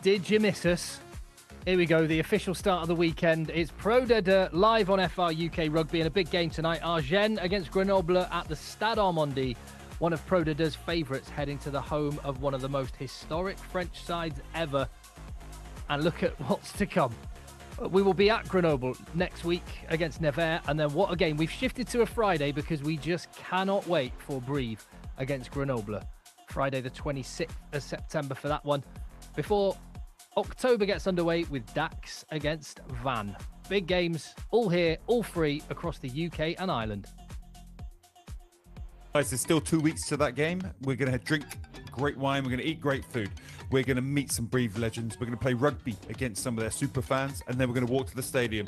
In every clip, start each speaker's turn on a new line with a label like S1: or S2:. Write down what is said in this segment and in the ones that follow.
S1: Did you miss us? Here we go, the official start of the weekend. It's Pro D2 live on FR UK Rugby and a big game tonight. Agen against Grenoble at the Stade Armandi. One of Pro D2's favourites heading to the home of one of the most historic French sides ever. And look at what's to come. We will be at Grenoble next week against Nevers. And then what a game. We've shifted to a Friday because we just cannot wait for Brive against Grenoble. Friday the 26th of September for that one. Before October gets underway with Dax against Van. Big games, all here, all free across the UK and Ireland.
S2: Guys, there's still 2 weeks to that game. We're going to drink great wine. We're going to eat great food. We're going to meet some Brive legends. We're going to play rugby against some of their super fans. And then we're going to walk to the stadium.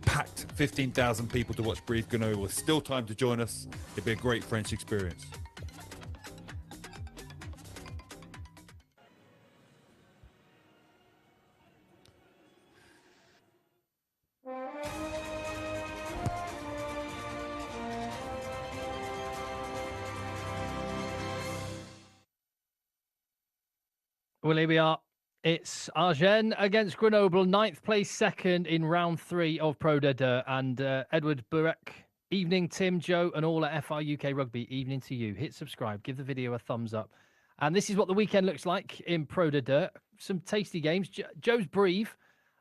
S2: Packed 15,000 people to watch Brive Grenoble. There's still time to join us. It'll be a great French experience.
S1: Well, here we are. It's Agen against Grenoble, 9th place second in round 3 of Pro D2. And Edward Burek, evening, Tim, Joe, and all at FR UK Rugby, evening to you. Hit subscribe, give the video a thumbs up. And this is what the weekend looks like in Pro D2. Some tasty games. Joe's Brive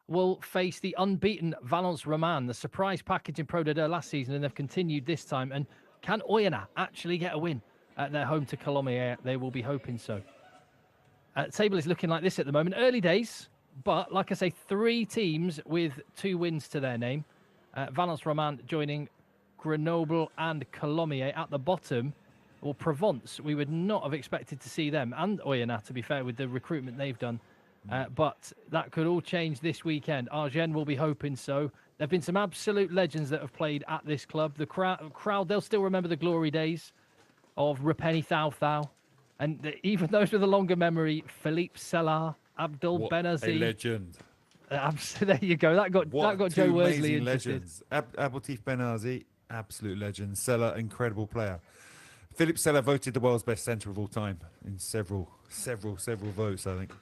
S1: will face the unbeaten Valence Roman, the surprise package in Pro D2 last season, and they've continued this time. And can Oyonnax actually get a win at their home to Colomiers? They will be hoping so. Table is looking like this at the moment. Early days, but like I say, 3 teams with 2 wins to their name. Valence Roman joining Grenoble and Colomiers at the bottom. Or Provence, we would not have expected to see them. And Oyonnax, to be fair, with the recruitment they've done. But that could all change this weekend. Agen will be hoping so. There have been some absolute legends that have played at this club. The crowd, they'll still remember the glory days of Rapeni Thau. And even those with a longer memory, Philippe Selah, Abdul Benazi.
S2: A legend.
S1: There you go. That got Joe Worsley interested.
S2: Legends. Abdul Benazi, absolute legend. Selah, incredible player. Philippe Selah voted the world's best centre of all time in several votes, I think.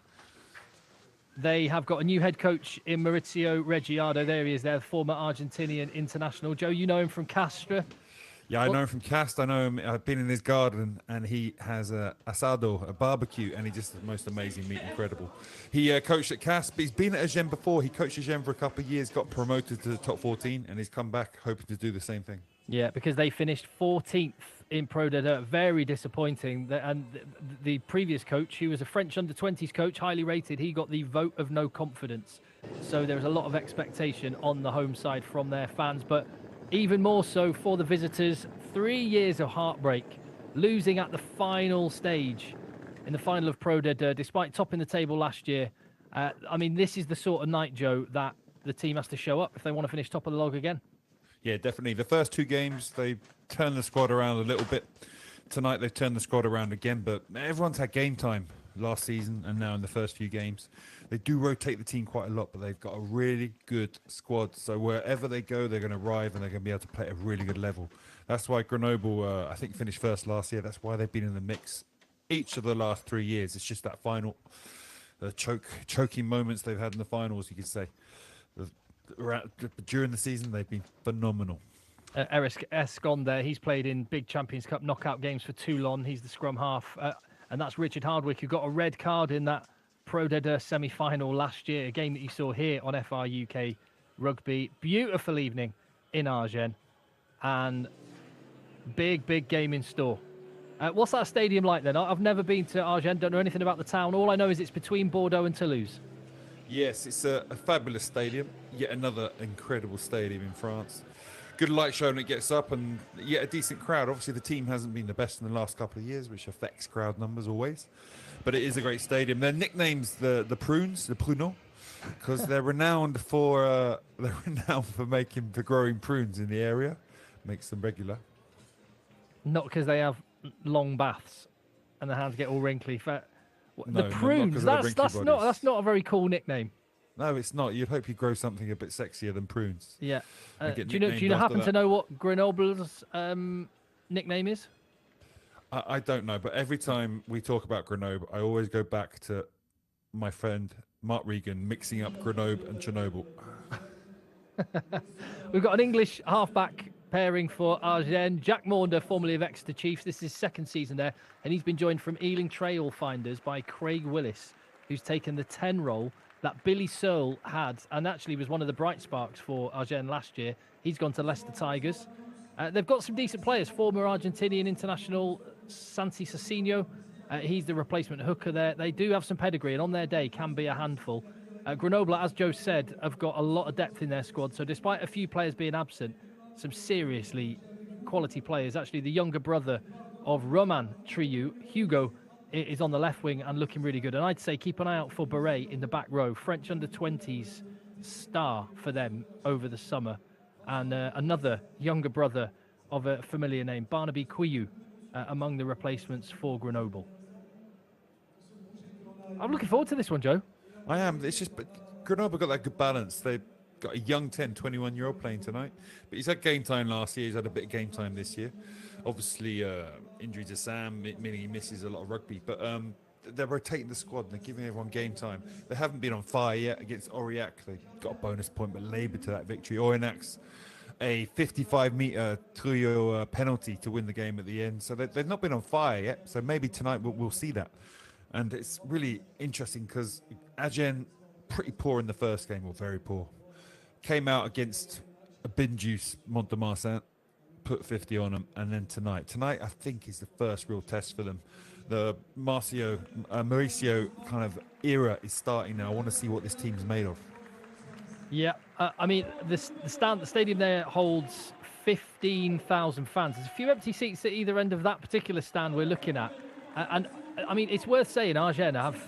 S1: They have got a new head coach in Maurizio Reggiardo. There he is, their former Argentinian international. Joe, you know him from Castres.
S2: Yeah, I know him from Cast. I know him. I've been in his garden, and he has a asado, a barbecue, and he just the most amazing meat, incredible. He coached at Cast, but he's been at Agen before. He coached Agen for a couple of years, got promoted to the top 14, and he's come back hoping to do the same thing.
S1: Yeah, because they finished 14th in Pro D2. Very disappointing. And the previous coach, who was a French under-20s coach, highly rated, he got the vote of no confidence. So there's a lot of expectation on the home side from their fans, but even more so for the visitors. 3 years of heartbreak, losing at the final stage in the final of Pro D2, despite topping the table last year. I mean, this is the sort of night, Joe, that the team has to show up if they want to finish top of the log again.
S2: Yeah, definitely. The first 2 games, they turned the squad around a little bit. Tonight, they've turned the squad around again, but everyone's had game time last season and now in the first few games. They do rotate the team quite a lot, but they've got a really good squad. So wherever they go, they're going to arrive and they're going to be able to play at a really good level. That's why Grenoble, I think, finished first last year. That's why they've been in the mix each of the last 3 years. It's just that final choking moments they've had in the finals, you could say. During the season, they've been phenomenal.
S1: Eric Escon there, he's played in big Champions Cup knockout games for Toulon. He's the scrum half. And that's Richard Hardwick, who got a red card in that Pro D2 semi-final last year, a game that you saw here on FR UK Rugby. Beautiful evening in Agen, and big game in store. What's that stadium like then? I've never been to Agen, don't know anything about the town. All I know is it's between Bordeaux and Toulouse.
S2: Yes, it's a fabulous stadium. Yet another incredible stadium in France. Good light show when it gets up, and yet a decent crowd. Obviously, the team hasn't been the best in the last couple of years, which affects crowd numbers always. But it is a great stadium. Their nickname's the Prunes, the Pruneaux, because they're renowned for growing prunes in the area. Makes them regular.
S1: Not because they have long baths and their hands get all wrinkly.
S2: No,
S1: the Prunes, that's not a very cool nickname.
S2: No, it's not. You'd hope you grow something a bit sexier than prunes.
S1: Yeah. Do you happen to know what Grenoble's nickname is?
S2: I don't know, but every time we talk about Grenoble, I always go back to my friend Mark Regan mixing up Grenoble and Chernobyl.
S1: We've got an English halfback pairing for Agen. Jack Maunder, formerly of Exeter Chiefs. This is his second season there, and he's been joined from Ealing Trail Finders by Craig Willis, who's taken the 10 role that Billy Searle had, and actually was one of the bright sparks for Agen last year. He's gone to Leicester Tigers. They've got some decent players. Former Argentinian international Santi Cecino. He's the replacement hooker there. They do have some pedigree, and on their day can be a handful. Grenoble, as Joe said, have got a lot of depth in their squad. So despite a few players being absent, some seriously quality players. Actually, the younger brother of Roman Triou, Hugo, is on the left wing and looking really good. And I'd say keep an eye out for Barret in the back row. French under-20s star for them over the summer. And another younger brother of a familiar name, Barnaby Quiou, among the replacements for Grenoble. I'm looking forward to this one, Joe.
S2: I am. It's just, but Grenoble got that good balance. They've got a young 21-year-old playing tonight. But he's had game time last year. He's had a bit of game time this year. Obviously, injury to Sam, meaning he misses a lot of rugby. But they're rotating the squad and they're giving everyone game time. They haven't been on fire yet against Aurillac. They got a bonus point, but laboured to that victory. Aurillac, a 55-metre Trio penalty to win the game at the end. So they've not been on fire yet. So maybe tonight we'll see that. And it's really interesting because Agen, pretty poor in the first game, or very poor. Came out against a bin juice Mont-de-Marsan, put 50 on them, and then tonight I think is the first real test for them. The Mauricio kind of era is starting now. I want to see what this team's made of.
S1: Yeah, I mean, the stadium there holds 15,000 fans. There's a few empty seats at either end of that particular stand we're looking at. And I mean, it's worth saying Agen have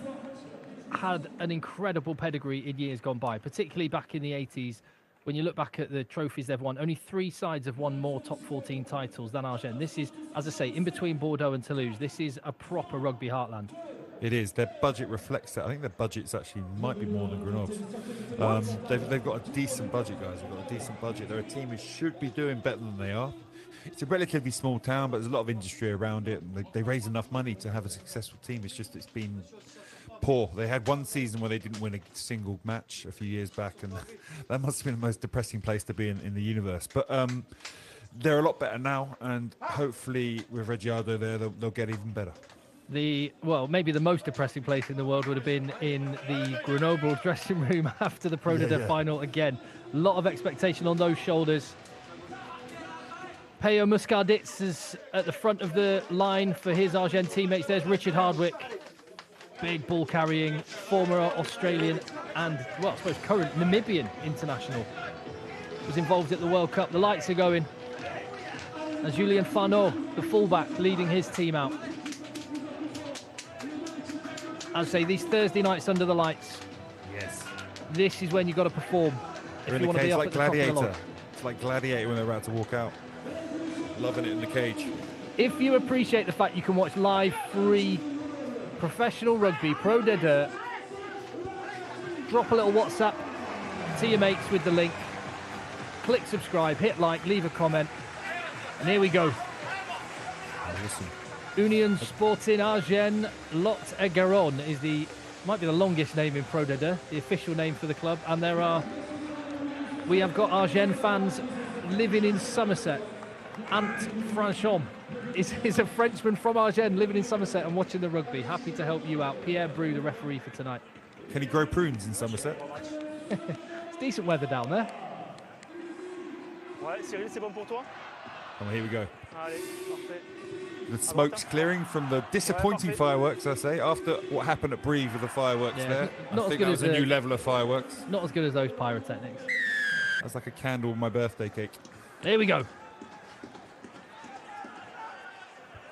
S1: had an incredible pedigree in years gone by, particularly back in the 80s. When you look back at the trophies they've won, only 3 sides have won more top 14 titles than Agen. This is, as I say, in between Bordeaux and Toulouse. This is a proper rugby heartland.
S2: It is. Their budget reflects that. I think their budget's actually might be more than Grenoble. They've got a decent budget, guys. They've got a decent budget. They're a team who should be doing better than they are. It's a relatively small town, but there's a lot of industry around it. And they raise enough money to have a successful team. It's just it's been poor. They had one season where they didn't win a single match a few years back, and that must have been the most depressing place to be in the universe. But they're a lot better now, and hopefully with Reggiardo there, they'll get even better.
S1: Maybe the most depressing place in the world would have been in the Grenoble dressing room after the Pro D2 final. Again, a lot of expectation on those shoulders. Peo Muscarditz is at the front of the line for his Agen teammates. There's Richard Hardwick, big ball carrying, former Australian and, well, I suppose current Namibian international. Was involved at the World Cup. The lights are going. And Julien Farneau, the fullback, leading his team out. I'd say these Thursday nights under the lights.
S2: Yes.
S1: This is when you've got to perform if you want to be up at the top of the log.
S2: It's like Gladiator when they're about to walk out. Loving it in the cage.
S1: If you appreciate the fact you can watch live, free, professional rugby, Pro D2, drop a little WhatsApp to your mates with the link. Click subscribe, hit like, leave a comment. And here we go.
S2: Awesome.
S1: Union Sporting Agen Lot-et-Garonne might be the longest name in Pro D2, the official name for the club. And we have got Agen fans living in Somerset. Ant Franchon is a Frenchman from Agen living in Somerset and watching the rugby. Happy to help you out. Pierre Brou, the referee for tonight.
S2: Can he grow prunes in Somerset?
S1: It's decent weather down there.
S3: Ouais, Cyril, c'est bon pour toi?
S2: Come on, here we go.
S3: Allez, parfait.
S2: The smoke's clearing from the disappointing fireworks, I say, after what happened at Brive with the fireworks there.
S1: Not
S2: I
S1: as
S2: think
S1: good
S2: that was
S1: as
S2: a new level of fireworks.
S1: Not as good as those pyrotechnics.
S2: That's like a candle on my birthday cake.
S1: Here we go.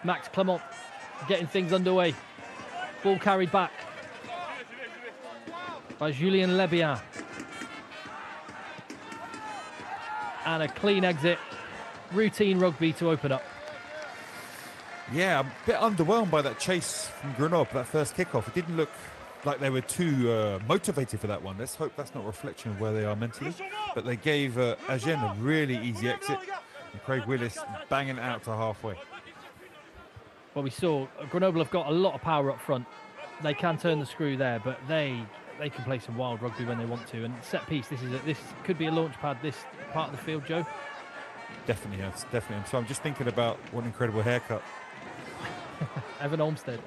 S1: Max Clement getting things underway. Ball carried back by Julien Lebien. And a clean exit. Routine rugby to open up.
S2: Yeah, I'm a bit underwhelmed by that chase from Grenoble, that first kickoff. It didn't look like they were too motivated for that one. Let's hope that's not a reflection of where they are mentally. But they gave Agen a really easy exit. And Craig Willis banging it out to halfway.
S1: Well, we saw Grenoble have got a lot of power up front. They can turn the screw there, but they they can play some wild rugby when they want to. And set piece, this could be a launch pad. This part of the field, Joe.
S2: Definitely, yes, definitely. So I'm just thinking about what an incredible haircut.
S1: Evan Olmsted.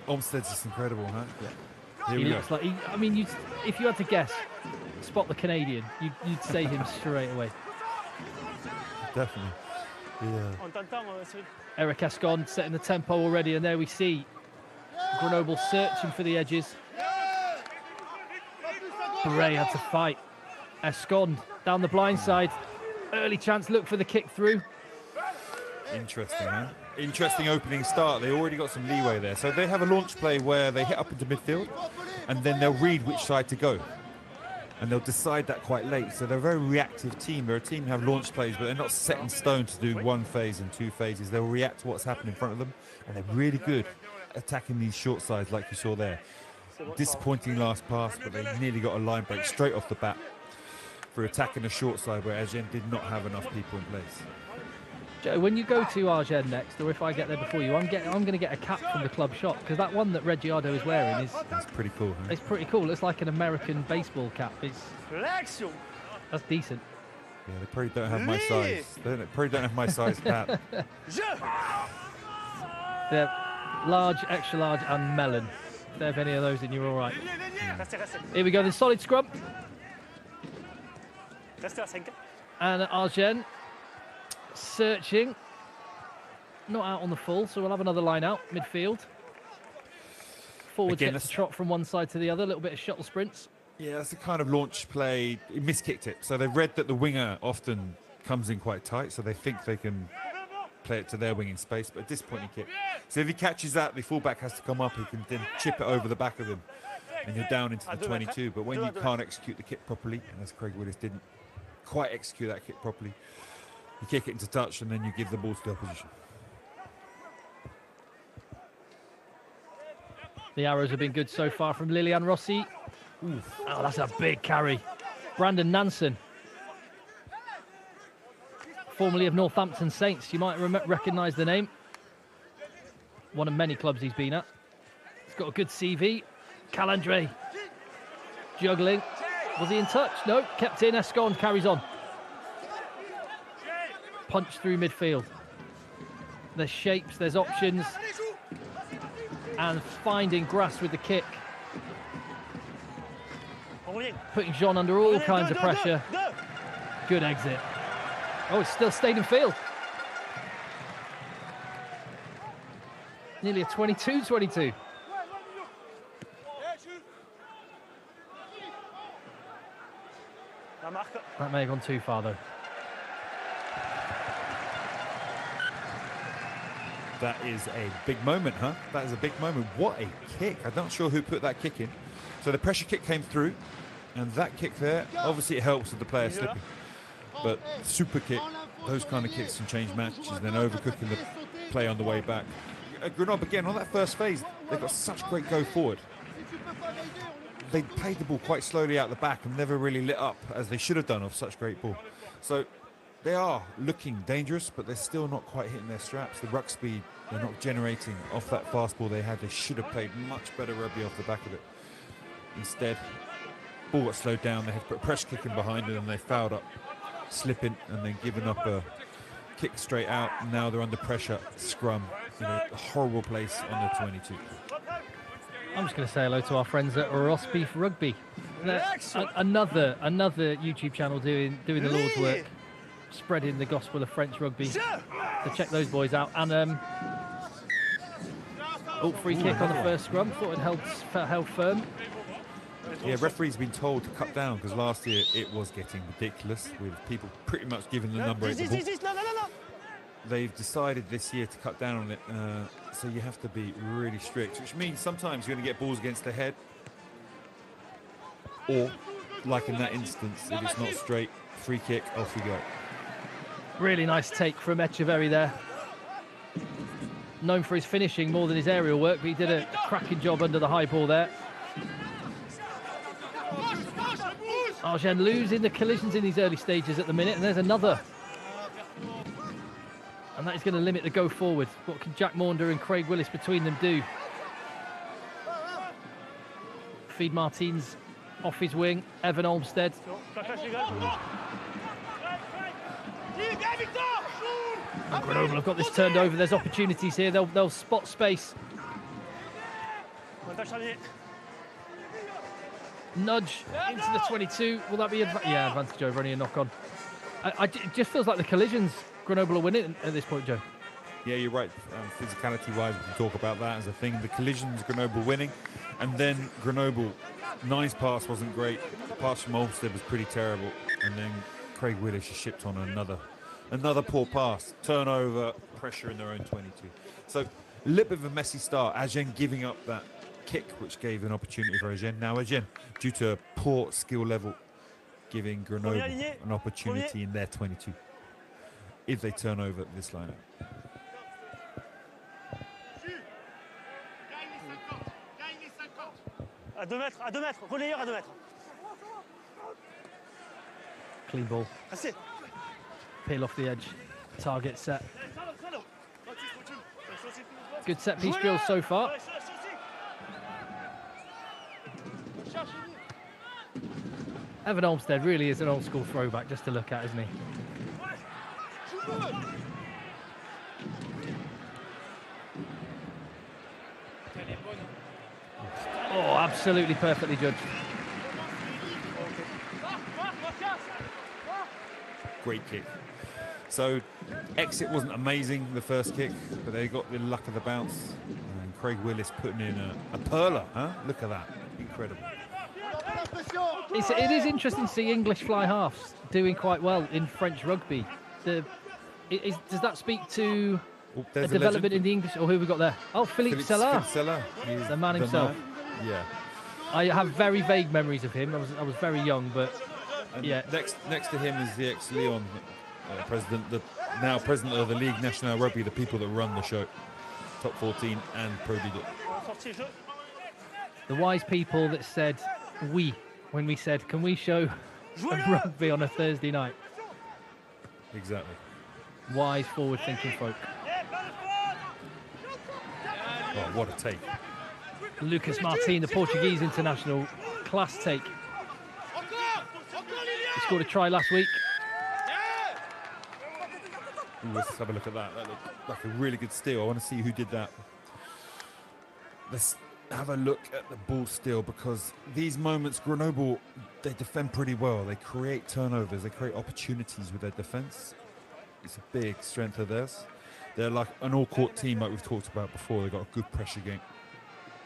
S2: Olmsted's just incredible, huh? Yeah. Here
S1: He
S2: we
S1: looks
S2: go.
S1: like I mean, if you had to guess, spot the Canadian, you'd say him straight away.
S2: Definitely. Yeah.
S3: On t'entend, Cyril.
S1: Eric Escon setting the tempo already, and there we see Grenoble searching for the edges. Beret had to fight. Escon down the blind side. Early chance, look for the kick through.
S2: Interesting, huh? Interesting opening start. They already got some leeway there. So they have a launch play where they hit up into midfield and then they'll read which side to go. And they'll decide that quite late. So they're a very reactive team. They're a team who have launch plays, but they're not set in stone to do one phase and two phases. They'll react to what's happening in front of them. And they're really good at attacking these short sides like you saw there. Disappointing last pass, but they nearly got a line break straight off the bat for attacking the short side where Agen did not have enough people in place.
S1: Joe, when you go to Agen next, or if I get there before you, I'm going to get a cap from the club shop, because that one that Reggiardo is wearing
S2: That's pretty cool, huh?
S1: it's pretty cool. It's like an American baseball cap.
S3: L'action.
S1: That's decent.
S2: Yeah, they probably don't have my size. They probably don't have my size cap.
S3: Je.
S1: They're large, extra large, and melon. If they have any of those, then you're all right.
S3: Restez, restez.
S1: Here we go, the solid scrum.
S3: Restez à 5.
S1: And Agen searching. Not out on the full, so we'll have another line out, midfield. Forward
S2: Again,
S1: gets a trot from one side to the other, a little bit of shuttle sprints.
S2: Yeah, that's the kind of launch play. He miskicked it. So they've read that the winger often comes in quite tight, so they think they can play it to their wing in space, but a disappointing kick. So if he catches that, the fullback has to come up. He can then chip it over the back of him, and you're down into the 22. But when you can't execute the kick properly, and as Craig Willis didn't quite execute that kick properly, you kick it into touch, and then you give the ball to the opposition.
S1: The arrows have been good so far from Lilian Rossi. Oof. Oh, that's a big carry. Brandon Nansen, formerly of Northampton Saints. You might recognise the name. One of many clubs he's been at. He's got a good CV. Calandre juggling. Was he in touch? No, kept in. Escon carries on. Punch through midfield. There's shapes, there's options. And finding grass with the kick. Putting Jean under all kinds of pressure. Good exit. Oh, it's still stayed in field. Nearly a 22-22.
S3: La marque.
S1: That may have gone too far, though.
S2: That is a big moment, huh? That is a big moment. What a kick. I'm not sure who put that kick in. So the pressure kick came through, and that kick there, obviously it helps with the player slipping. But super kick, those kind of kicks can change matches, and then overcooking the play on the way back. Grenoble, again, on that first phase, they've got such great go forward. They played the ball quite slowly out the back and never really lit up as they should have done off such great ball. So they are looking dangerous, but they're still not quite hitting their straps. The ruck speed, they're not generating off that fast ball they had. They should have played much better rugby off the back of it. Instead, ball got slowed down. They had to put a pressure kick in behind it, and they fouled up, slipping, and then giving up a kick straight out. Now they're under pressure. Scrum in a horrible place on the 22.
S1: I'm just going to say hello to our friends at Roast Beef Rugby. Another YouTube channel doing the Lord's work, spreading the gospel of French rugby. So check those boys out. And free kick on the first scrum. Thought it held firm.
S2: Yeah, referees been told to cut down because last year it was getting ridiculous with people pretty much giving the number 8 the ball. They've decided this year to cut down on it, so you have to be really strict, which means sometimes you're going to get balls against the head, or, like in that instance, if it's not straight, free kick, off you go.
S1: Really nice take from Echeverry there. Known for his finishing more than his aerial work, but he did a cracking job under the high ball there. Agen losing the collisions in these early stages at the minute, and there's another. And that is going to limit the go forward. What can Jack Maunder and Craig Willis between them do? Feed Martins Off his wing, Evan Olmsted.
S3: Plaquage, les gars.
S1: And Grenoble have got this turned over. There's opportunities here. They'll spot space.
S3: Montage terminé.
S1: Nudge into the 22. Will that be advantage over only a knock on? It just feels like the collisions Grenoble are winning at this point, Joe.
S2: Yeah, you're right. Physicality-wise, we can talk about that as a thing. The collisions, Grenoble winning. And then Grenoble, Nice pass wasn't great. The pass from Olmsted was pretty terrible. And then Craig Willis just shipped on another poor pass. Turnover, pressure in their own 22. So a little bit of a messy start. Agen giving up that kick, which gave an opportunity for Agen. Now Agen, due to a poor skill level, giving Grenoble an opportunity in their 22 if they turn over this lineup.
S3: À 2 mètres, à 2 mètres. Relayeur à 2 mètres.
S1: Clean ball.
S3: Assez.
S1: Peel off the edge. Target set. Good set piece drills so far. Evan Olmsted really is an old school throwback just to look at, isn't he? Oh, absolutely perfectly judged.
S2: Great kick. So exit wasn't amazing, the first kick, but they got the luck of the bounce. And Craig Willis putting in a perler, huh? Look at that. Incredible.
S1: It is interesting to see English fly halves doing quite well in French rugby. Does that speak to a development in the English, or who have we got there? Oh, Philippe Sellard, the man himself.
S2: Yeah.
S1: I have very vague memories of him. I was very young, but
S2: and
S1: yeah.
S2: Next to him is the ex-Lyon president, the now president of the Ligue Nationale Rugby, the people that run the show, Top 14 and Pro League.
S1: The wise people that said we when we said, can we show rugby on a Thursday night?
S2: Exactly.
S1: Wise, forward-thinking folk.
S2: Oh, what a take.
S1: Lucas Martin, the Portuguese international, class take. He scored a try last week.
S2: Ooh, let's have a look at that. That looked like a really good steal. I want to see who did that. Let's have a look at the ball steal, because these moments, Grenoble, they defend pretty well. They create turnovers. They create opportunities with their defence. It's a big strength of theirs. They're like an all-court team, like we've talked about before. They've got a good pressure game.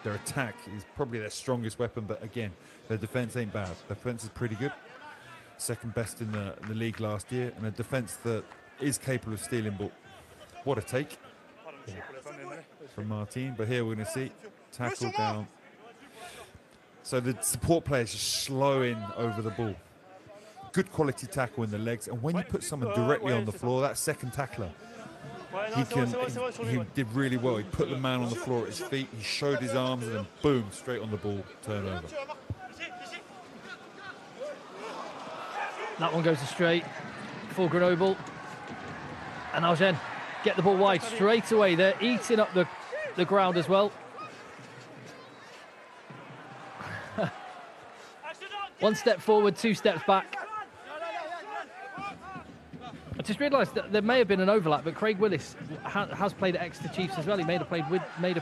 S2: Their attack is probably their strongest weapon, but again, their defence ain't bad. Their defence is pretty good. Second best in the league last year, and a defence that is capable of stealing ball. What a take from Martin, but here we're going to see tackle down. So the support players just slow in over the ball. Good quality tackle in the legs, and when you put someone directly on the floor, that second tackler, he did really well. He put the man on the floor at his feet, he showed his arms, and then boom, straight on the ball, turnover.
S1: That one goes straight for Grenoble. And Agen get the ball wide straight away. They're eating up the ground as well. One step forward, 2 steps back. I just realised that there may have been an overlap, but Craig Willis has played at Exeter Chiefs as well. He may have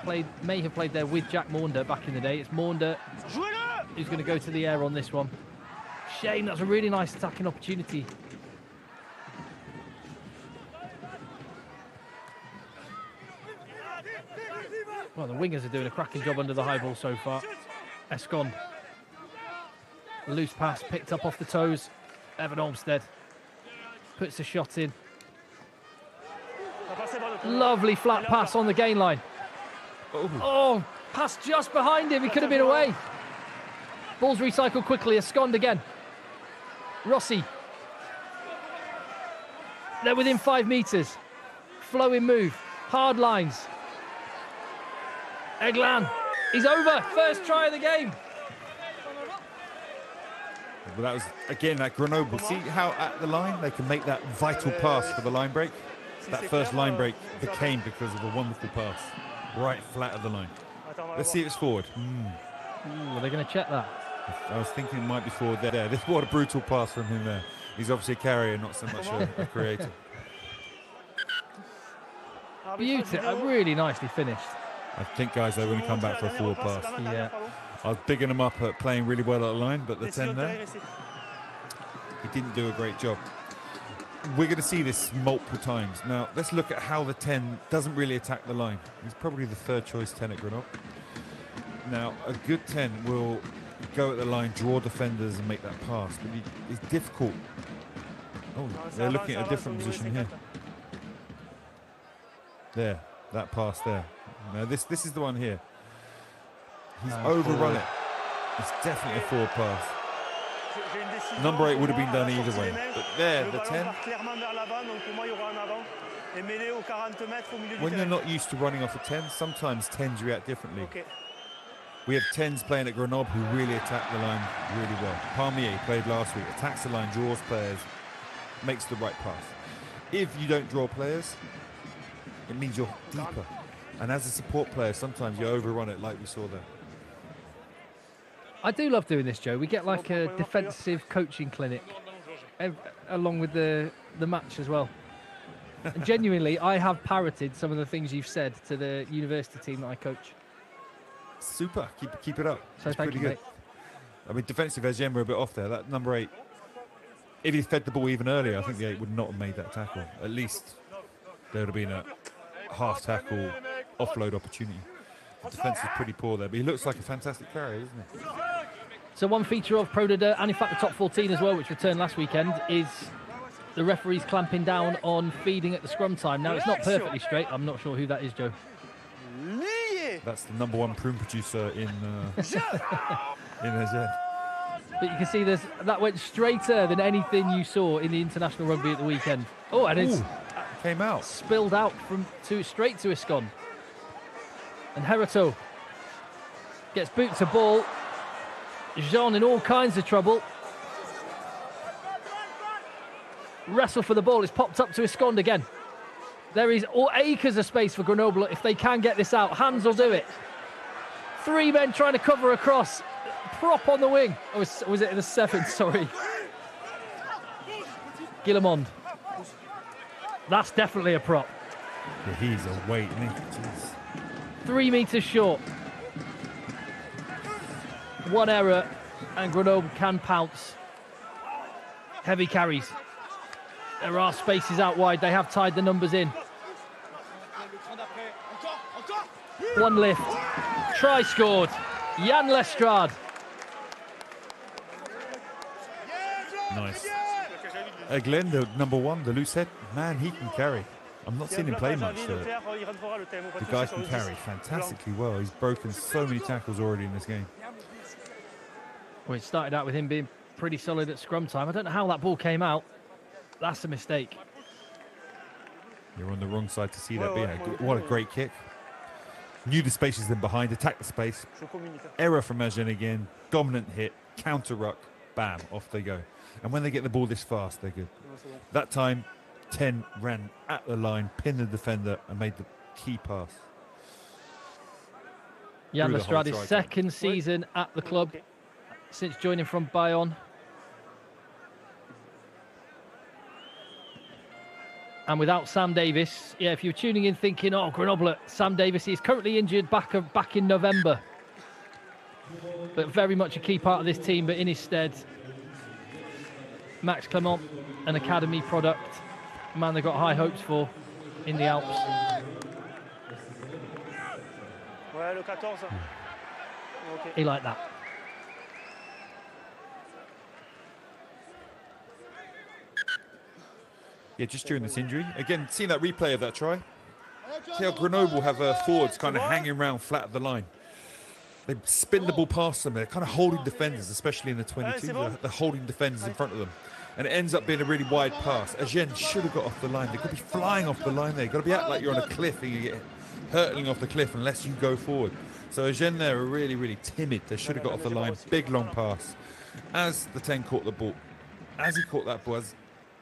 S1: played there with Jack Maunder back in the day. It's Maunder who's going to go to the air on this one. Shame, that's a really nice attacking opportunity. Well, the wingers are doing a cracking job under the high ball so far. Escond. Loose pass picked up off the toes. Evan Olmsted puts a shot in. Lovely flat pass on the gain line. Oh, pass just behind him. He could have been away. Ball's recycled quickly. Escond again. Rossi. They're within 5 metres. Flowing move. Hard lines. Eglan. He's over. First try of the game.
S2: Well, that was, again, that Grenoble. See how at the line they can make that vital pass for the line break? That first line break became because of a wonderful pass. Right flat at the line. Let's see if it's forward.
S1: Are they going to check that?
S2: I was thinking it might be forward there. What a brutal pass from him there. He's obviously a carrier, not so much a creator.
S1: Beautiful, really nicely finished.
S2: I think, guys, they're going to come back for a forward pass.
S1: Yeah.
S2: I was bigging him up at playing really well at the line, but the 10 there, he didn't do a great job. We're going to see this multiple times. Now, let's look at how the 10 doesn't really attack the line. He's probably the third choice 10 at Grenoble. Now, a good 10 will go at the line, draw defenders and make that pass, but it's difficult. Oh, they're looking at a different position here. There, that pass there. Now, this is the one here. He's overrun it. It's definitely a forward pass. Number 8 would have been done either way. But there, the 10. When you're not used to running off a 10, sometimes 10s react differently. We have 10s playing at Grenoble who really attack the line really well. Palmier played last week, attacks the line, draws players, makes the right pass. If you don't draw players, it means you're deeper. And as a support player, sometimes you overrun it like we saw there.
S1: I do love doing this, Joe. We get like a defensive coaching clinic along with the match as well. And genuinely, I have parroted some of the things you've said to the university team that I coach.
S2: Super. Keep it up.
S1: So
S2: it's
S1: thank
S2: pretty
S1: you,
S2: good.
S1: mate.
S2: I mean, defensive Agen were a bit off there. That number 8, if he fed the ball even earlier, I think the 8 would not have made that tackle. At least there would have been a half tackle offload opportunity. The defense is pretty poor there, but he looks like a fantastic carrier, isn't he?
S1: So one feature of Pro D2, and in fact the top 14 as well, which returned last weekend, is the referees clamping down on feeding at the scrum time. Now, it's not perfectly straight. I'm not sure who that is, Joe.
S2: That's the number 1 prune producer in Agen.
S1: But you can see that went straighter than anything you saw in the international rugby at the weekend. Oh, and it's
S2: came out,
S1: spilled out straight to Iscon. And Herato gets boot to ball. Jean in all kinds of trouble. Wrestle for the ball. It's popped up to Iscon again. There is acres of space for Grenoble if they can get this out. Hands will do it. 3 men trying to cover across. Prop on the wing. Oh, was it in the 7th? Sorry. Guillemond. That's definitely a prop.
S2: Yeah, he's a weight, isn't he? Jeez.
S1: 3 meters short. 1 error and Grenoble can pounce. Heavy carries. There are spaces out wide. They have tied the numbers in. 1 lift. Try scored. Jan Lestrade.
S2: Nice. Glenn, the number 1, the loose head, man, he can carry. I'm not seeing him play much. The guy can carry fantastically well. He's broken so many tackles already in this game.
S1: Well, it started out with him being pretty solid at scrum time. I don't know how that ball came out. That's a mistake.
S2: You're on the wrong side to see that. But yeah, what a great kick. Knew the spaces then behind, attacked the space. Error from Agen again. Dominant hit, counter ruck, bam, off they go. And when they get the ball this fast, they're good. That time, 10 ran at the line, pinned the defender, and made the key pass.
S1: Jan Lestrade's second season at the club since joining from Bayonne. And without Sam Davis, yeah, if you're tuning in thinking, oh, Grenoble, Sam Davis is currently injured back in November. But very much a key part of this team, but in his stead, Max Clement, an academy product, a man they've got high hopes for in the Alps. He like that.
S2: Yeah, just during this injury. Again, seeing that replay of that try. See how Grenoble have forwards kind of hanging around flat at the line. They spin the ball past them. They're kind of holding defenders, especially in the 22. They're holding defenders in front of them. And it ends up being a really wide pass. Agen should have got off the line. They could be flying off the line there. You've got to be acting like you're on a cliff and you get hurtling off the cliff unless you go forward. So Agen there are really, really timid. They should have got off the line. Big long pass. As the 10 caught the ball, as he caught that ball,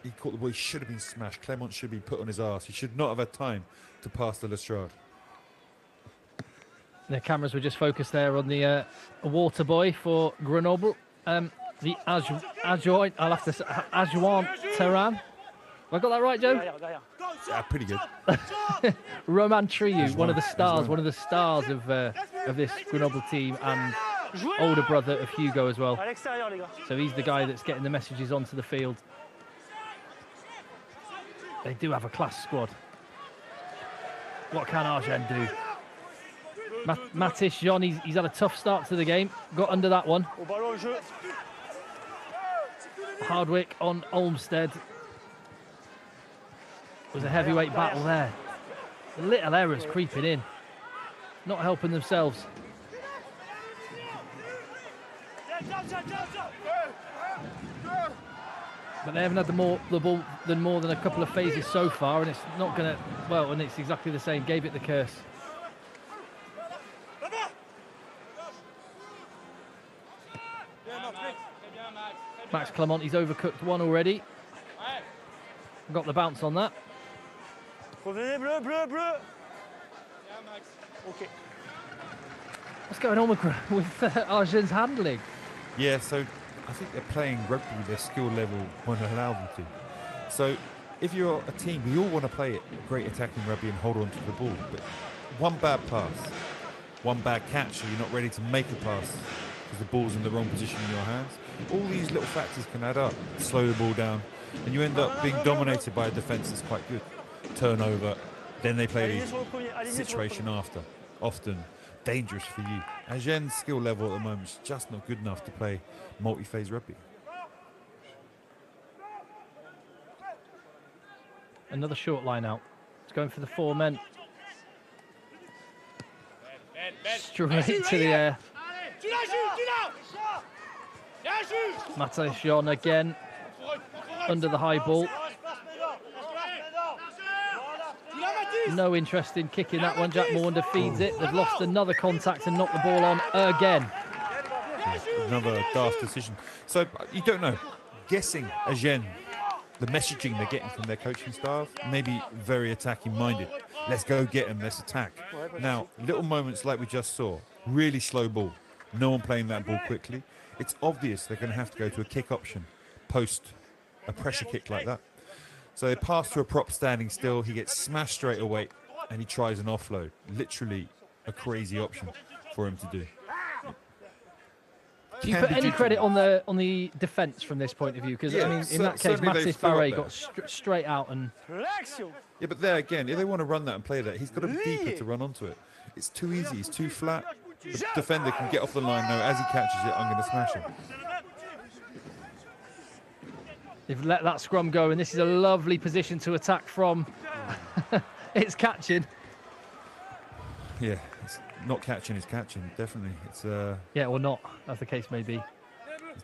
S2: he should have been smashed. Clement should be put on his arse. He should not have had time to pass to Lestrade.
S1: The cameras were just focused there on the water boy for Grenoble. The Agen, I'll have to say, Agen Tehran. Have I got that right, Joe?
S3: Derrière.
S2: Yeah, pretty good.
S1: Roman Triou, one of the
S2: Agen.
S1: stars of this Grenoble team, and older brother of Hugo as well.
S3: À l'extérieur, les gars.
S1: So he's the guy that's getting the messages onto the field. They do have a class squad. What can Agen do? Matisse Jean, he's had a tough start to the game. Got under that one.
S3: Au ballon, au jeu.
S1: Hardwick on Olmsted. Was a heavyweight battle there. Little errors creeping in. Not helping themselves. But they haven't had the ball than more than a couple of phases so far, and it's not going to, well, and it's exactly the same. Gave it the curse. Max Clement, he's overcooked one already. Got the bounce on that.
S3: Revenez, bleu. Ok.
S1: What's going on with Agen's handling?
S2: Yeah, so I think they're playing rugby, their skill level won't allow them to. So if you're a team, we all want to play it, great attacking rugby and hold on to the ball. But one bad pass, one bad catch, so you're not ready to make a pass because the ball's in the wrong position in your hands. All these little factors can add up, slow the ball down, and you end up being dominated by a defence that's quite good. Turnover, then they play
S3: Alignez sur le premier. Alignez sur le
S2: situation
S3: premier.
S2: after, often dangerous for you. Agen's skill level at the moment is just not good enough to play multi-phase rugby.
S1: Another short line out. It's going for the 4 men. Straight to the air. Mathieu Jean again under the high ball. No interest in kicking that one. Jack Maunder feeds it. They've lost another contact and knocked the ball on again.
S2: Another daft decision. So you don't know. Guessing Agen, the messaging they're getting from their coaching staff, maybe very attacking minded. Let's go get them, let's attack. Now, little moments like we just saw, really slow ball, no one playing that ball quickly. It's obvious they're going to have to go to a kick option post a pressure kick like that. So they pass to a prop standing still, he gets smashed straight away and he tries an offload. Literally a crazy option for him to do.
S1: Do you put any credit on the defence from this point of view? Because
S2: Yeah,
S1: I mean, in that case,
S2: certainly they
S1: Mathis
S2: flew up
S1: Barre
S2: there.
S1: got straight out and
S3: L'action.
S2: Yeah, but there again, if they want to run that and play that, he's got to be deeper to run onto it. It's too easy, it's too flat. The defender can get off the line now. As he catches it, I'm going to smash him.
S1: they've let that scrum go, and this is a lovely position to attack from. It's catching.
S2: Yeah, it's not catching, it's catching, definitely. It's
S1: Yeah, or not, as the case may be.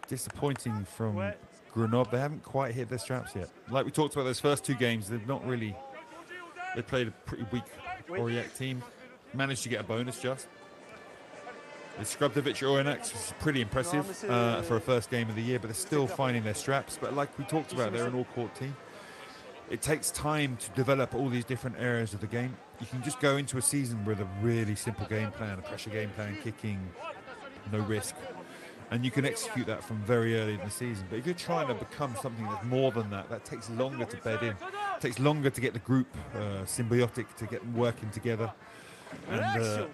S2: disappointing from Grenoble. They haven't quite hit their straps yet. Like we talked about those first 2 games, they've not really... They played a pretty weak Aurillac team. Managed to get a bonus just. They scrubbed the Victor Oyonnax, which is pretty impressive for a first game of the year, but they're still finding their straps. But like we talked about, they're an all-court team. It takes time to develop all these different areas of the game. You can just go into a season with a really simple game plan, a pressure game plan, kicking, no risk. And you can execute that from very early in the season. But if you're trying to become something that's more than that, that takes longer to bed in. It takes longer to get the group symbiotic, to get them working together. And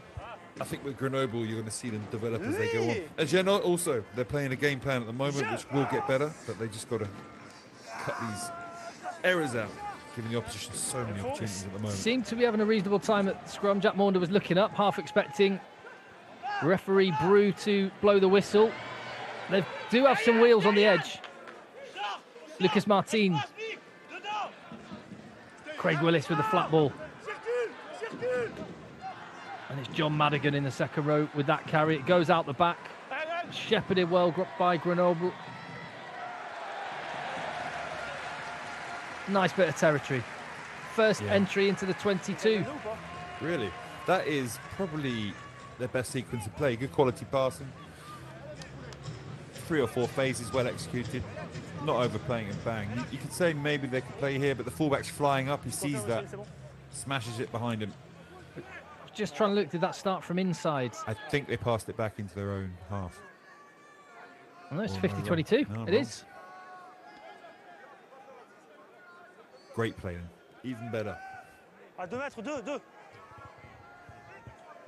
S2: I think with Grenoble, you're going to see them develop as they go on. Agen also, they're playing a game plan at the moment, which will get better, but they just got to cut these errors out, giving the opposition so many opportunities at the moment.
S1: Seemed to be having a reasonable time at scrum. Jack Maunder was looking up, half expecting referee Brew to blow the whistle. They do have some wheels on the edge. Lucas Martin. Craig Willis with the flat ball. And it's John Madigan in the second row with that carry. It goes out the back. Shepherded well by Grenoble. Nice bit of territory. First entry into the 22.
S2: Really? That is probably their best sequence of play. Good quality passing. 3 or 4 phases, well executed. Not overplaying and bang. You could say maybe they could play here, but the fullback's flying up. He sees that, smashes it behind him.
S1: just trying to look, did that start from inside?
S2: I think they passed it back into their own half.
S1: Oh, no, it's
S2: Oh, no,
S1: 50-22.
S2: wrong. No,
S1: It
S2: wrong.
S1: is.
S2: Great play then. Even better.
S3: À 2 mètres, 2.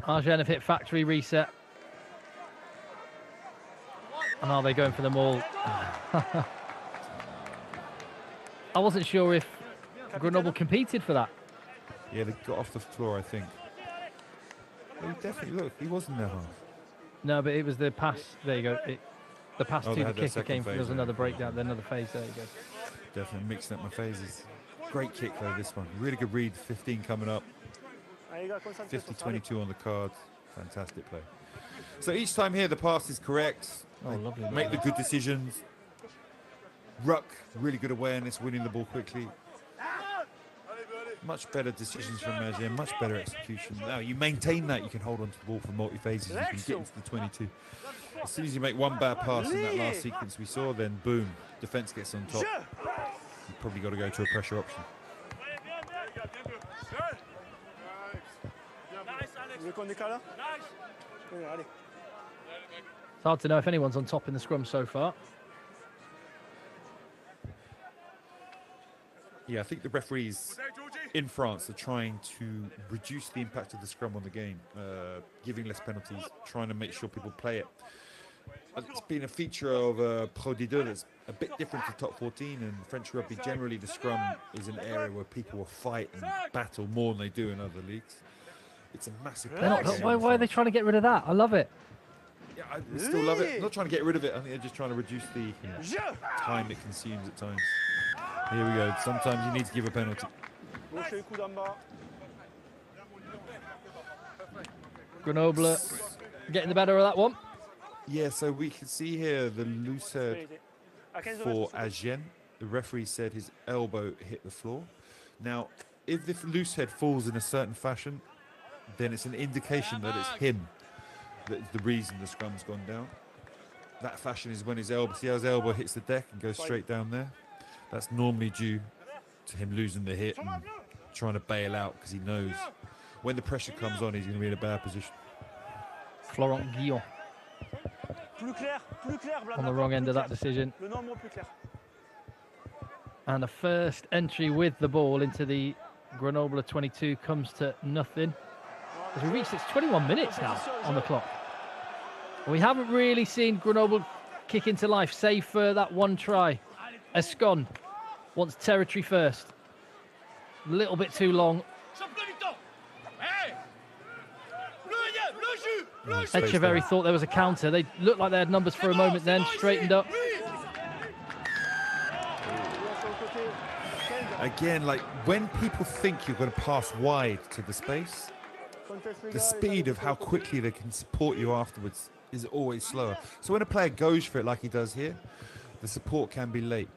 S1: Agen have hit factory reset. And are they going for them all? I wasn't sure if Grenoble competed for that.
S2: Yeah, they got off the floor, I think. Well, he definitely, look, he was in their half.
S1: No, but it was the pass. There you go. The pass
S2: Oh,
S1: to
S2: they
S1: the
S2: had their
S1: kicker
S2: second
S1: came from. There was
S2: phase,
S1: another
S2: yeah.
S1: breakdown, then another phase. There you go.
S2: Definitely mixing up my phases. Great kick though, this one. Really good read. 15 coming up.
S3: Allez, les gars, concentrez sur ça. Allez.
S2: 50-22 on the cards. Fantastic play. So each time here, the pass is correct.
S1: Oh,
S2: They
S1: lovely.
S2: Make the good decisions. Ruck, really good awareness, winning the ball quickly. Much better decisions from Agen, much better execution. Now you maintain that, you can hold on to the ball for multi-phases, you can get into the 22. As soon as you make one bad pass in that last sequence we saw, then boom, defense gets on top. You've probably got to go to a pressure option.
S3: Vous voulez qu'on décale là? Oui, allez.
S1: It's hard to know if anyone's on top in the scrum so far.
S2: Yeah, I think the referees in France are trying to reduce the impact of the scrum on the game, giving less penalties, trying to make sure people play it. It's been a feature of Pro D2 that's a bit different to top 14, and French rugby generally the scrum is an area where people will fight and battle more than they do in other leagues. It's a massive
S1: Why are they trying to get rid of that? I love it.
S2: Yeah, I still love it. I'm not trying to get rid of it. I think they're just trying to reduce the time it consumes at times. Here we go. Sometimes you need to give a penalty.
S3: Gauche le coude en bas.
S1: Grenoble getting the better of that one.
S2: Yeah, so we can see here the loose head
S3: À 15
S2: for
S3: mètres.
S2: Agen. The referee said his elbow hit the floor. Now, if the loose head falls in a certain fashion, then it's an indication that it's him that's the reason the scrum's gone down. That fashion is when his elbow, see how his elbow hits the deck and goes straight down there? That's normally due to him losing the hit and trying to bail out because he knows when the pressure comes on, he's going to be in a bad position.
S1: Florent Guillon
S3: Plus clair, Blanda.
S1: on the wrong end of that decision.
S3: Le nombre plus clair.
S1: And the first entry with the ball into the Grenoble 22 comes to nothing. As we reached, it's 21 minutes now on the clock. We haven't really seen Grenoble kick into life, save for that one try. Agen wants territory first. A little bit too long. Echeverry thought there was a counter. They looked like they had numbers for a moment then, straightened up.
S2: Again, like when people think you're going to pass wide to the space, the speed of how quickly they can support you afterwards is always slower. So when a player goes for it like he does here, the support can be late.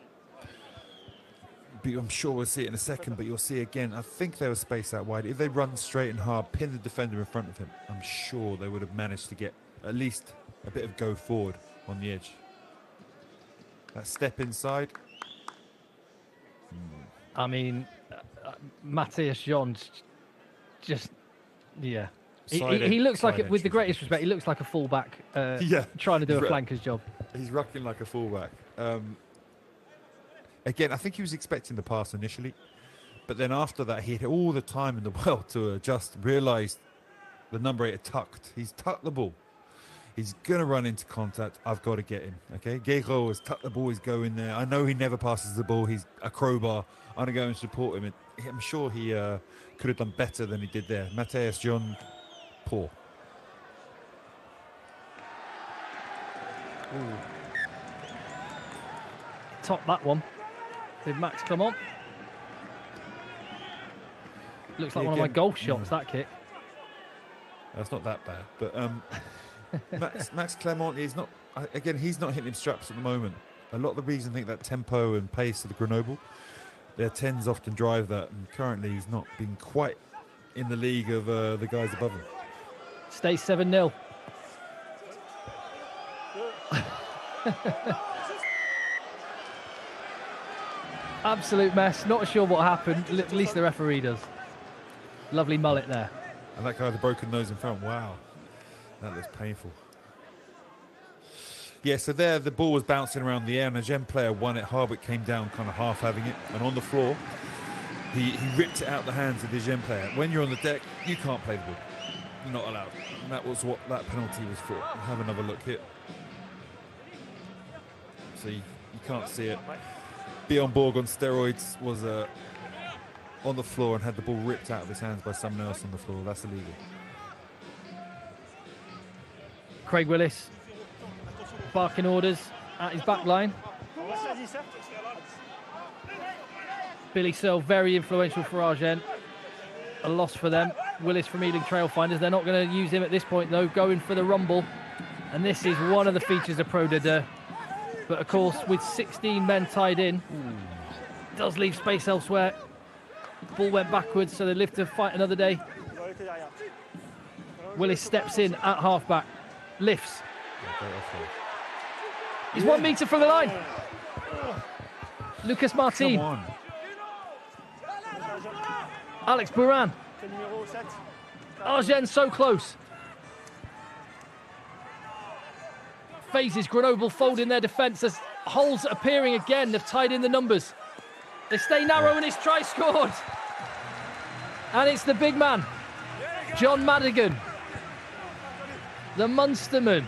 S2: But I'm sure we'll see it in a second, but you'll see again, I think there was space out wide. If they run straight and hard, pin the defender in front of him, I'm sure they would have managed to get at least a bit of go forward on the edge. That step inside.
S1: I mean, Matthias John's just, yeah. He looks like, with the greatest respect, he looks like a fullback trying to do a flanker's job.
S2: He's rucking like a fullback. Again, I think he was expecting the pass initially, but then after that, he had all the time in the world to adjust, realised the number 8 had tucked. He's tucked the ball. He's going to run into contact. I've got to get him, okay? Guéraud has tucked the ball. He's going there. I know he never passes the ball. He's a crowbar. I'm going to go and support him. I'm sure he could have done better than he did there. Matthias John, poor.
S1: Ooh. Top that one. Did Max come on? Looks like one of my golf shots, that kick.
S2: That's not that bad. But Max Clement is not, again, he's not hitting him straps at the moment. A lot of the reason I think that tempo and pace of the Grenoble, their 10s often drive that, and currently he's not been quite in the league of the guys above him.
S1: Stays 7-0. Absolute mess. Not sure what happened. At least the referee does. Lovely mullet there.
S2: And that guy with the broken nose in front, wow. That looks painful. Yeah, so there the ball was bouncing around the air and a Agen player won it. Hardwick came down kind of half having it. And on the floor, he ripped it out the hands of the Agen player. When you're on the deck, you can't play the ball. You're not allowed. And that was what that penalty was for. Have another look here. So you can't see it. Bjorn Borg on steroids was on the floor and had the ball ripped out of his hands by someone else on the floor. That's illegal.
S1: Craig Willis barking orders at his back line. Billy Searle, very influential for Agen. A loss for them. Willis from Ealing Trailfinders. They're not going to use him at this point, though, going for the rumble. And this is one of the features of Pro D2. But, of course, with 16 men tied in, does leave space elsewhere. Ball went backwards, so they live to fight another day. Willis steps in at halfback, lifts. He's 1 metre from the line. Lucas Martin.
S2: Come on.
S1: Alex Buran. Agen so close. Phases Grenoble folding their defence as holes appearing again. They've tied in the numbers. They stay narrow and it's try scored. And it's the big man, John Madigan, the Munsterman,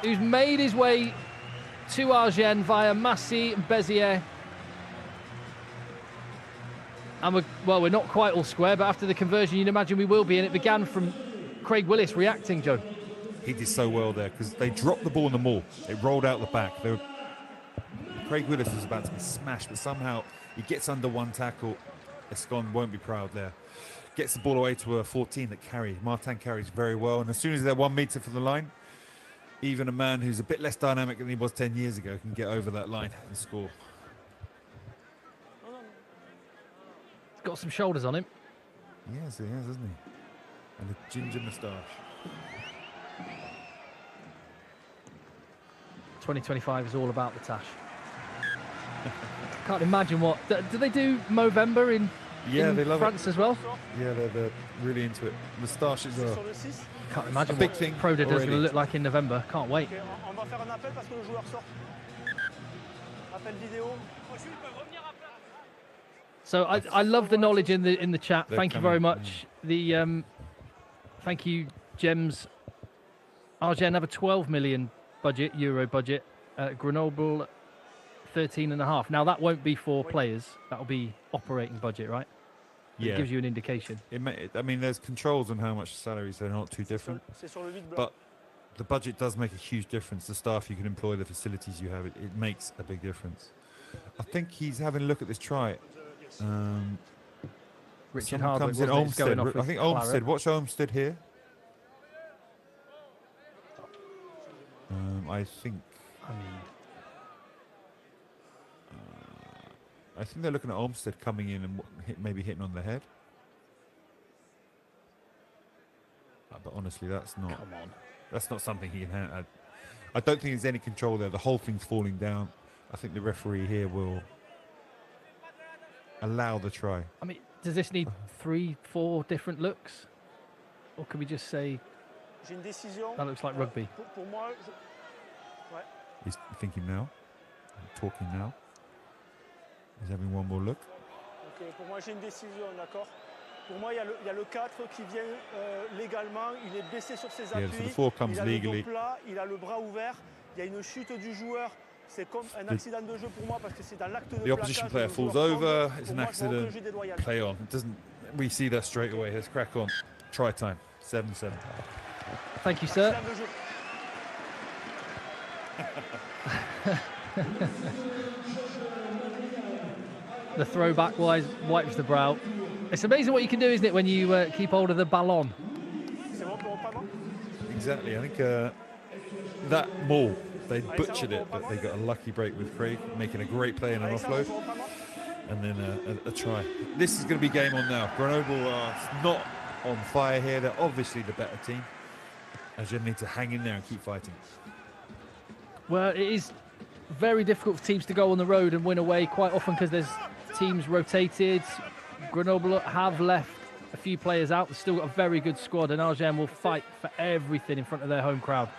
S1: who's made his way to Agen via Massy and Béziers. And we're not quite all square, but after the conversion, you'd imagine we will be. And it began from Craig Willis reacting, Joe.
S2: He did so well there because they dropped the ball in the maul. It rolled out the back. Craig Willis was about to be smashed, but somehow he gets under one tackle. Escon won't be proud there. Gets the ball away to a 14 that carry. Martin carries very well. And as soon as they're 1 metre from the line, even a man who's a bit less dynamic than he was 10 years ago can get over that line and score.
S1: He's got some shoulders on him.
S2: Yes, he has, hasn't he? And a ginger moustache.
S1: 2025 is all about the tash. Can't imagine what... Do they do Movember in
S2: they love
S1: France as well?
S2: Yeah, they're really into it. Moustaches are
S1: Can't imagine
S2: a big
S1: what
S2: thing.
S1: Pro D2 is going to look like in November. Can't wait. So I love the knowledge in the chat. Thank you very much. The thank you, Gems. Agen have a 12 million euro budget. Grenoble 13.5. Now that won't be for players. That'll be operating budget, right?
S2: Yeah.
S1: It gives you an indication.
S2: I mean, there's controls on how much salaries. They're not too different. But the budget does make a huge difference. The staff you can employ, the facilities you have, it makes a big difference. I think he's having a look at this try.
S1: Richard
S2: Someone
S1: Hardwick
S2: comes in.
S1: going off
S2: Olmsted. I
S1: with
S2: think
S1: Clara.
S2: Olmsted. Watch Olmsted here. I think they're looking at Olmsted coming in and maybe hitting on the head. But honestly, that's not something he can handle. I don't think there's any control there. The whole thing's falling down. I think the referee here will allow the try.
S1: I mean, does this need 3-4 different looks? Or can we just say that looks like rugby?
S2: He's thinking now, talking now. He's having one more look.
S3: Ok, pour moi j'ai une décision, d'accord. Pour moi il y a le 4 qui vient légalement, il est baissé sur ses appuis.
S2: So the 4 comes
S3: il a
S2: legally.
S3: le dos plat, il a le bras ouvert, il y a une chute du joueur. C'est comme un accident de jeu pour moi parce que c'est dans l'acte de
S2: The opposition player falls over. It's an accident. Play on. It doesn't. We see that straight away. Let's crack on. Try time. 7-7.
S1: Thank you, sir. The throwback wipes the brow. It's amazing what you can do, isn't it, when you keep hold of the ballon?
S2: Exactly. I think that maul, they butchered it, but they got a lucky break with Craig, making a great play in an offload. And then a try. This is going to be game on now. Grenoble are not on fire here. They're obviously the better team. Agen need to hang in there and keep fighting.
S1: Well, it is very difficult for teams to go on the road and win away quite often because there's teams rotated. Grenoble have left a few players out. They've still got a very good squad, and Agen will fight for everything in front of their home crowd.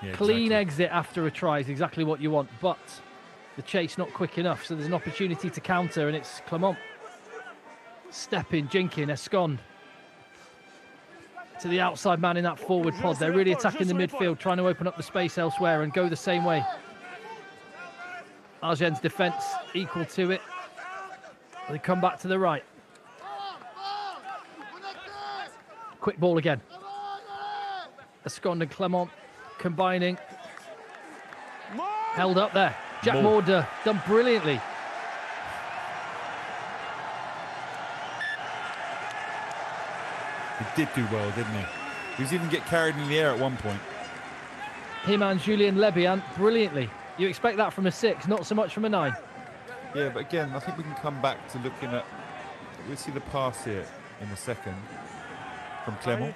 S2: Yeah,
S1: Clean
S2: exactly.
S1: exit after a try is exactly what you want, but the chase not quick enough, so there's an opportunity to counter, and it's Clement stepping, jinking, Escond to the outside man in that forward pod. They're really attacking the midfield, trying to open up the space elsewhere and go the same way. Agen's defence equal to it. They come back to the right. Quick ball again. Escond and Clement combining. Held up there. Jack Moore done brilliantly.
S2: He did do well, didn't he? He was even get carried in the air at one point.
S1: Him and Julien Lebihan brilliantly. You expect that from a 6, not so much from a 9.
S2: Yeah, but again, I think we can come back to looking at... We'll see the pass here in a second from Clement.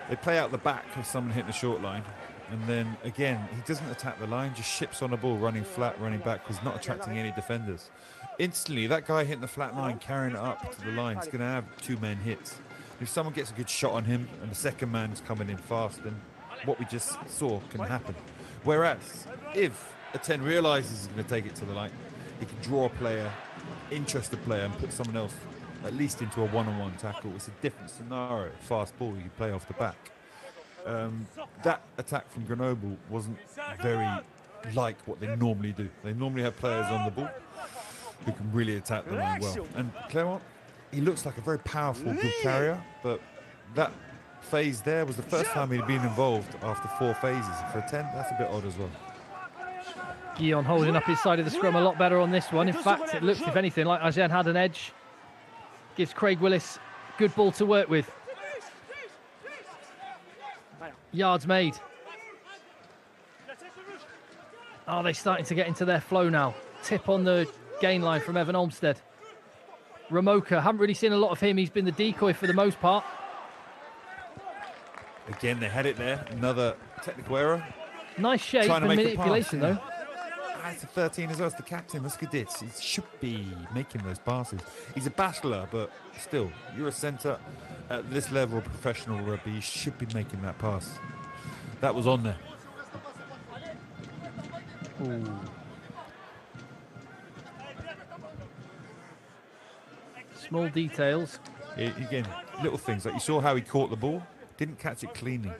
S2: They play out the back of someone hitting the short line. And then, again, he doesn't attack the line, just ships on the ball, running flat, running backwards, not attracting any defenders. Instantly, that guy hitting the flat line, carrying it up to the line, is going to have 2 men hits. If someone gets a good shot on him and the second man's coming in fast, then what we just saw can happen. Whereas, if a 10 realises he's going to take it to the line, he can draw a player, interest the player, and put someone else at least into a one-on-one tackle. It's a different scenario. Fast ball, you play off the back. That attack from Grenoble wasn't very like what they normally do. They normally have players on the ball who can really attack the line well. And Clement, he looks like a very powerful, good carrier, but that phase there was the first time he'd been involved after 4 phases. For a 10, that's a bit odd as well.
S1: Guillon holding up his side of the scrum a lot better on this one. In fact, it looks, if anything, like Agen had an edge. Gives Craig Willis good ball to work with. Yards made. Are they starting to get into their flow now? Tip on the gain line from Evan Olmsted. Ramoka, haven't really seen a lot of him. He's been the decoy for the most part.
S2: Again, they had it there. Another technical error.
S1: Nice shape and manipulation, though.
S2: It's a 13 as well. It's the captain. Look at this. He should be making those passes. He's a battler, but still, you're a centre at this level of professional rugby. You should be making that pass. That was on there.
S1: Ooh. Small details.
S2: Again, little things. Like you saw how he caught the ball. Didn't catch it cleanly.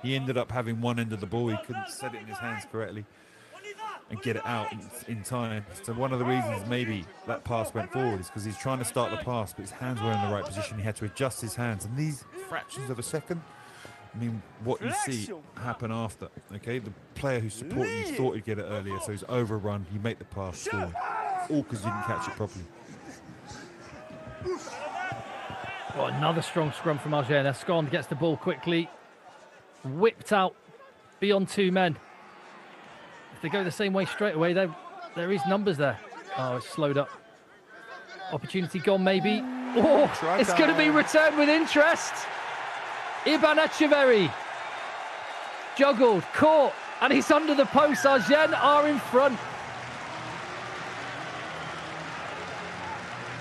S2: He ended up having one end of the ball. He couldn't set it in his hands correctly and get it out in time. So one of the reasons maybe that pass went forward is because he's trying to start the pass, but his hands were in the right position. He had to adjust his hands. And these fractions of a second, I mean, what you see happen after, okay? The player who's supporting you thought he'd get it earlier, so he's overrun. You make the pass forward. All because you didn't catch it properly.
S1: Oh, another strong scrum from Agen. Escond gets the ball quickly. Whipped out beyond 2 men. If they go the same way straight away, there is numbers there. Oh, it's slowed up. Opportunity gone, maybe. Oh, it's going to be returned with interest. Iban Echeverry. Juggled, caught, and he's under the post. Agen are in front.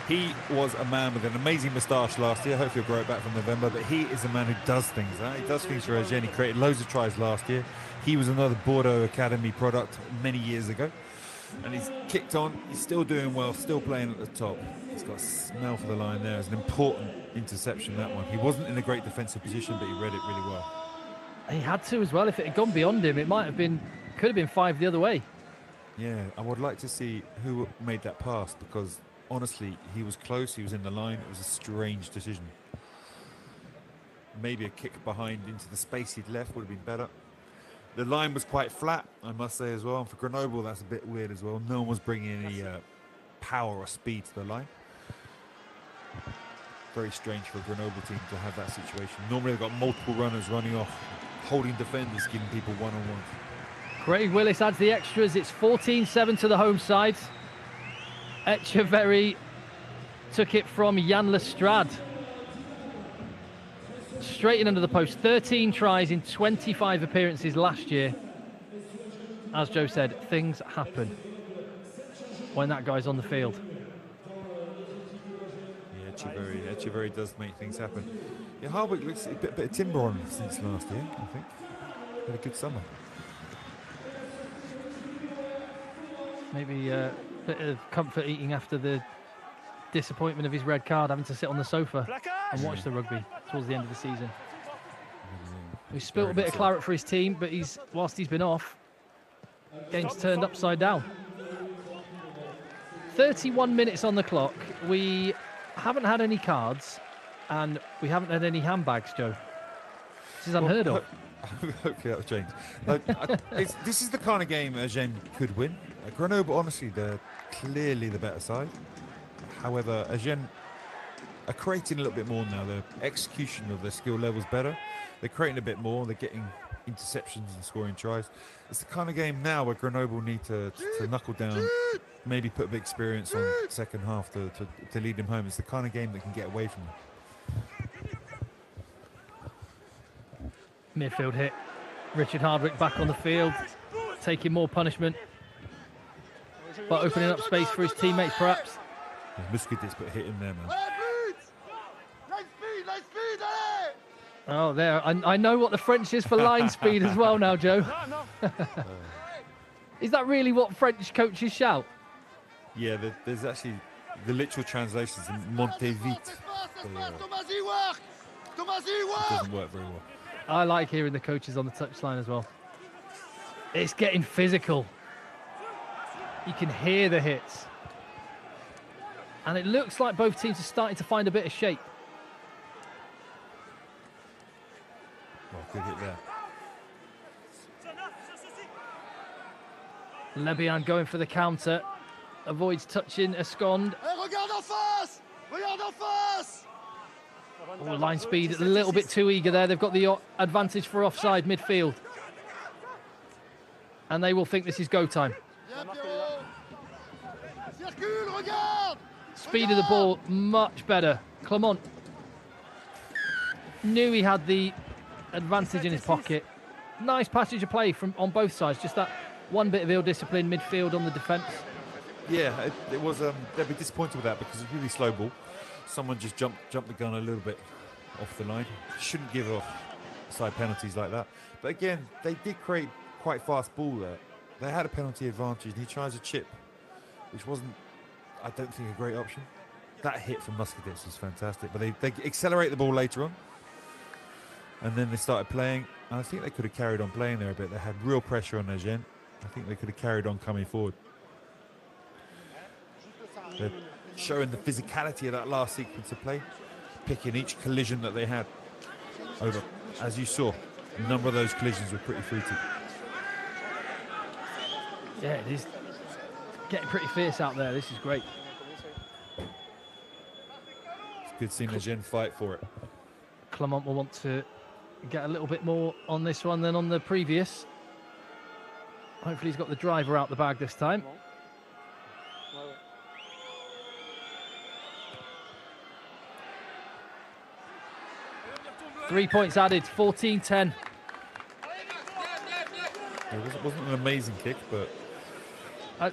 S2: He was a man with an amazing moustache last year. Hopefully he'll grow it back from November. But he is a man who does things. He does things for Agen. He created loads of tries last year. He was another Bordeaux Academy product many years ago. And he's kicked on. He's still doing well, still playing at the top. He's got a smell for the line there. It's an important interception, that one. He wasn't in a great defensive position, but he read it really well.
S1: He had to as well. If it had gone beyond him, it might have been, could have been 5 the other way.
S2: Yeah, I would like to see who made that pass, because honestly, he was close, he was in the line. It was a strange decision. Maybe a kick behind into the space he'd left would have been better. The line was quite flat, I must say, as well. And for Grenoble, that's a bit weird as well. No one was bringing any power or speed to the line. Very strange for a Grenoble team to have that situation. Normally they've got multiple runners running off, holding defenders, giving people one-on-ones.
S1: Craig Willis adds the extras. It's 14-7 to the home side. Echeverry took it from Jan Lestrade. Straight in under the post. 13 tries in 25 appearances last year. As Joe said, things happen when that guy's on the field.
S2: Yeah, Echeverry does make things happen. Yeah, Harwick looks a bit of timber on since last year, I think. Had a good summer.
S1: Maybe a bit of comfort eating after the disappointment of his red card, having to sit on the sofa and watch the rugby towards the end of the season. He spilt a bit of claret for his team, but whilst he's been off, game's turned upside down. 31 minutes on the clock. We haven't had any cards, and we haven't had any handbags, Joe. This is unheard of.
S2: Hopefully that'll change. This is the kind of game Agen could win. Grenoble, honestly, they're clearly the better side. However, Agen are creating a little bit more now. The execution of their skill level's better. They're creating a bit more. They're getting interceptions and scoring tries. It's the kind of game now where Grenoble need to knuckle down, maybe put a bit of experience on the second half to lead them home. It's the kind of game that can get away from them.
S1: Midfield hit. Richard Hardwick back on the field, taking more punishment, but opening up space for his teammates, perhaps.
S2: Yeah, Muscadet's put a hit in there, man.
S1: Oh, there. I know what the French is for line speed as well now, Joe. Is that really what French coaches shout?
S2: Yeah, there's actually the literal translations in Monte vite. It doesn't work very well.
S1: I like hearing the coaches on the touchline as well. It's getting physical. You can hear the hits. And it looks like both teams are starting to find a bit of shape.
S2: Well, good hit there.
S1: Lebihan going for the counter. Avoids touching Esconde. Oh, line speed a little bit too eager there. They've got the advantage for offside midfield. And they will think this is go time. Speed of the ball, much better. Clement knew he had the advantage in his pocket. Nice passage of play on both sides. Just that one bit of ill-discipline midfield on the defence.
S2: Yeah, it was. They'd be disappointed with that because it's really slow ball. Someone just jumped the gun a little bit off the line. Shouldn't give off side penalties like that. But again, they did create quite fast ball there. They had a penalty advantage, and he tries a chip, which wasn't, I don't think, a great option. That hit from Muscadets was fantastic. But they accelerate the ball later on, and then they started playing. And I think they could have carried on playing there a bit. They had real pressure on Agen. I think they could have carried on coming forward. They're showing the physicality of that last sequence of play, picking each collision that they had over. As you saw, a number of those collisions were pretty fruity.
S1: Yeah, it is getting pretty fierce out there. This is great.
S2: It's good seeing Agen fight for it.
S1: Clement will want to get a little bit more on this one than on the previous. Hopefully he's got the driver out the bag this time. 3 points added, 14-10.
S2: It wasn't an amazing kick, but...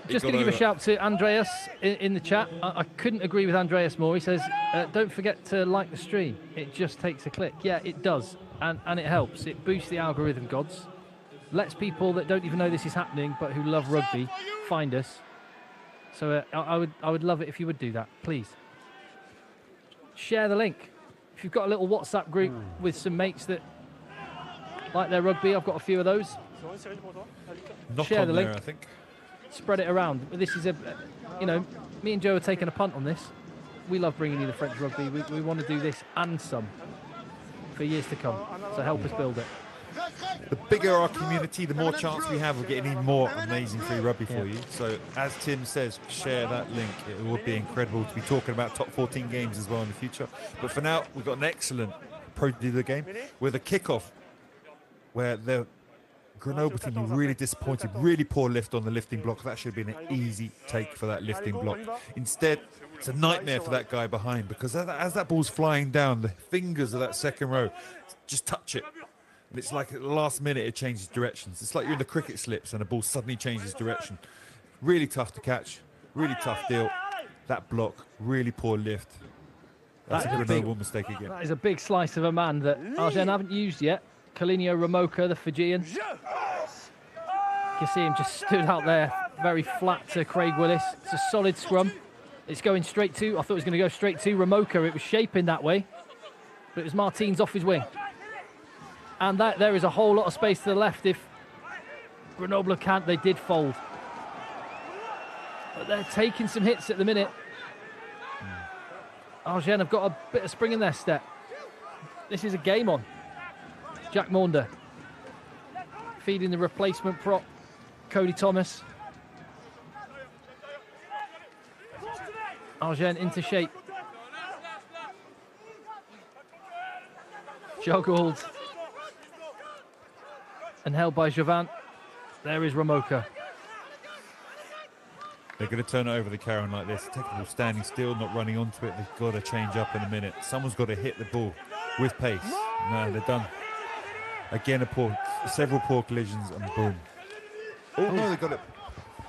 S1: Just going to give a shout to Andreas in the chat. I couldn't agree with Andreas more. He says, don't forget to like the stream. It just takes a click. Yeah, it does. And it helps. It boosts the algorithm gods. Lets people that don't even know this is happening, but who love rugby, find us. So I would love it if you would do that, please. Share the link. If you've got a little WhatsApp group with some mates that like their rugby, I've got a few of those. Share the link.
S2: I think.
S1: Spread it around. This is me and Joe are taking a punt on this. We love bringing you the French rugby. We want to do this and some for years to come. So help us build it.
S2: The bigger our community, the more chance we have of getting even more amazing free rugby for you. So as Tim says, share that link. It would be incredible to be talking about top 14 games as well in the future. But for now, we've got an excellent Pro League game with a kickoff where the Grenoble team are really disappointed. Really poor lift on the lifting block. That should have been an easy take for that lifting block. Instead, it's a nightmare for that guy behind because as that ball's flying down, the fingers of that second row just touch it. And it's like at the last minute it changes directions. It's like you're in the cricket slips and the ball suddenly changes direction. Really tough to catch. Really tough deal. That block, really poor lift. That's a
S1: That is a
S2: Grenoble
S1: big-
S2: mistake again.
S1: That is a big slice of a man that Agen haven't used yet. Colinio Ramoka, the Fijian. You can see him just stood out there, very flat to Craig Willis. It's a solid scrum. It's going straight to, I thought it was going to go straight to Ramoka. It was shaping that way, but it was Martins off his wing. And there is a whole lot of space to the left if Grenoble can't. They did fold. But they're taking some hits at the minute. Agen have got a bit of spring in their step. This is a game on. Jack Maunder feeding the replacement prop, Cody Thomas. Agen into shape. Juggled and held by Jovan. There is Ramoka.
S2: They're going to turn it over the Karen like this. Technical standing still, not running onto it. They've got to change up in a minute. Someone's got to hit the ball with pace. No, they're done. Again, several poor collisions and boom. Oh, no, they got it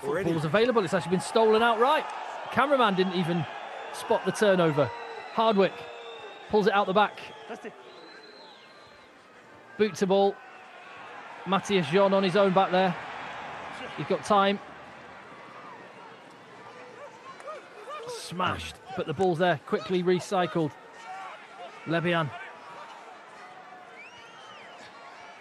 S2: already.
S1: Ball's available. It's actually been stolen outright. Cameraman didn't even spot the turnover. Hardwick pulls it out the back. Boot to ball. Matthias Jean on his own back there. He's got time. Smashed, but the ball's there, quickly recycled. Lebian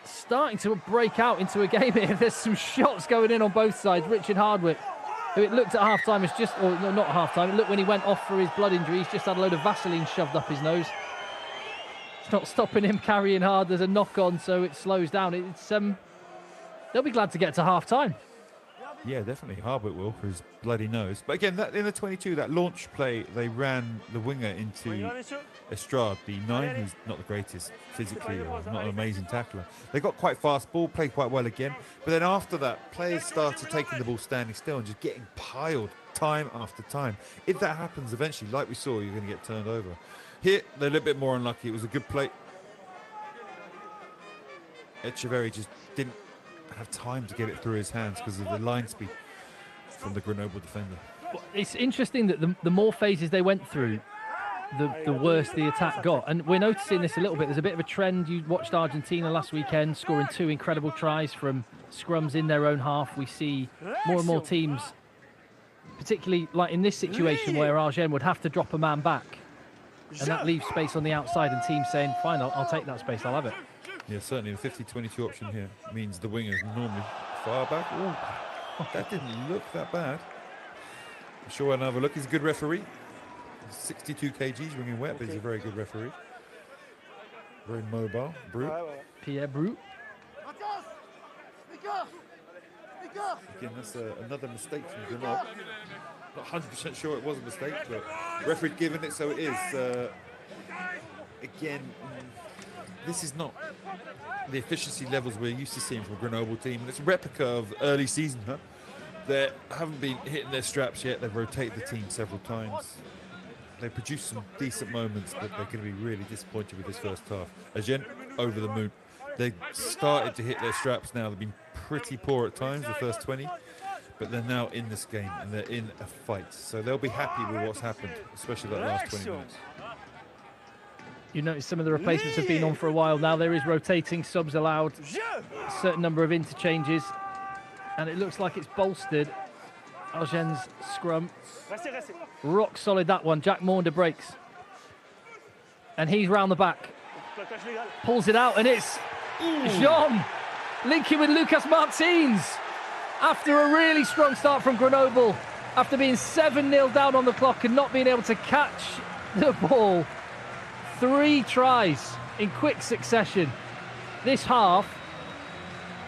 S1: starting to break out into a game here. There's some shots going in on both sides. Richard Hardwick, who it looked at half-time as just, or no, not half-time, it looked when he went off for his blood injury, he's just had a load of Vaseline shoved up his nose. It's not stopping him carrying hard. There's a knock-on, so it slows down. It's they'll be glad to get to half-time.
S2: Yeah, definitely. Hardwick will for his bloody nose. But again, that in the 22, that launch play, they ran the winger into Estrade, the 9, who's not the greatest physically or not an amazing tackler. They got quite fast ball, played quite well again. But then after that, players started taking the ball standing still and just getting piled time after time. If that happens eventually, like we saw, you're going to get turned over. Here, they're a little bit more unlucky. It was a good play. Echeverry just didn't have time to get it through his hands because of the line speed from the Grenoble defender.
S1: It's interesting that the more phases they went through, the worse the attack got. And we're noticing this a little bit. There's a bit of a trend. You watched Argentina last weekend scoring 2 incredible tries from scrums in their own half. We see more and more teams, particularly like in this situation where Agen would have to drop a man back. And that leaves space on the outside and teams saying, fine, I'll take that space, I'll have it.
S2: Yeah, certainly the 50-22 option here means the wingers normally far back. Ooh, that didn't look that bad. I'm sure we'll have a look. He's a good referee. 62 kgs, ringing wet, but he's a very good referee. Very mobile. Brute.
S1: Pierre Brute.
S2: Again, that's another mistake from Grenoble. Not 100% sure it was a mistake, but referee given it, so it is. Again, this is not the efficiency levels we're used to seeing from a Grenoble team. It's a replica of early season. They haven't been hitting their straps yet. They've rotated the team several times. They produced some decent moments, but they're going to be really disappointed with this first half. Agen, over the moon. They've started to hit their straps now. They've been pretty poor at times, the first 20, but they're now in this game and they're in a fight. So they'll be happy with what's happened, especially that last 20 minutes.
S1: You notice some of the replacements have been on for a while now. There is rotating subs allowed, a certain number of interchanges, and it looks like it's bolstered Agen's scrum. Rock solid, that one. Jack Maunder breaks. And he's round the back. Pulls it out, and it's Jean linking with Lucas Martins. After a really strong start from Grenoble, after being 7-0 down on the clock and not being able to catch the ball. 3 tries in quick succession. This half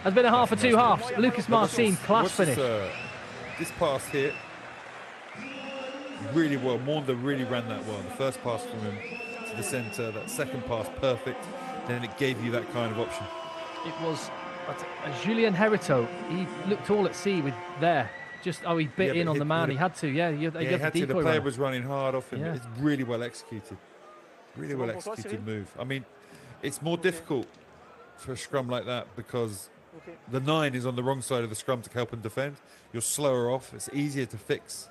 S1: has been a half of 2 halves. Lucas Martins, class finish.
S2: This pass here, really well. Maunder really ran that well. The first pass from him to the centre, that second pass, perfect. Then it gave you that kind of option.
S1: It was Julien Herito. He looked all at sea with there. Just, he bit in on the man. He had to, yeah. He had
S2: to. The player
S1: runner.
S2: was running hard off him.
S1: Yeah.
S2: It's really well executed. Really well executed move. I mean, it's more difficult for a scrum like that because the 9 is on the wrong side of the scrum to help and defend. You're slower off. It's easier to fix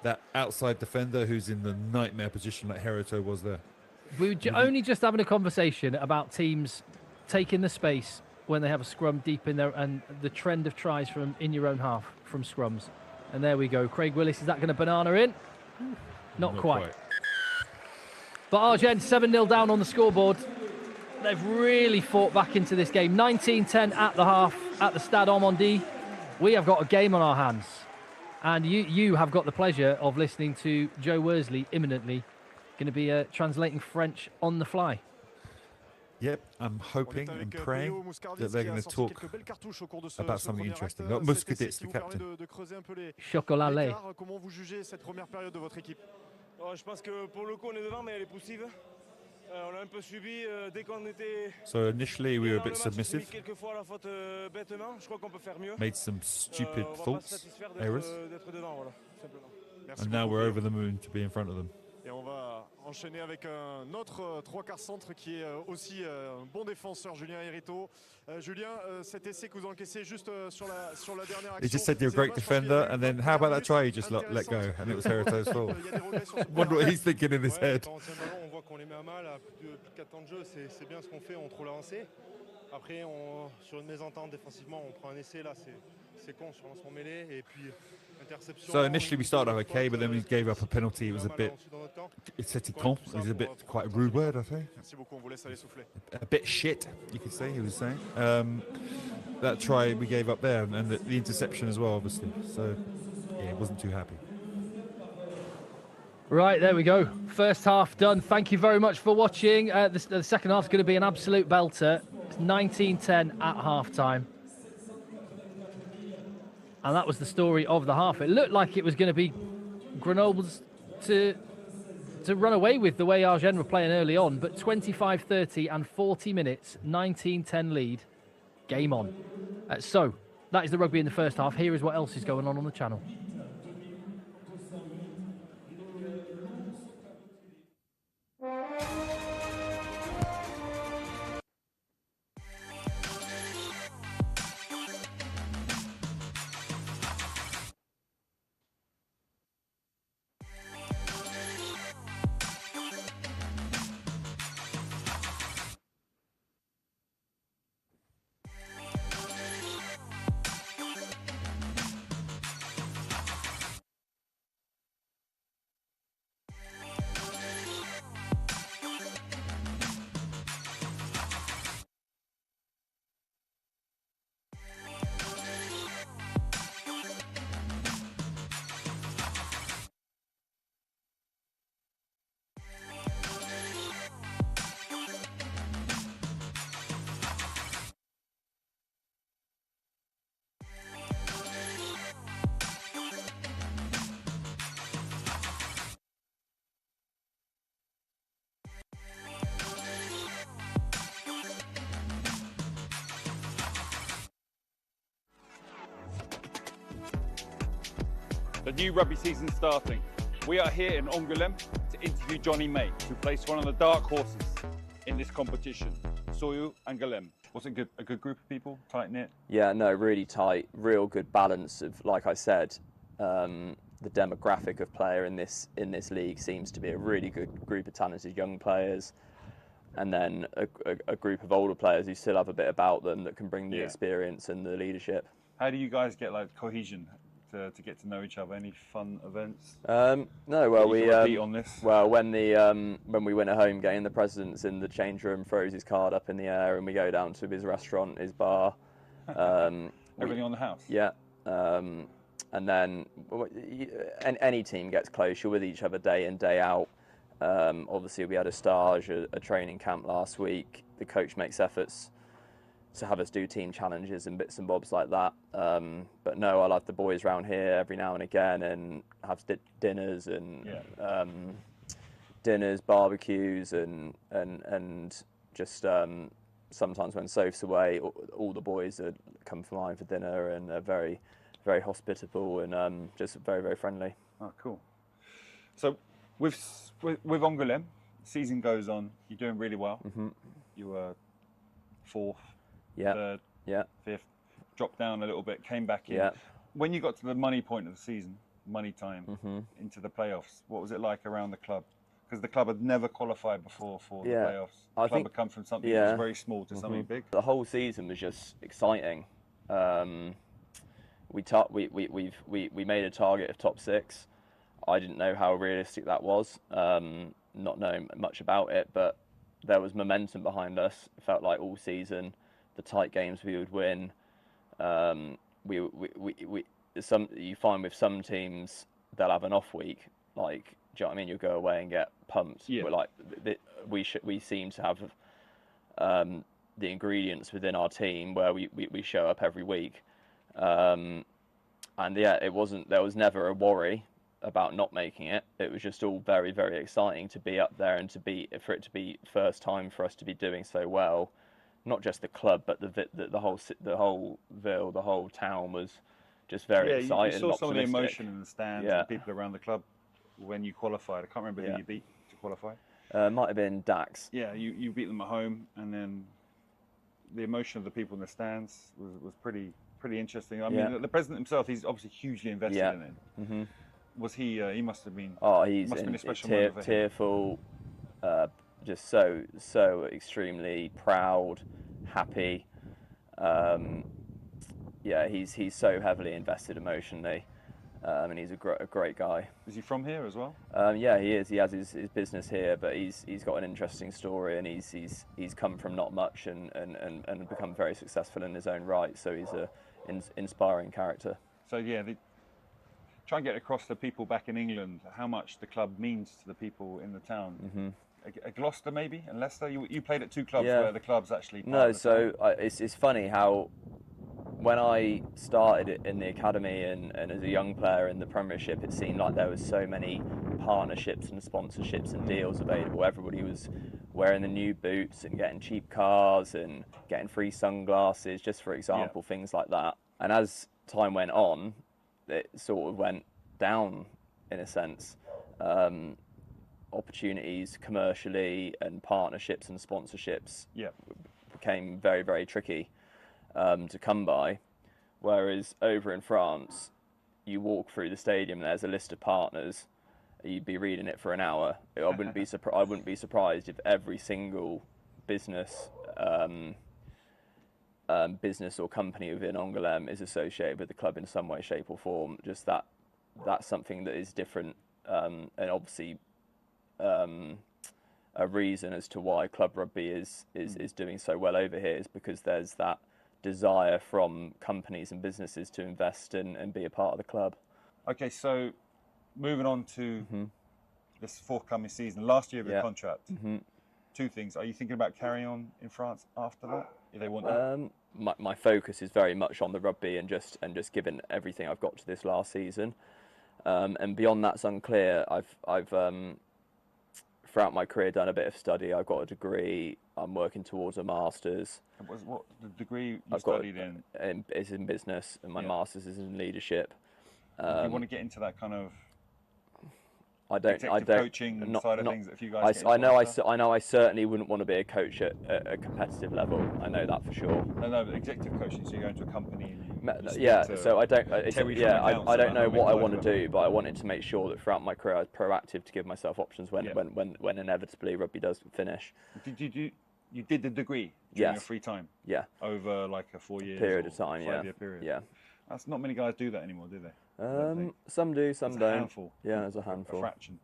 S2: that outside defender who's in the nightmare position like Herito was there.
S1: We were only just having a conversation about teams taking the space when they have a scrum deep in there and the trend of tries from in your own half from scrums. And there we go. Craig Willis, is that going to banana in? Not quite. But Agen 7-0 down on the scoreboard. They've really fought back into this game. 19-10 at the half at the Stade Ormondy. We have got a game on our hands. And you have got the pleasure of listening to Joe Worsley imminently. Going to be translating French on the fly.
S2: Yep, I'm hoping and praying that they're going to talk about something interesting. Not Muscadit's the captain.
S1: Chocolat lait.
S4: Comment vous jugez cette première période de votre équipe?
S5: Je pense que pour le coup on est devant mais elle est poussive. On a un peu subi dès qu'on était.
S2: So initially we were a bit submissive.
S5: Quelquefois la faute bêtement. Je crois qu'on peut faire mieux.
S2: Made some stupid faults, errors.
S5: D'être devant, voilà, simplement.
S2: And now we're over the moon to be in front of them.
S4: Et on va enchaîner avec un autre trois quarts centre qui est aussi un bon défenseur, Julien Hérito. Julien, cet essai que vous encaissez juste sur la dernière action.
S2: He just said you're a great defender, and then how about that try you just let go, and it was Hérito's fault. Wonder what he's thinking in his head.
S6: On voit qu'on les met à mal à plus de 4 temps de jeu, c'est bien ce qu'on fait, on trouve l'avancée. Après, sur une mésentente défensivement, on prend un essai là, c'est con sur lancement mêlé et puis interception.
S2: So initially we started off okay, but then we gave up a penalty. It was a bit, c'était con. It was a bit quite a rude word, I think.
S4: Merci beaucoup, on vous laisse aller souffler.
S2: A bit shit, you could say. He was saying that try we gave up there, and the interception as well, obviously. So yeah, he wasn't too happy.
S1: Right, there we go. First half done. Thank you very much for watching. The second half is going to be an absolute belter. It's 19-10 at half-time. And that was the story of the half. It looked like it was going to be Grenoble's to run away with the way Agen were playing early on, but 25-30 and 40 minutes, 19-10 lead, game on. So, that is the rugby in the first half. Here is what else is going on the channel.
S7: The new rugby season starting. We are here in Angoulême to interview Johnny May, who placed one of the dark horses in this competition, Soyou Angoulême. Was it a good group of people, tight-knit?
S8: Yeah, no, really tight, real good balance of, like I said, the demographic of player in this league seems to be a really good group of talented young players, and then a group of older players who still have a bit about them that can bring the experience and the leadership.
S7: How do you guys get like cohesion to get to know each other? Any fun events?
S8: No, well we
S7: on this?
S8: Well, when we win a home game, the president's in the change room, throws his card up in the air, and we go down to his restaurant, his bar.
S7: Everything on the house.
S8: Yeah, and then any team gets close. You're with each other day in, day out. Obviously, we had a stage, a training camp last week. The coach makes efforts to have us do team challenges and bits and bobs like that. But no, I'll have the boys round here every now and again and have dinners and barbecues and just sometimes when Soph's away, all the boys come for mine for dinner and are very, very hospitable and just very, very friendly.
S7: Oh, cool. So with Angoulême, season goes on. You're doing really well. Mm-hmm. You were fourth. Third, fifth, dropped down a little bit, came back in. Yeah. When you got to the money point of the season, money time, into the playoffs, what was it like around the club? Because the club had never qualified before for the playoffs. The club had come from something that was very small to something big.
S8: The whole season was just exciting. We made a target of top 6. I didn't know how realistic that was, not knowing much about it, but there was momentum behind us. It felt like all season, the tight games we would win. You find with some teams they'll have an off week, like, do you know what I mean? You'll go away and get pumped.
S7: Yeah.
S8: But like we seem to have the ingredients within our team where we show up every week, and yeah, there was never a worry about not making it. It was just all very, very exciting to be up there and for it to be first time for us to be doing so well. Not just the club, but the whole Ville, the whole town was just very excited.
S7: You saw some of the emotion in the stands,
S8: Yeah.
S7: and the people around the club when you qualified. I can't remember who you beat to qualify.
S8: Might have been Dax.
S7: Yeah, you beat them at home, and then the emotion of the people in the stands was pretty interesting. I mean, the president himself, he's obviously hugely invested in it. Mm-hmm. Was he? He must have been.
S8: Oh,
S7: must have been a special moment for him.
S8: Tearful, just so extremely proud, happy. Yeah, he's so heavily invested emotionally, and he's a great guy.
S7: Is he from here as well?
S8: Yeah, he is. He has his business here, but he's got an interesting story, and he's come from not much and become very successful in his own right. So he's a inspiring character.
S7: So yeah, try and get across to people back in England how much the club means to the people in the town. Mm-hmm. Gloucester maybe and Leicester. You played at 2 clubs where the club's actually part
S8: no.
S7: of the
S8: So
S7: town.
S8: It's funny how when I started in the academy and as a young player in the Premiership, it seemed like there was so many partnerships and sponsorships and deals available. Everybody was wearing the new boots and getting cheap cars and getting free sunglasses, just for example, things like that. And as time went on, it sort of went down in a sense. Opportunities commercially and partnerships and sponsorships became very, very tricky to come by. Whereas over in France, you walk through the stadium and there's a list of partners. You'd be reading it for an hour. I wouldn't be surprised if every single business or company within Angoulême is associated with the club in some way, shape or form. Just that's something that is different, and obviously a reason as to why club rugby is doing so well over here is because there's that desire from companies and businesses to invest and be a part of the club.
S7: Okay, so moving on to this forthcoming season, last year of your contract. 2 things. Are you thinking about carrying on in France after that, if they want you?
S8: My focus is very much on the rugby and just giving everything I've got to this last season. And beyond that's unclear. I've throughout my career done a bit of study. I've got a degree. I'm working towards a master's.
S7: What the degree you studied in?
S8: Is in business, and my master's is in leadership.
S7: Do you want to get into that kind of
S8: executive
S7: coaching side of things? If you guys,
S8: I know I certainly wouldn't want to be a coach at a competitive level. I know that for sure.
S7: No, but executive coaching. So you go into a company.
S8: So I don't. I don't know what I want to do, but I wanted to make sure that throughout my career I was proactive to give myself options when inevitably rugby does finish.
S7: You did the degree during your free time?
S8: Yeah.
S7: Over like a 4 year
S8: period of time,
S7: 5 year period.
S8: Yeah.
S7: That's not many guys do that anymore, do they?
S8: Some do, some don't.
S7: A handful.
S8: Yeah, there's a handful.
S7: A fraction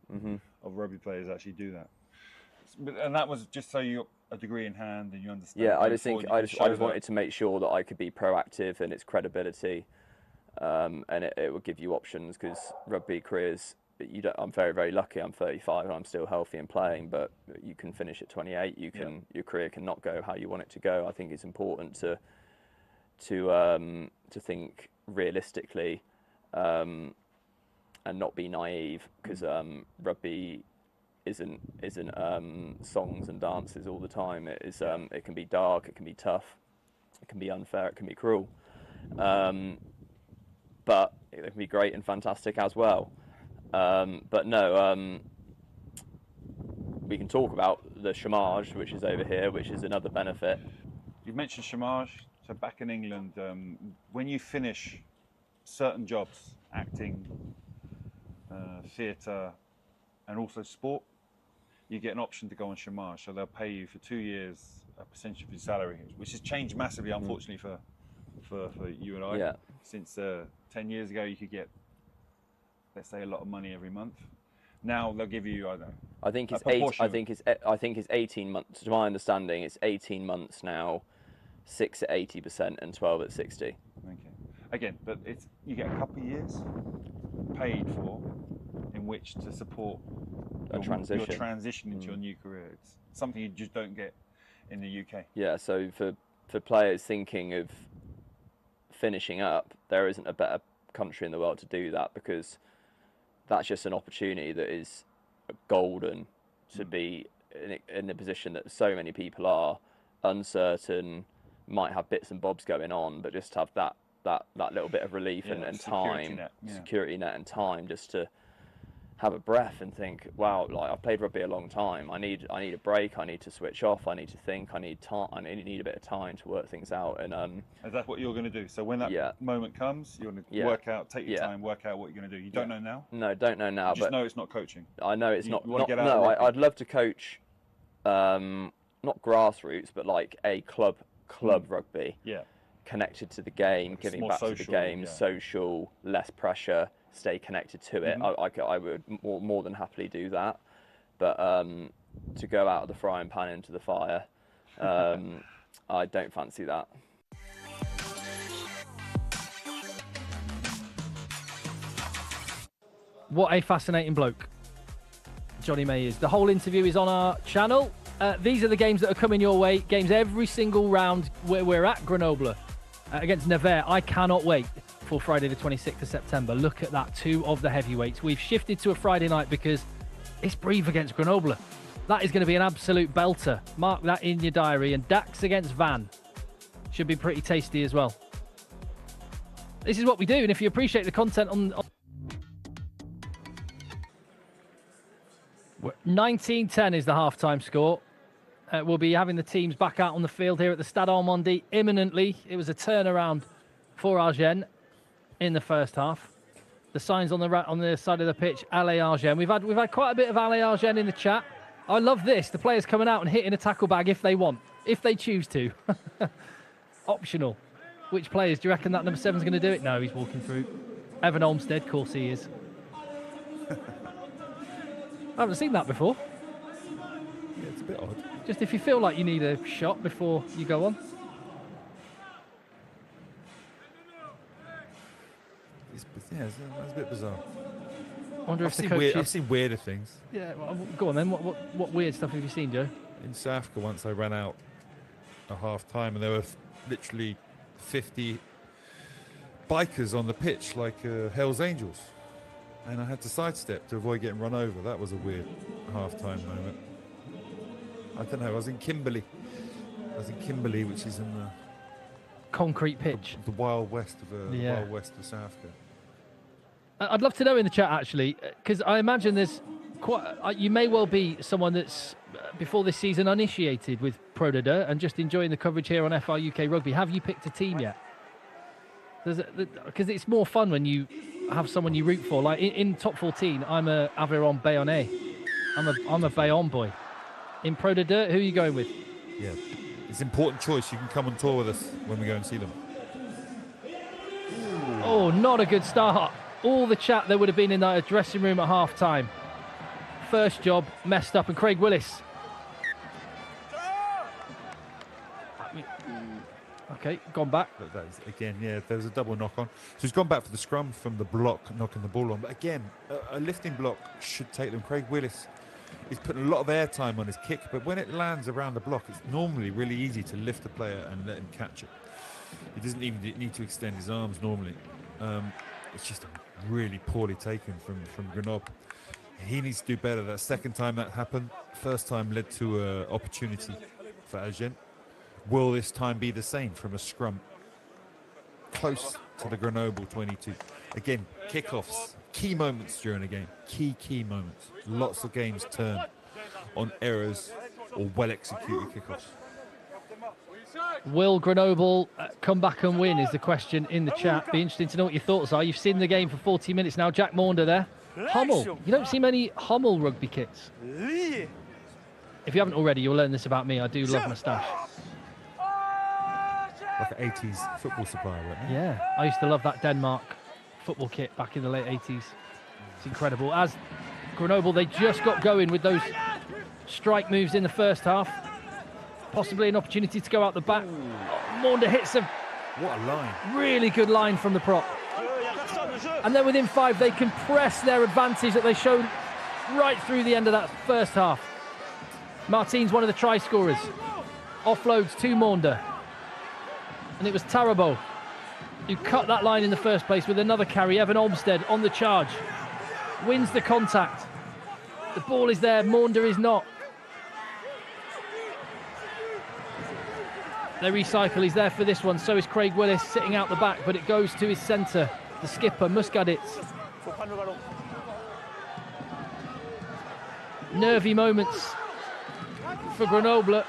S7: of rugby players actually do that. And that was just so you got a degree in hand and you understand.
S8: Yeah, I just wanted to make sure that I could be proactive in its credibility, and it would give you options because rugby careers. I'm very, very lucky. I'm 35 and I'm still healthy and playing, but you can finish at 28. Your career cannot go how you want it to go. I think it's important to think realistically and not be naive because rugby isn't songs and dances all the time. It is. It can be dark. It can be tough. It can be unfair. It can be cruel. But it can be great and fantastic as well. But no, we can talk about the chômage, which is over here, which is another benefit.
S7: You mentioned chômage. So back in England, when you finish certain jobs, acting, theatre, and also sport, you get an option to go on chômage, so they'll pay you for 2 years a percentage of your salary, which has changed massively, unfortunately, for you and I.
S8: Yeah.
S7: Since 10 years ago, you could get, let's say, a lot of money every month. Now they'll give you, I don't know.
S8: I think it's 18 months. To my understanding, it's 18 months now, 6 at 80% and 12 at 60.
S7: Okay. Again, but you get a couple of years paid for in which to support your transition into your new career. It's something you just don't get in the UK.
S8: Yeah, so for players thinking of finishing up, there isn't a better country in the world to do that, because that's just an opportunity that is golden to be in the position that so many people are, uncertain, might have bits and bobs going on, but just have that little bit of relief and time, security net and time, just to have a breath and think, wow, like I've played rugby a long time. I need a break. I need to switch off. I need to think. I need time. I need a bit of time to work things out. And
S7: is that what you're going to do? So when that moment comes, you're going to work out, take your time, work out what you're going to do. You don't know now?
S8: No, don't know now.
S7: You just know it's not coaching.
S8: I know it's not.
S7: No,
S8: I'd love to coach, not grassroots, but like a club rugby.
S7: Yeah.
S8: Connected to the game, giving back to the game, social, less pressure, stay connected to it. I would more than happily do that. But to go out of the frying pan into the fire, I don't fancy that.
S1: What a fascinating bloke Johnny May is. The whole interview is on our channel. These are the games that are coming your way. Games every single round where we're at Grenoble. Against Nevers. I cannot wait for Friday the 26th of September. Look at that, 2 of the heavyweights. We've shifted to a Friday night because it's Brive against Grenoble. That is going to be an absolute belter. Mark that in your diary. And Dax against Van should be pretty tasty as well. This is what we do, and if you appreciate the content on 19-10 is the half-time score. We'll be having the teams back out on the field here at the Stade Almondi imminently. It was a turnaround for Agen in the first half. The signs on the side of the pitch, Allez Agen. We've had quite a bit of Allez Agen in the chat. I love this. The players coming out and hitting a tackle bag if they want, if they choose to. Optional. Which players? Do you reckon that number 7's going to do it? No, he's walking through. Evan Olmsted, of course he is. I haven't seen that before.
S2: Yeah, it's a bit odd.
S1: Just if you feel like you need a shot before you go on.
S2: It's a bit bizarre.
S1: I wonder if the coach...
S2: I've seen weirder things.
S1: Yeah, well, go on then. What weird stuff have you seen, Joe?
S2: In South Africa once I ran out at half-time and there were literally 50 bikers on the pitch like Hell's Angels. And I had to sidestep to avoid getting run over. That was a weird half-time moment. I don't know, I was in Kimberley, which is in the
S1: concrete pitch,
S2: the wild west of wild west of South Africa.
S1: I'd love to know in the chat actually, because I imagine there's quite. You may well be someone that's before this season uninitiated with Pro D2 and just enjoying the coverage here on FR UK Rugby. Have you picked a team yet? Because it's more fun when you have someone you root for. Like in top 14, I'm a Aveyron Bayonnais. I'm a Bayonne boy. In Pro D2, who are you going with?
S2: Yeah, it's an important choice. You can come on tour with us when we go and see them.
S1: Oh, not a good start. All the chat that would have been in that dressing room at half-time. First job messed up, and Craig Willis. Okay, gone back.
S2: That is, again, yeah, there was a double knock on. So he's gone back for the scrum from the block, knocking the ball on. But again, a lifting block should take them. Craig Willis is putting a lot of airtime on his kick, but when it lands around the block, it's normally really easy to lift the player and let him catch it. He doesn't even need to extend his arms normally. It's just really poorly taken from Grenoble. He needs to do better. That second time that happened, first time led to an opportunity for Agen. Will this time be the same from a scrum close to the Grenoble 22? Again, kickoffs, key moments during a game. Key moments. Lots of games turn on errors or well-executed kickoffs.
S1: Will Grenoble come back and win is the question in the chat. Be interesting to know what your thoughts are. You've seen the game for 40 minutes now. Jack Maunder there. Hummel. You don't see many Hummel rugby kits. If you haven't already, you'll learn this about me. I do love moustache.
S2: Like an 80s football supplier, right?
S1: Yeah, I used to love that Denmark football kit back in the late 80s. It's incredible. As Grenoble, they just got going with those strike moves in the first half. Possibly an opportunity to go out the back. Maunda hits a
S2: What a line.
S1: really good line from the prop. And then within 5, they can press their advantage that they showed right through the end of that first half. Martin's one of the try scorers. Offloads to Maunda. And it was Tarabo who cut that line in the first place with another carry. Evan Olmsted on the charge. Wins the contact. The ball is there, Maunda is not. They recycle, he's there for this one. So is Craig Willis sitting out the back, but it goes to his centre, the skipper, Muscadits. Nervy moments for Grenoble.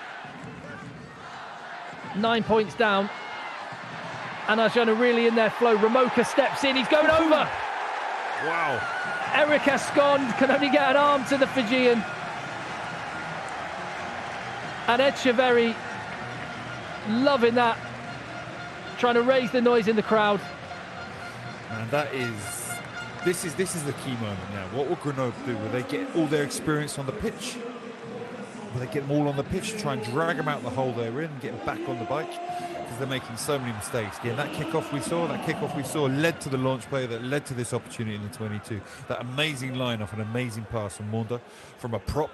S1: 9 points down. And Agen are really in their flow. Ramoka steps in, he's going over.
S2: Wow.
S1: Eric Ascond can only get an arm to the Fijian. And Echeverry loving that. Trying to raise the noise in the crowd.
S2: And this is the key moment now. What will Grenoble do? Will they get all their experience on the pitch? Will they get them all on the pitch, try and drag them out the hole they're in, get them back on the bike? Because they're making so many mistakes. Again, that kickoff we saw led to the launch play that led to this opportunity in the 22. That amazing line off an amazing pass from Maunda, from a prop,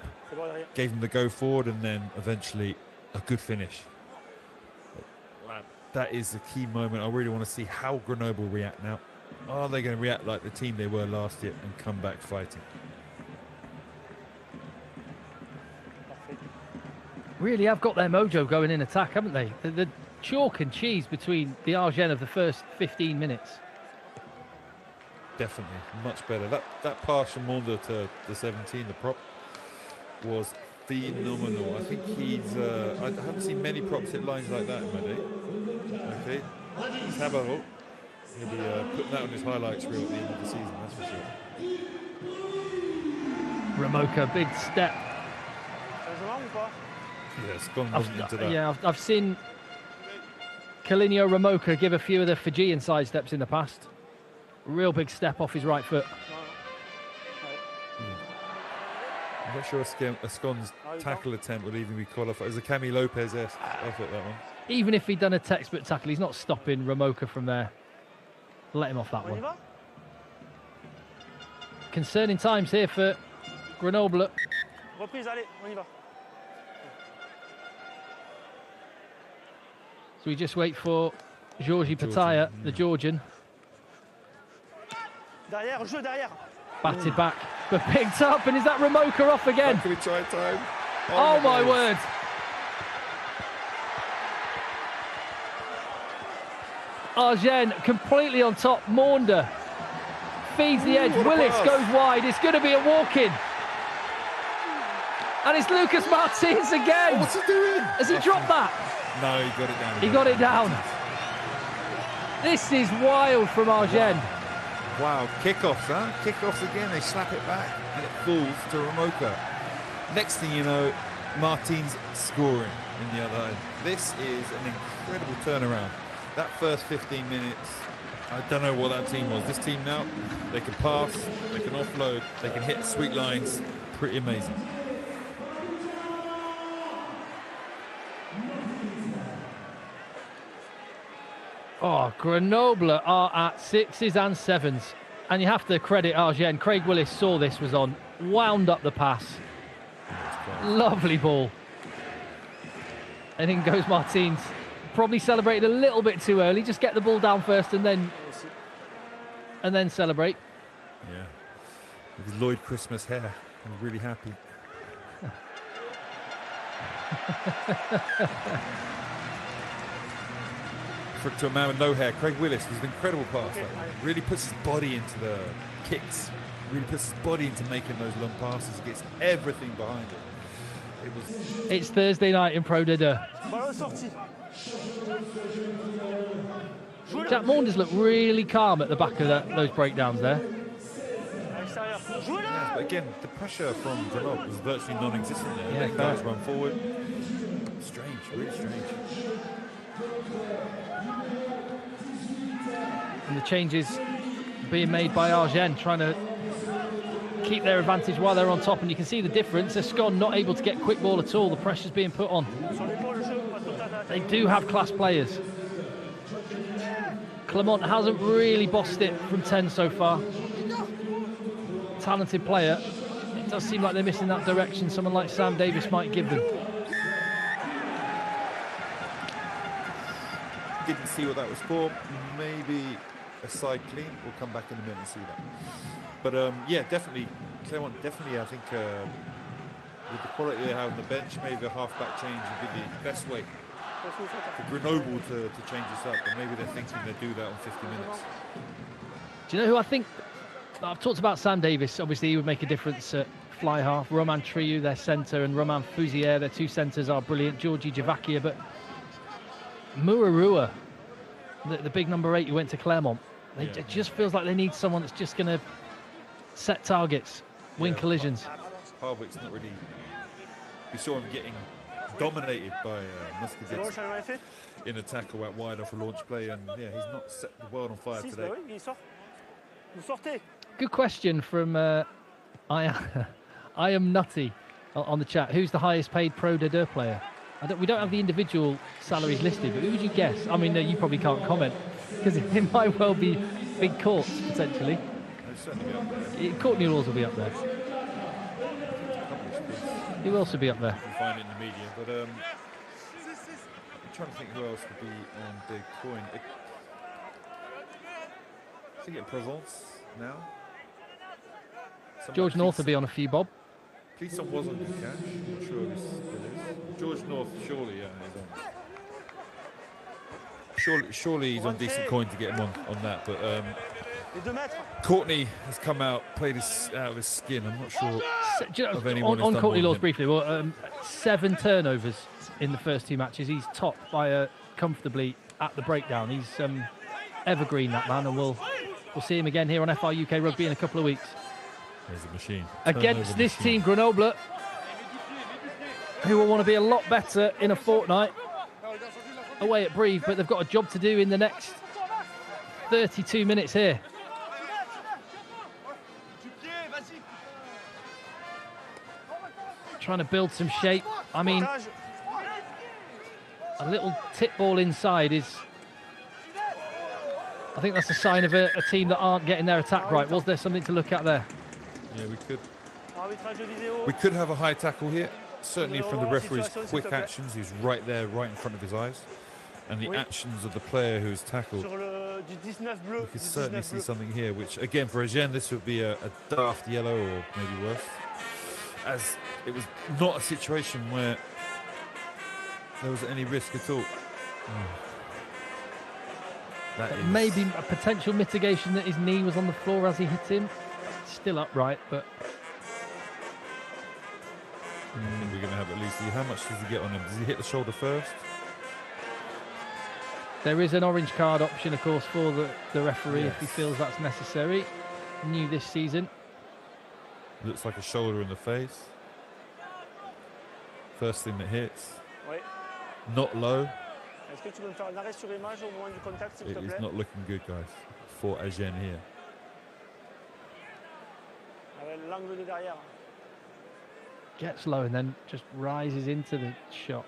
S2: gave them the go forward, and then eventually a good finish. That is the key moment. I really want to see how Grenoble react now. Are they going to react like the team they were last year and come back fighting?
S1: Really have got their mojo going in attack, haven't they? The chalk and cheese between the Agen of the first 15 minutes.
S2: Definitely, much better. That pass from Maunda to the 17, the prop, was phenomenal. I think he's... I haven't seen many props hit lines like that in my day. Okay, let's have a look. He'll be putting that on his highlights reel at the end of the season, that's for sure.
S1: Ramoka, big step.
S2: Yeah, Scone wasn't into that.
S1: Yeah, I've seen Kalinio Ramoka give a few of the Fijian side steps in the past. Real big step off his right foot.
S2: I'm not sure Ascon's tackle attempt would even be qualified. It was a Cami Lopez-esque effort, that one.
S1: Even if he'd done a textbook tackle, he's not stopping Ramoka from there. Let him off that one. Concerning times here for Grenoble.
S3: Reprise, allez, on y va.
S1: So we just wait for Georgi Pataya, the Georgian.
S3: Derrière, jeu derrière.
S1: Batted back, but picked up, and is that Ramoka off again?
S2: Can we try time?
S1: Oh my word. Agen completely on top. Maunda feeds the edge. Willis goes wide. It's going to be a walk-in. And it's Lucas Martins again.
S2: Oh, what's he doing?
S1: Has he dropped that?
S2: No, he got it down.
S1: He got it down. This is wild from Agen.
S2: Wow, kickoffs, huh? Kickoffs again. They slap it back and it falls to Ramoka. Next thing you know, Martins scoring in the other end. This is an incredible turnaround. That first 15 minutes, I don't know what that team was. This team now, they can pass, they can offload, they can hit sweet lines. Pretty amazing.
S1: Oh, Grenoble are at 6s and 7s. And you have to credit Agen. Craig Willis saw this was on, wound up the pass. Lovely ball. And in goes Martins. Probably celebrated a little bit too early. Just get the ball down first and then celebrate.
S2: Yeah. With his Lloyd Christmas hair. I'm really happy. To a man with no hair, Craig Willis was an incredible pass. Like, really puts his body into the kicks. Really puts his body into making those long passes. He gets everything behind it.
S1: It's Thursday night in Pro D2. Jack Maunders looked really calm at the back of those breakdowns there.
S2: Yeah, but again, the pressure from Grenoble was virtually non-existent there.
S1: Yeah,
S2: Letting guys run forward. Strange, really strange.
S1: And the changes being made by Agen, trying to keep their advantage while they're on top, and you can see the difference. Escon not able to get quick ball at all. The pressure's being put on. They do have class players. Clement hasn't really bossed it from 10 so far. Talented player. It does seem like they're missing that direction someone like Sam Davis might give them.
S2: Didn't see what that was for. Maybe a side clean. We'll come back in a minute and see that. But yeah, definitely, Clermont definitely, I think, with the quality they have on the bench, maybe a half-back change would be the best way for Grenoble to change this up. And maybe they're thinking they'll do that on 50 minutes.
S1: Do you know who I think? I've talked about Sam Davis. Obviously, he would make a difference at fly half. Roman Triou, their centre, and Roman Fouzier, their two centres, are brilliant. Georgi Javakia, but Murarua, the big number 8 who went to Clermont, it just feels like they need someone that's just going to set targets, win collisions.
S2: Harwick's not really. We saw him getting dominated by Muscadets in a tackle out wide off a launch play, and yeah, he's not set the world on fire today.
S1: Good question from I am Nutty on the chat. Who's the highest paid Pro D2 player? We don't have the individual salaries listed, but who would you guess? I mean, you probably can't comment because it might well be Big Courts potentially.
S2: Certainly be up there.
S1: Courtney will also be up there. He will also be up there.
S2: You can find it in the media, but I'm trying to think who else would be on Big Coin. I think at Provence now.
S1: George North will be on a few, Bob.
S2: Cleason wasn't in cash. I'm not sure if it is. George North, surely, yeah, he's on. Surely he's on decent coin to get him on that, but Courtney has come out, played out of his skin. I'm not sure of anyone
S1: on Courtney Laws briefly. Well, 7 turnovers in the first 2 matches. He's topped by comfortably at the breakdown. He's evergreen, that man, and we'll see him again here on FR UK Rugby in a couple of weeks.
S2: There's a machine.
S1: Against this team, Grenoble, who will want to be a lot better in a fortnight away at Brive, but they've got a job to do in the next 32 minutes here. Trying to build some shape. I mean, a little tip ball inside is, I think that's a sign of a team that aren't getting their attack right. Was there something to look at there?
S2: Yeah, we could have a high tackle here. Certainly from the referee's quick actions, he's right there, right in front of his eyes. And the actions of the player who's tackled. We could certainly see something here, which again for Agen this would be a daft yellow or maybe worse. As it was not a situation where there was any risk at all. That is
S1: maybe a potential mitigation that his knee was on the floor as he hit him. Still upright, but
S2: I think we're going to have at least. How much does he get on him? Does he hit the shoulder first?
S1: There is an orange card option, of course, for the referee
S2: yes.
S1: if he feels that's necessary. New this season.
S2: Looks like a shoulder in the face. First thing that hits. Not low. It is not looking good, guys, for Agen here.
S1: Gets low and then just rises into the shot.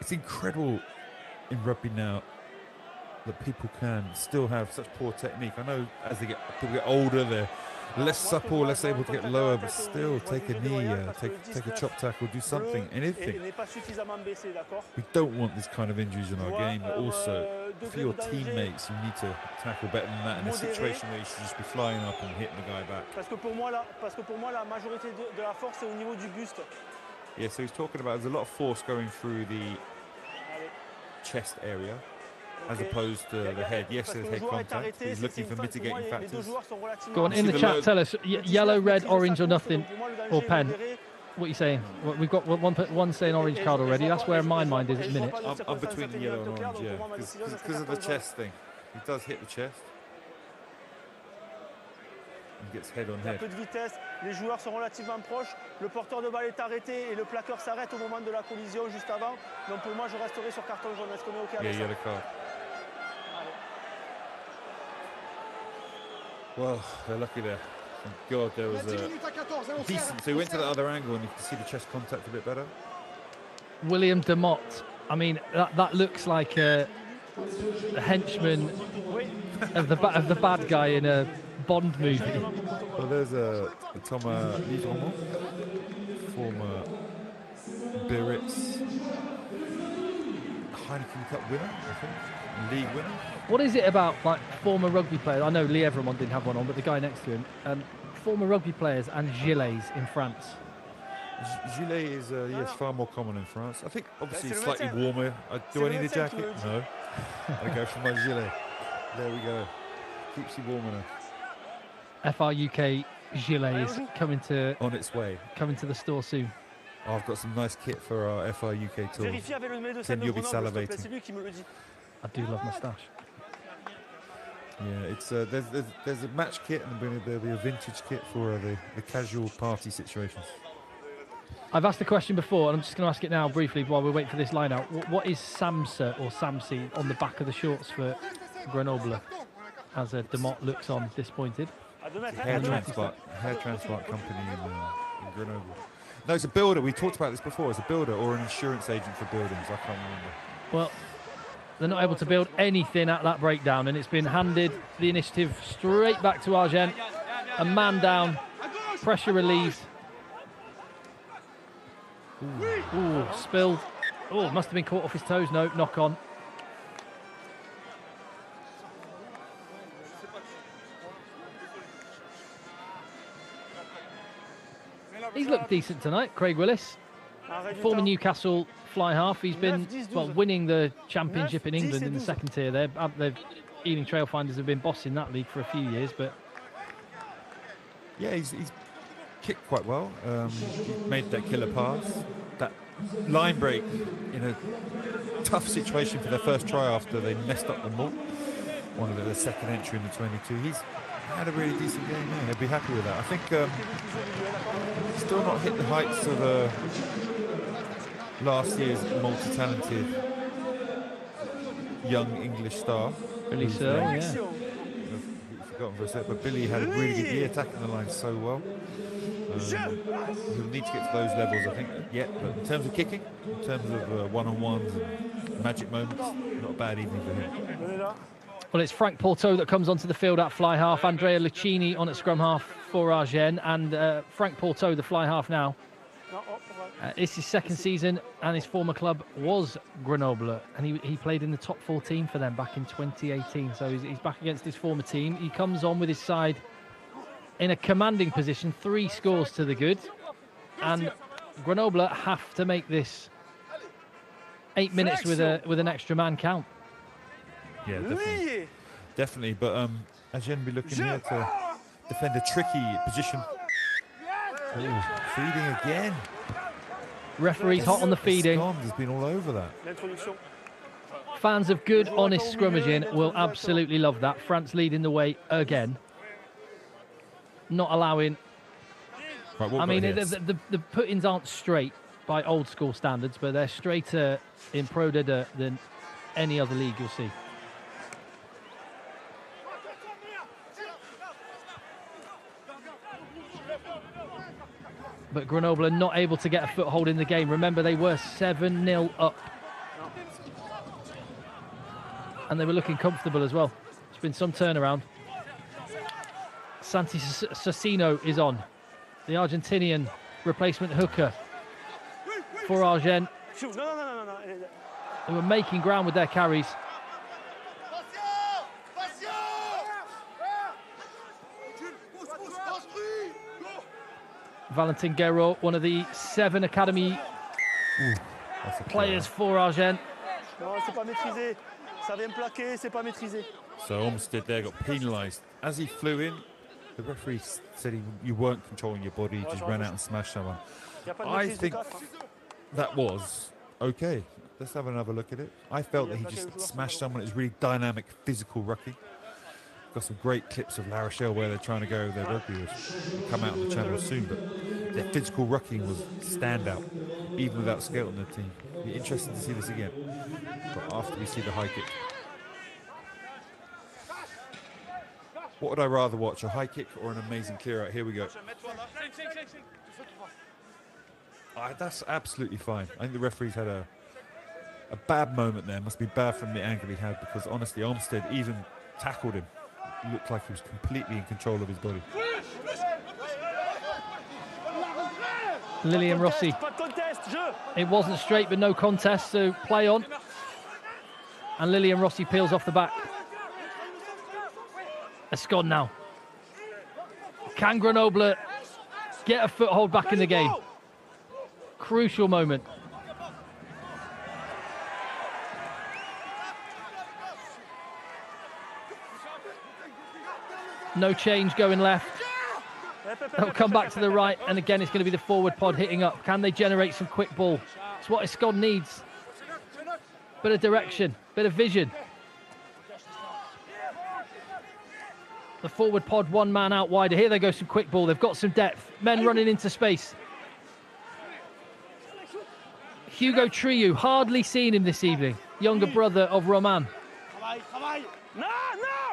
S2: It's incredible in rugby now that people can still have such poor technique. I know as people get older, they're less supple, less able to get lower, but still take a knee, take a chop tackle, do something, anything. We don't want this kind of injuries in our game, but also for your teammates, you need to tackle better than that in a situation where you should just be flying up and hitting the guy back. Yeah, so he's talking about there's a lot of force going through the chest area as opposed to the head. Yes, there's head contact. He's looking for mitigating factors.
S1: Go on, in the chat, tell us, yellow, red, orange or nothing, or pen. What are you saying? Well, we've got one saying orange card already. That's where my mind is at the minute.
S2: I'm between the yellow and orange, yeah. Because of the chest thing. He does hit the chest. He gets head on
S3: Il y a
S2: head.
S3: peu de vitesse, les joueurs sont relativement proches, le porteur de balle est arrêté et le plaqueur s'arrête au moment de la collision juste avant. Donc pour moi, je resterai sur carton jaune. Est-ce qu'on est OK avec ça?
S2: Yellow card. Well, they're lucky there. Thank God there was a decent. So he went to the other angle and you can see the chest contact a bit better.
S1: William de Mott. I mean, that looks like a henchman of the bad guy in a Bond movie.
S2: Well, there's Thomas Livremont, former Biarritz Heineken Cup winner, I think, league winner.
S1: What is it about like former rugby players? I know Lee Evermond didn't have one on, but the guy next to him, former rugby players and gilets in France.
S2: Gilet is yes, far more common in France. I think obviously it's slightly warmer. Do I need a jacket? No. I go for my gilet. There we go. Keeps you warm enough.
S1: FR UK gilet is coming to
S2: on its way.
S1: Coming to the store soon.
S2: Oh, I've got some nice kit for our FR UK tour. Tim, you'll be salivating.
S1: I do love moustache.
S2: Yeah, it's there's a match kit and there'll be a vintage kit for the casual party situations.
S1: I've asked the question before, and I'm just going to ask it now briefly while we wait for this line out. What is Samsa or Samsi on the back of the shorts for Grenoble, as De Mott looks on disappointed?
S2: Hair transplant company in Grenoble. No, it's a builder. We talked about this before. It's a builder or an insurance agent for buildings. I can't remember.
S1: Well, they're not able to build anything at that breakdown, and it's been handed the initiative straight back to Agen. A man down, pressure relieved. Ooh, spilled. Oh, must have been caught off his toes. No, knock on. He's looked decent tonight, Craig Willis. Former Newcastle fly half. He's been winning the championship in England in the second tier there. Ealing Trailfinders have been bossing that league for a few years, but
S2: yeah, he's kicked quite well. He made that killer pass. That line break in a tough situation for their first try after they messed up the ball. One of their second entry in the 22. He's had a really decent game. Yeah, he'll be happy with that. I think still not hit the heights of last year's multi-talented young English star.
S1: Billy Searle, yeah.
S2: I've forgotten for a sec, but Billy had a really good year attacking the line so well. He'll need to get to those levels, I think, yet. But in terms of kicking, in terms of one-on-ones and magic moments, not a bad evening for him.
S1: Well, it's Frank Porteau that comes onto the field at fly half, Andrea Lucchini on at scrum half for Agen, and Frank Porteau, the fly half now. It's his second season, and his former club was Grenoble, and he played in the top 14 for them back in 2018. So he's back against his former team. He comes on with his side in a commanding position, 3 scores to the good, and Grenoble have to make this 8 minutes with an extra man count.
S2: Yeah, definitely. But Agen be looking here to defend a tricky position. Ooh, feeding again.
S1: Referee's hot on the feeding.
S2: Has been all over that.
S1: Fans of good, honest scrummaging will absolutely love that. France leading the way again. Not allowing...
S2: Right,
S1: I mean, the put-ins aren't straight by old school standards, but they're straighter in Pro D2 than any other league you'll see. But Grenoble are not able to get a foothold in the game. Remember, they were 7-0 up. And they were looking comfortable as well. It's been some turnaround. Santi Sassino is on. The Argentinian replacement hooker for Agen. They were making ground with their carries. Valentin Guerrero, one of the 7 academy players for Agen.
S3: Non, c'est pas maîtrisé. Ça vient plaquer, c'est pas maîtrisé.
S2: So Olmsted there got penalised. As he flew in, the referee said you weren't controlling your body, you just ran out and smashed someone. I think that was okay. Let's have another look at it. I felt that he just smashed someone. It was really dynamic, physical rucking. got some great clips of La Rochelle where they're trying to go with their rugby, which will come out on the channel soon. But their physical rucking was standout, even without Skate on the team. It'll be interesting to see this again, but after we see the high kick. What would I rather watch, a high kick or an amazing clear out? Here we go. That's absolutely fine. I think the referee's had a bad moment there. Must be bad from the angle he had, because honestly, Olmsted even tackled him. He looked like he was completely in control of his body.
S1: Lilian Rossi. It wasn't straight, but no contest, so play on. And Lilian Rossi peels off the back. Agen now. Can Grenoble get a foothold back in the game? Crucial moment. No change going left. They'll come back to the right, and again it's going to be the forward pod hitting up. Can they generate some quick ball? It's what Agen needs. Bit of direction, bit of vision. The forward pod, one man out wider. Here they go, some quick ball. They've got some depth. Men running into space. Hugo Triou, hardly seen him this evening. Younger brother of Roman.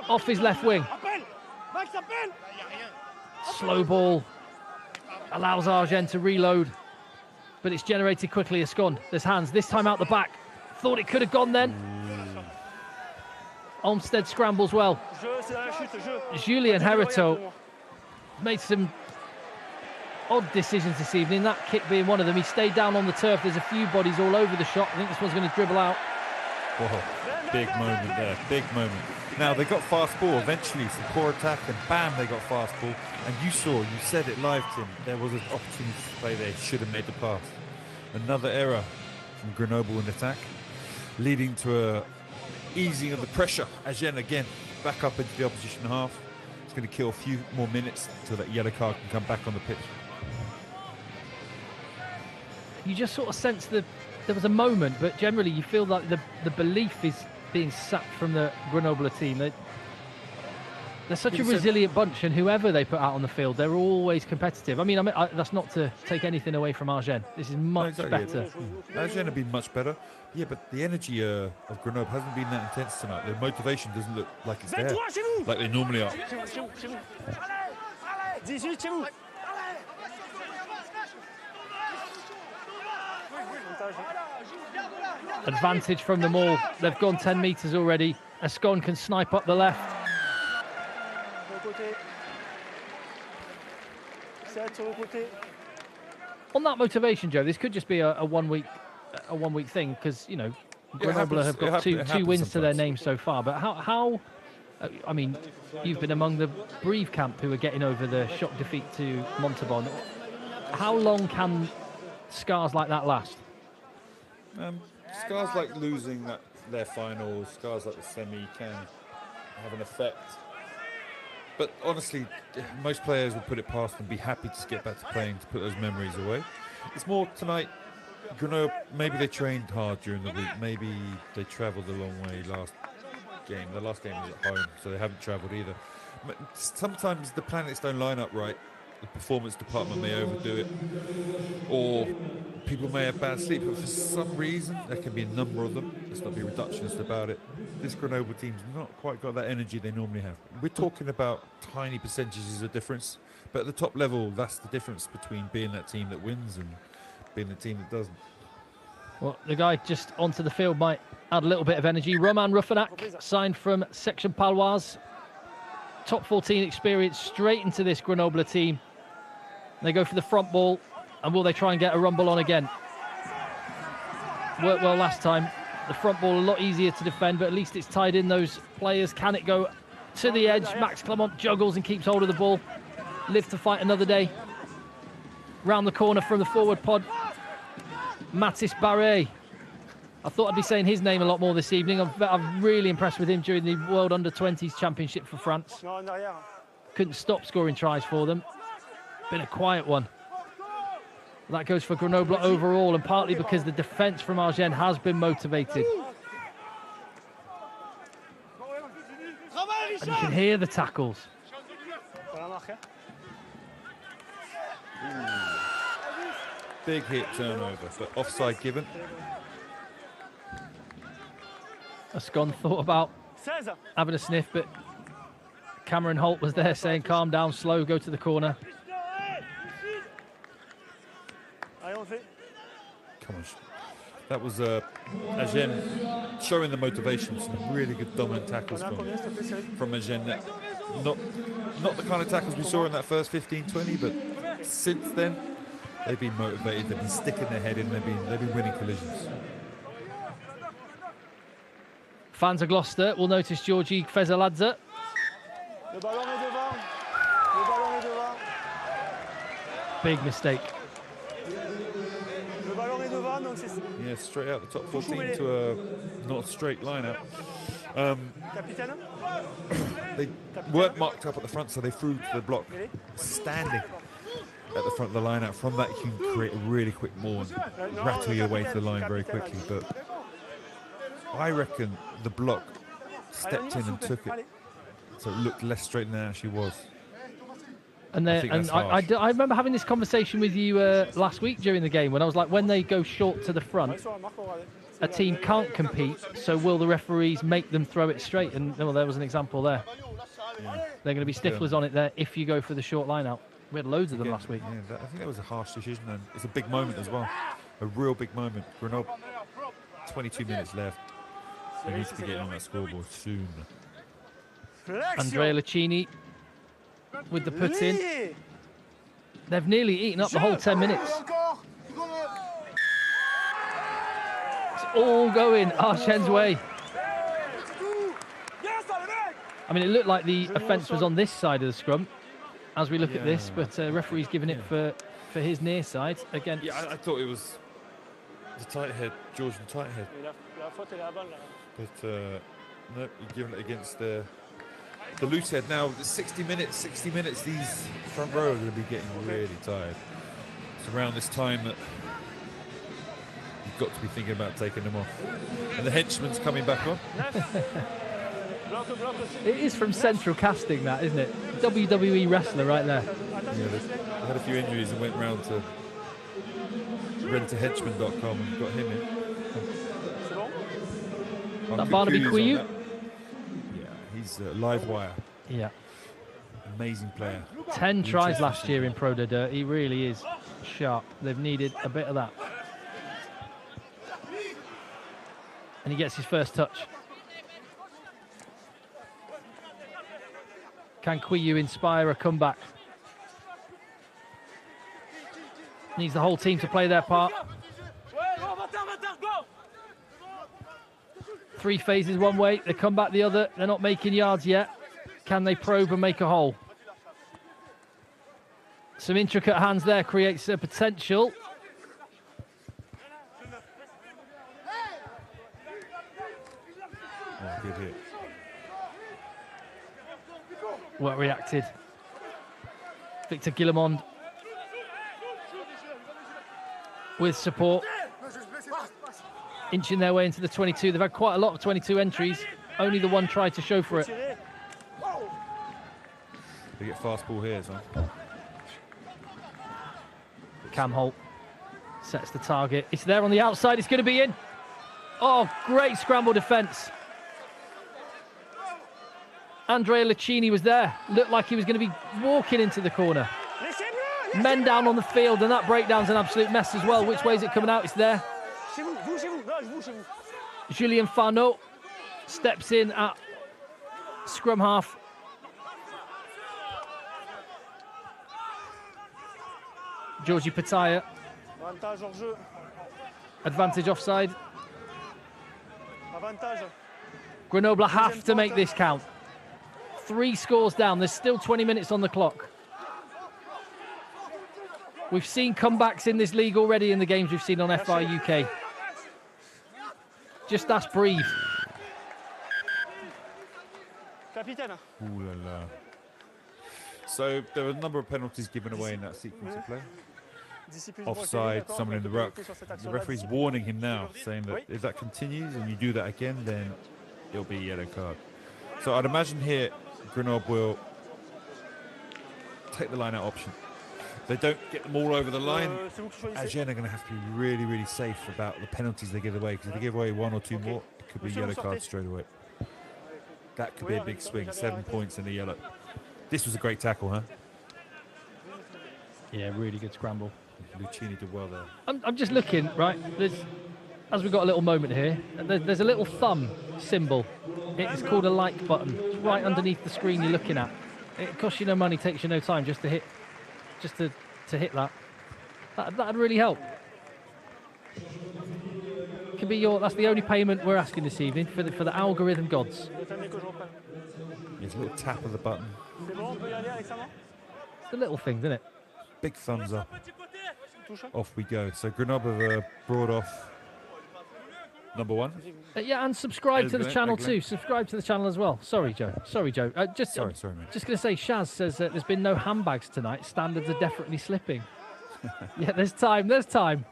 S1: Off his left wing. Slow ball. Allows Agen to reload. But it's generated quickly. Agen, there's hands. This time out the back. Thought it could have gone then. Olmsted scrambles well. Julien Herito made some odd decisions this evening, that kick being one of them. He stayed down on the turf. There's a few bodies all over the shot. I think this one's going to dribble out.
S2: Whoa, big moment there, big moment. Now, they got fast ball eventually, some poor attack, and bam, they got fast ball. And you said it live, Tim, there was an opportunity to play there. Should have made the pass. Another error from Grenoble in attack, leading to a easing of the pressure. Agen again, back up into the opposition half. It's going to kill a few more minutes until that yellow card can come back on the pitch.
S1: You just sort of sense that there was a moment, but generally you feel like the belief is being sapped from the Grenoble team. They're such a resilient bunch, and whoever they put out on the field, they're always competitive. I mean, that's not to take anything away from Agen. This is much better.
S2: Agen have been much better. Yeah, but the energy of Grenoble hasn't been that intense tonight. Their motivation doesn't look like it's there, like they normally are.
S1: Advantage from them all. They've gone 10 metres already. Agen can snipe up the left. On that motivation, Joe, this could just be a 1 week thing, because Grenoble have got two wins to their name so far. But how I mean, you've been among the Brive camp who are getting over the shock defeat to Montauban. How long can scars like that last?
S2: Scars like losing their final, scars like the semi can have an effect. But honestly, most players will put it past them, be happy to get back to playing, to put those memories away. It's more tonight, Grenoble, maybe they trained hard during the week, maybe they travelled a long way last game. The last game was at home, so they haven't travelled either. But sometimes the planets don't line up right. The performance department may overdo it, or people may have bad sleep, but for some reason, there can be a number of them. Let's not be reductionist about it. This Grenoble team's not quite got that energy they normally have. We're talking about tiny percentages of difference, but at the top level, that's the difference between being that team that wins and being the team that doesn't.
S1: Well, the guy just onto the field might add a little bit of energy. Roman Ruffinac, signed from Section Paloise. Top 14 experience straight into this Grenoble team. They go for the front ball, and will they try and get a rumble on again? Worked well last time. The front ball a lot easier to defend, but at least it's tied in those players. Can it go to the edge? Max Clement juggles and keeps hold of the ball. Live to fight another day. Round the corner from the forward pod, Mathis Barret. I thought I'd be saying his name a lot more this evening. I'm really impressed with him during the World Under-20s Championship for France. Couldn't stop scoring tries for them. Been a quiet one. That goes for Grenoble overall, and partly because the defence from Agen has been motivated. And you can hear the tackles.
S2: Big hit turnover, but offside given.
S1: Ascon thought about having a sniff, but Cameron Holt was there saying, calm down, slow, go to the corner.
S2: Come on. That was Agen showing the motivation. Some really good dominant tackles from Agen. Not the kind of tackles we saw in that first 15-20, but since then, they've been motivated. They've been sticking their head in. They've been winning collisions.
S1: Fans of Gloucester will notice Georgi Fezaladze. Big mistake.
S2: Yeah, straight out the top 14 to a not straight line out. They weren't marked up at the front, so they threw to the block standing at the front of the line out. From that, you can create a really quick maul and rattle your way to the line very quickly. But I reckon the block stepped in and took it, so it looked less straight than it actually was.
S1: And I remember having this conversation with you last week during the game when I was like, when they go short to the front, a team can't compete, so will the referees make them throw it straight? And well, there was an example there. Yeah. They're going to be stiflers on it there if you go for the short line out. We had loads of them last week.
S2: Yeah, I think that was a harsh decision, and it's a big moment as well. A real big moment. Grenoble, 22 minutes left. They need to be getting on that scoreboard soon.
S1: Andrea Lucchini with the put in. They've nearly eaten up the whole 10 minutes. It's all going Agen's way. I mean, it looked like the offence was on this side of the scrum as we look at this, but referee's giving it for his near side against.
S2: Yeah, I thought it was the tight head, Georgian tight head. But no, you're giving it against the loose head. Now, 60 minutes, these front row are going to be getting really tired. It's around this time that you've got to be thinking about taking them off. And the henchman's coming back on.
S1: It is from Central Casting, that, isn't it? WWE wrestler right there.
S2: Yeah, they had a few injuries and went round to rentahenchman.com and got him in.
S1: That Barnaby Quiyu?
S2: Yeah, he's a live wire.
S1: Yeah.
S2: Amazing player.
S1: 10 tries last year in Pro D2. He really is sharp. They've needed a bit of that. And he gets his first touch. Can Quiyu inspire a comeback? Needs the whole team to play their part. 3 phases one way, they come back the other. They're not making yards yet. Can they probe and make a hole? Some intricate hands there creates a potential.
S2: Oh, good hit.
S1: Well reacted. Victor Guillemond with support. Inching their way into the 22. They've had quite a lot of 22 entries. Only the one tried to show for it.
S2: They get fast ball here, son.
S1: Cam Holt sets the target. It's there on the outside. It's going to be in. Oh, great scramble defence. Andrea Lucchini was there. Looked like he was going to be walking into the corner. Men down on the field, and that breakdown's an absolute mess as well. Which way is it coming out? It's there. Julien Farneau steps in at scrum half. Georgi Pataya. Advantage offside. Grenoble have to make this count. 3 scores down. There's still 20 minutes on the clock. We've seen comebacks in this league already in the games we've seen on FI UK. Just ask Breathe.
S2: Ooh la la. So there were a number of penalties given away in that sequence of play. Offside, someone in the ruck. The referee's warning him now, saying that if that continues and you do that again, then it'll be a yellow card. So I'd imagine here Grenoble will take the line-out option. They don't get them all over the line. Agen are going to have to be really, really safe about the penalties they give away, because if they give away 1 or 2 more, it could be yellow cards straight away. That could be a big swing. 7 points and a yellow. This was a great tackle, huh?
S1: Yeah, really good scramble.
S2: Lucchini did well there.
S1: I'm just looking, right? As we've got a little moment here, there's a little thumb symbol. It's called a like button. It's right underneath the screen you're looking at. It costs you no money, takes you no time just to hit that. That'd really help. Can be that's the only payment we're asking this evening for the algorithm gods.
S2: It's a little tap of the button.
S1: It's the little things, isn't it?
S2: Big thumbs up. Off we go. So Grenoble have brought off number 1.
S1: Yeah, and subscribe to the channel too. Subscribe to the channel as well. Sorry, Joe. Sorry, Joe.
S2: Sorry, mate.
S1: Just going to say, Shaz says there's been no handbags tonight. Standards are definitely slipping. Yeah, there's time. There's time.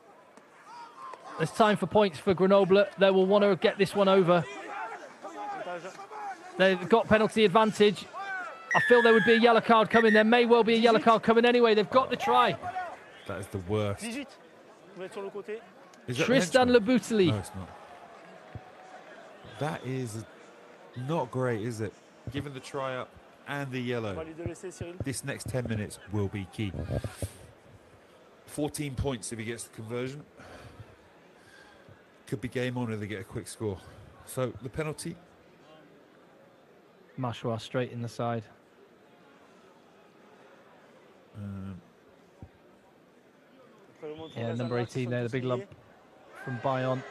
S1: There's time for points for Grenoble. They will want to get this one over. They've got penalty advantage. I feel there would be a yellow card coming. There may well be a yellow card coming anyway. They've got the try.
S2: That is the worst.
S1: Tristan Leboutilly.
S2: No, it's not. That is not great, is it? Given the try up and the yellow, this next 10 minutes will be key. 14 points if he gets the conversion. Could be game on if they get a quick score. So the penalty.
S1: Mashwa straight in the side. Yeah, number 18 there, the big lump from Bayonne.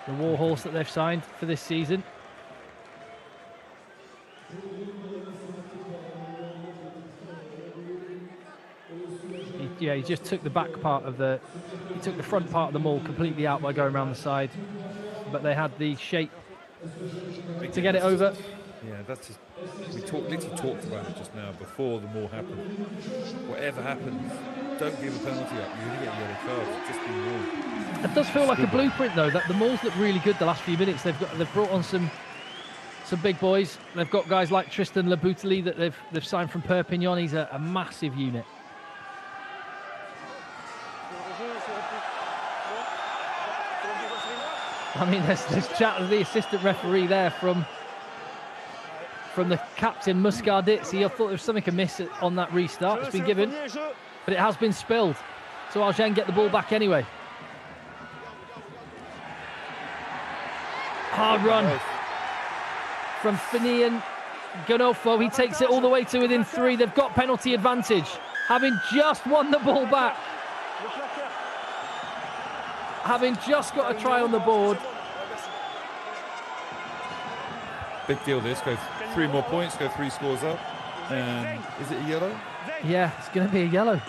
S1: The warhorse that they've signed for this season. He just took the back part of he took the front part of the maul completely out by going around the side. But they had the shape to get it over.
S2: Yeah, that's just, we literally talked about it just now before the maul happened. Whatever happens, don't give a penalty up. You're going to get a yellow card. Just be warned.
S1: It does feel like a blueprint though. That the mauls look really good the last few minutes. They've brought on some big boys. They've got guys like Tristan Leboutilly that they've signed from Perpignan. He's a massive unit. I mean, there's chat of the assistant referee there from the captain Muscardizzi. I thought there was something amiss on that restart. It's been given, but it has been spilled. So Agen get the ball back anyway. Hard run from Finian Ganofo. He takes it all the way to within 3. They've got penalty advantage, having just won the ball back. Having just got a try on the board.
S2: Big deal this. Go 3 more points, go 3 scores up. And is it a yellow?
S1: Yeah, it's going to be a yellow.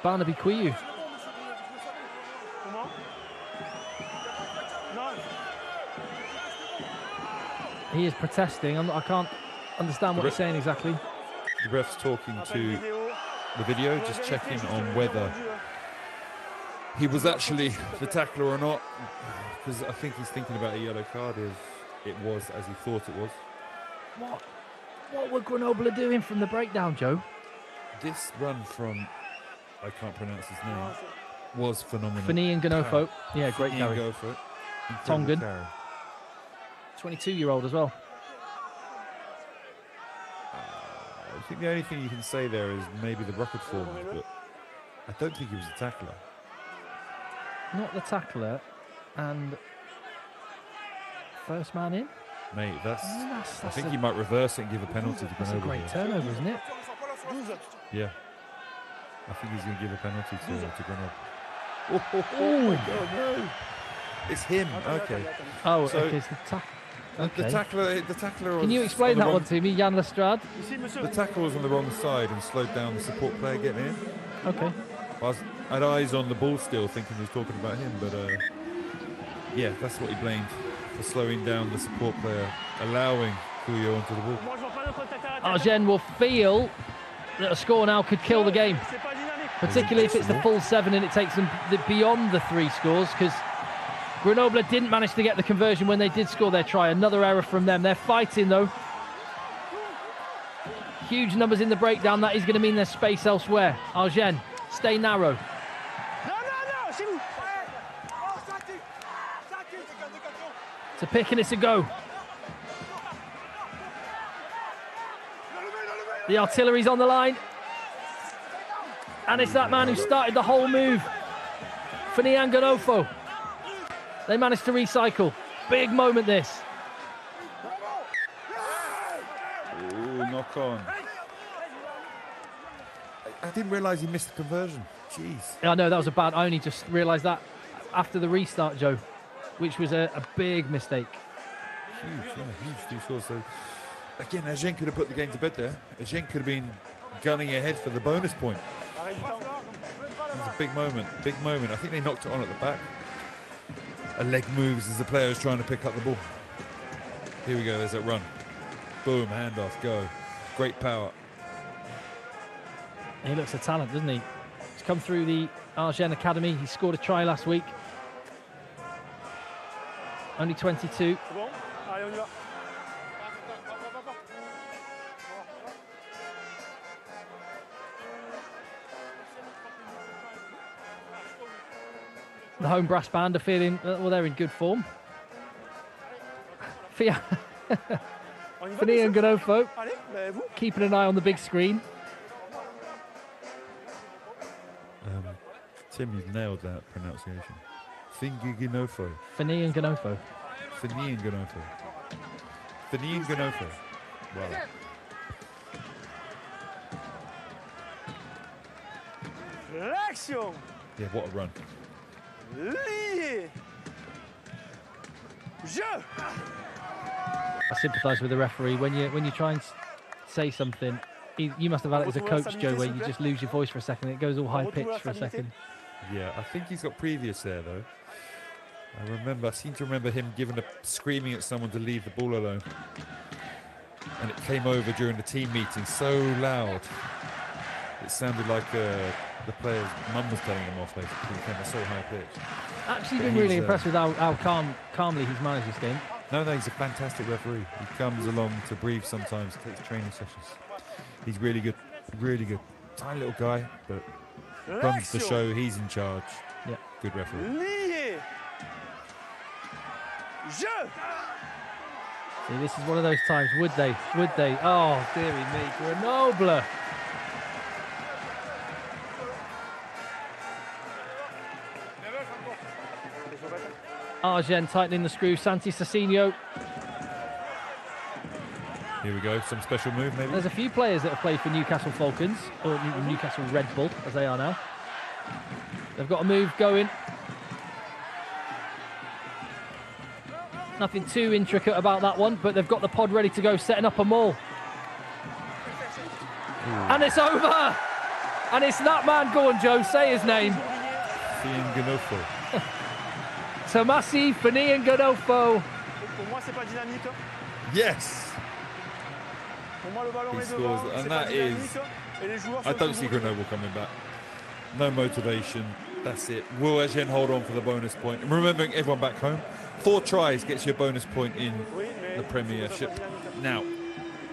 S1: Barnaby Quiyu. He is protesting. I can't understand what he's saying exactly.
S2: The ref's talking to the video, just checking on whether he was actually the tackler or not, because I think he's thinking about a yellow card if it was as he thought it was.
S1: What were Grenoble doing from the breakdown, Joe?
S2: This run from, I can't pronounce his name, was phenomenal.
S1: Finian Ganofo. Yeah, great carry. Tongan. 22-year-old as well.
S2: I think the only thing you can say there is maybe the record form, but I don't think he was a tackler.
S1: Not the tackler, and first man in.
S2: Mate, I think he might reverse it and give a penalty to Grenoble.
S1: That's a great turnover, isn't it?
S2: Yeah. I think he's going to give a penalty to Grenoble.
S1: Oh
S2: my God, no. It's him. Okay.
S1: Oh,
S2: so
S1: okay. It's the tackler. Okay.
S2: The tackler.
S1: Can you explain that one to me, Jan Lestrade?
S2: The tackler was on the wrong side and slowed down the support player getting in.
S1: Okay.
S2: I had eyes on the ball still, thinking he was talking about him, but yeah, that's what he blamed for slowing down the support player, allowing Cuyo onto the ball.
S1: Agen will feel that a score now could kill the game, particularly if it's the full 7 and it takes them beyond the 3 scores, because Grenoble didn't manage to get the conversion when they did score their try. Another error from them. They're fighting, though. Huge numbers in the breakdown. That is going to mean there's space elsewhere. Agen, stay narrow. It's a pick and it's a go. The artillery's on the line. And it's that man who started the whole move. Finalist. They managed to recycle. Big moment, this.
S2: Ooh, knock on. I didn't realise he missed the conversion. Jeez.
S1: Yeah, I know, that was a bad... I only just realised that after the restart, Joe, which was a big mistake.
S2: Huge, yeah, huge. So, again, Agen could have put the game to bed there. Agen could have been gunning ahead for the bonus point. It was a big moment, big moment. I think they knocked it on at the back. A leg moves as the player is trying to pick up the ball. Here we go, there's that run. Boom, handoff, go. Great power.
S1: He looks a talent, doesn't he? He's come through the Agen Academy. He scored a try last week. Only 22. The home brass band are feeling, well, they're in good form. Finalist and Grenoble keeping an eye on the big screen.
S2: Tim, you've nailed that pronunciation. Finalist.
S1: Finalist and Grenoble.
S2: Wow. Yeah, what a run.
S1: I sympathise with the referee when you try and say something. You must have had it as a coach, Joe, where you just lose your voice for a second. It goes all high pitched for a second.
S2: Yeah, I think he's got previous there though. I seem to remember him screaming at someone to leave the ball alone, and it came over during the team meeting so loud. It sounded like the player's mum was telling him off. Basically, it came so high pitched.
S1: Actually, been really impressed with how calmly he's managed this game.
S2: No, he's a fantastic referee. He comes along to brief sometimes, takes training sessions. He's really good, really good. Tiny little guy, but runs the show. He's in charge.
S1: Yeah,
S2: good referee.
S1: See, this is one of those times. Would they? Oh, dearie me, Grenoble. Agen tightening the screw. Santi Cecchino.
S2: Here we go. Some special move, maybe.
S1: There's a few players that have played for Newcastle Falcons, or Newcastle Red Bull, as they are now. They've got a move going. Nothing too intricate about that one, but they've got the pod ready to go, setting up a maul. And it's over! And it's that man. Go on, Joe, say his name. Tomasi Finalist.
S2: Yes! He scores, and that is... I don't see Grenoble coming back. No motivation. That's it. Will Agen hold on for the bonus point? And remembering everyone back home, 4 tries gets you a bonus point in the Premiership. Now,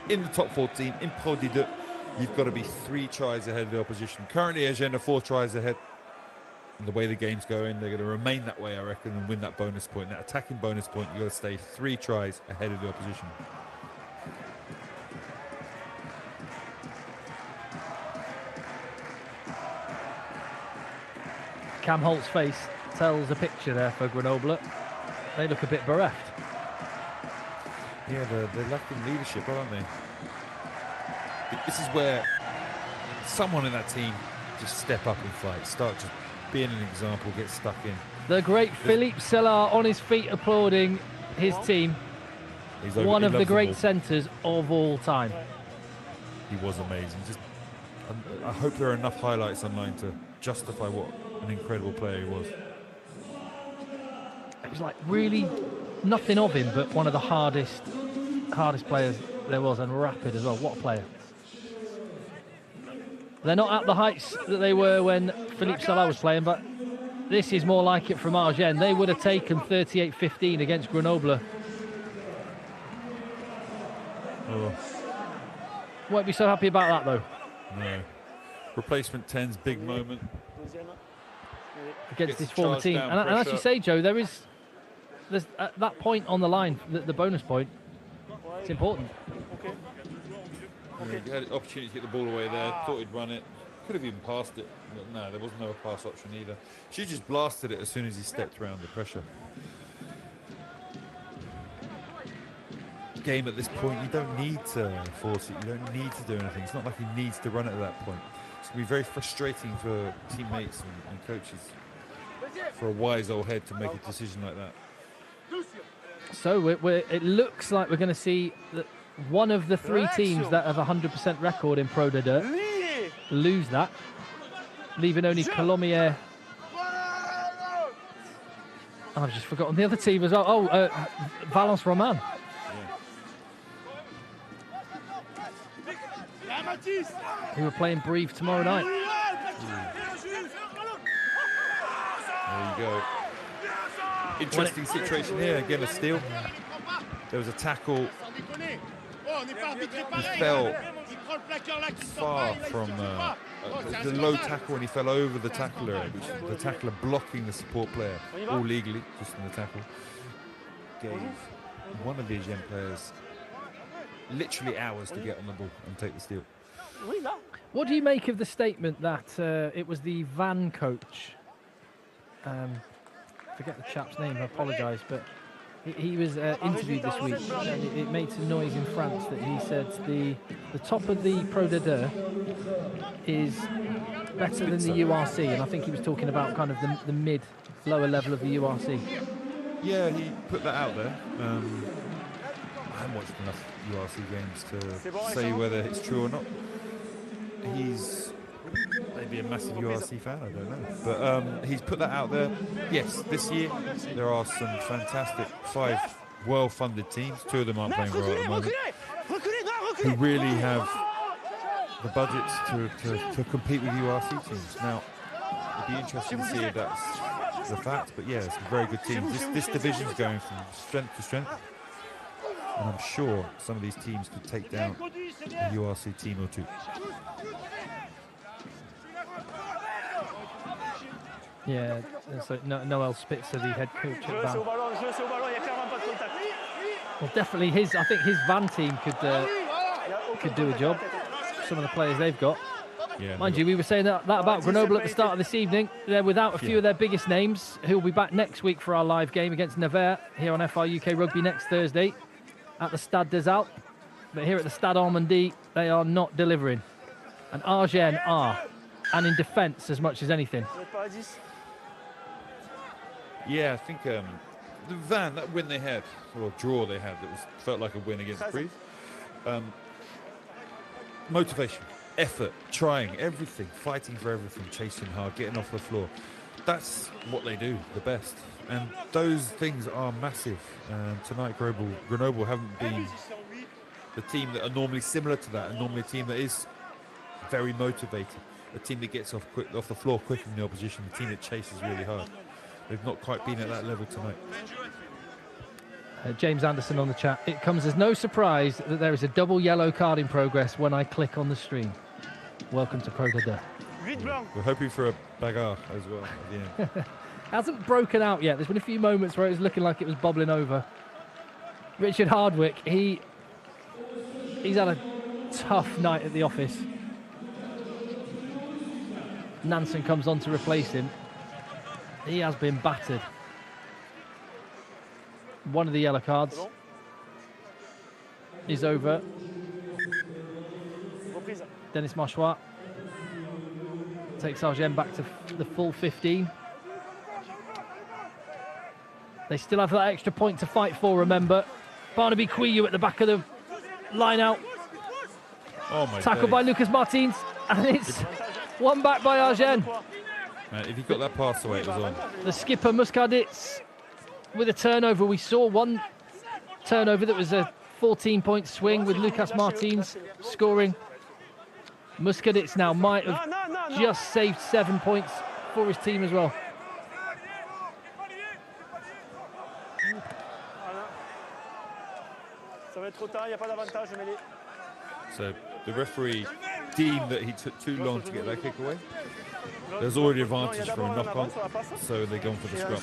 S2: in the top 14, in Pro D2, you've got to be 3 tries ahead of the opposition. Currently, Agen are 4 tries ahead. And the way the game's going, they're going to remain that way, I reckon, and win that bonus point. That attacking bonus point, you've got to stay 3 tries ahead of the opposition.
S1: Cam Holt's face tells a picture there for Grenoble. They look a bit bereft.
S2: Yeah, they're lacking leadership, aren't they? This is where someone in that team just step up and fight, start just being an example, get stuck in.
S1: The great Philippe Sellard on his feet applauding his team. One of the great centres of all time.
S2: He was amazing. I hope there are enough highlights online to justify what an incredible player he was.
S1: It was like really nothing of him, but one of the hardest players there was, and rapid as well. What a player. They're not at the heights that they were when Philippe Salah was playing, but this is more like it from Agen. They would have taken 38-15 against Grenoble.
S2: Oh.
S1: Won't be so happy about that, though.
S2: No. Replacement 10's big moment.
S1: Against this former team. And as you say, Joe, there's at that point on the line, the bonus point, it's important.
S2: He had an opportunity to get the ball away there, thought he'd run it. Could have even passed it, but no, there was no pass option either. She just blasted it as soon as he stepped around the pressure. Game at this point, you don't need to force it, you don't need to do anything. It's not like he needs to run it at that point. It's going to be very frustrating for teammates and coaches, for a wise old head to make a decision like that.
S1: So it looks like we're going to see that one of the three teams that have a 100% record in Pro D2 lose that, leaving only Colomiers. I've just forgotten the other team as well. Oh, Valence Roman. Who are playing Brive tomorrow night.
S2: There you go. Interesting situation here. Again, a steal. There was a tackle. He fell far from the low tackle, and he fell over the tackler, which is the tackler blocking the support player, all legally, just in the tackle. Gave one of the Agen players literally hours to get on the ball and take the steal.
S1: What do you make of the statement that it was the van coach? Forget the chap's name, I apologise, but he was interviewed this week, and it made some noise in France that he said the top of the Pro D2 is better than the URC, and I think he was talking about kind of the lower level of the URC.
S2: Yeah, he put that out there. I haven't watched enough URC games to say whether it's true or not. He's maybe a massive URC fan, I don't know. But he's put that out there. Yes, this year there are some fantastic 5 well-funded teams. 2 of them aren't playing well at the moment, who really have the budgets to compete with URC teams. Now, it'd be interesting to see if that's the fact, but yeah, it's a very good team. This division's going from strength to strength, and I'm sure some of these teams could take down a URC team or 2.
S1: Yeah, so Noel Spitzer, the head coach at Van. Well, definitely I think his Van team could do a job. Some of the players they've got.
S2: Yeah,
S1: mind you, we were saying that about Grenoble at the start of this evening. They're without a few of their biggest names, who will be back next week for our live game against Nevers here on FR UK Rugby next Thursday at the Stade des Alpes. But here at the Stade Ormandy, they are not delivering. And Agen are, and in defence as much as anything.
S2: Yeah, I think the Van, that win they had, or draw they had, felt like a win against Brive. Motivation, effort, trying, everything, fighting for everything, chasing hard, getting off the floor. That's what they do the best. And those things are massive. Tonight, Grenoble haven't been the team that are normally similar to that, and normally a team that is very motivated, a team that gets off the floor quicker than the opposition, a team that chases really hard. They've not quite been at that level tonight.
S1: James Anderson on the chat. It comes as no surprise that there is a double yellow card in progress when I click on the stream. Welcome to Pro D2.
S2: We're hoping for a bagarre as well at the end.
S1: Hasn't broken out yet. There's been a few moments where it was looking like it was bobbling over. Richard Hardwick, he's had a tough night at the office. Nansen comes on to replace him. He has been battered. One of the yellow cards is over. Denis Marchois takes Agen back to the full 15. They still have that extra point to fight for, remember. Barnaby Quiyu at the back of the line out.
S2: Oh my
S1: Tackled by Lucas Martins, and it's one back by Agen.
S2: If he got that pass away, it was on.
S1: The skipper Muscadits with a turnover. We saw one turnover that was a 14-point swing with Lucas Martins scoring. Muscadits now might have just saved 7 points for his team as well.
S2: So the referee deemed that he took too long to get that kick away. There's already advantage from a knock-on, so they're going for the scrum.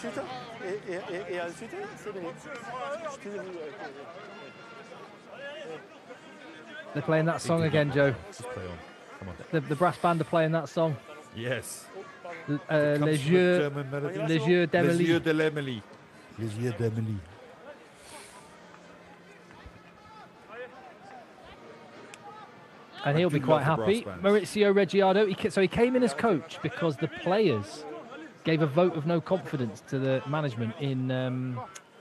S1: They're playing that song again, Joe.
S2: Just play on. Come on.
S1: The brass band are playing that song.
S2: Yes.
S1: Les yeux d'Emily.
S2: Les yeux d'Emily. Les yeux d'Emily.
S1: And he'll be quite happy. Maurizio Reggiardo, so he came in as coach because the players gave a vote of no confidence to the management in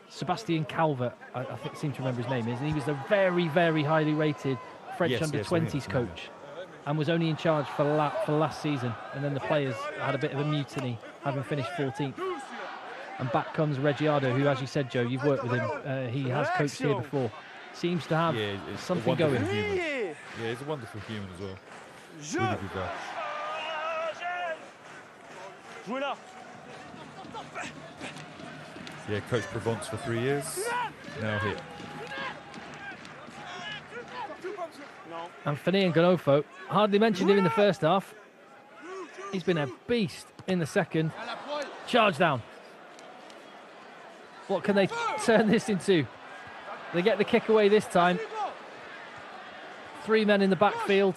S1: Sebastian Calvert, I seem to remember his name is. And he was a very, very highly rated French under-20s coach and was only in charge for last season. And then the players had a bit of a mutiny, having finished 14th. And back comes Reggiardo, who, as you said, Joe, you've worked with him. He has coached here before. Seems to have something going.
S2: Yeah, he's a wonderful human as well. Really good guy. Yeah, coached Provence for 3 years. Now here.
S1: And Finian Ganofo, hardly mentioned him in the first half. He's been a beast in the second. Charge down. What can they turn this into? They get the kick away this time. 3 men in the backfield.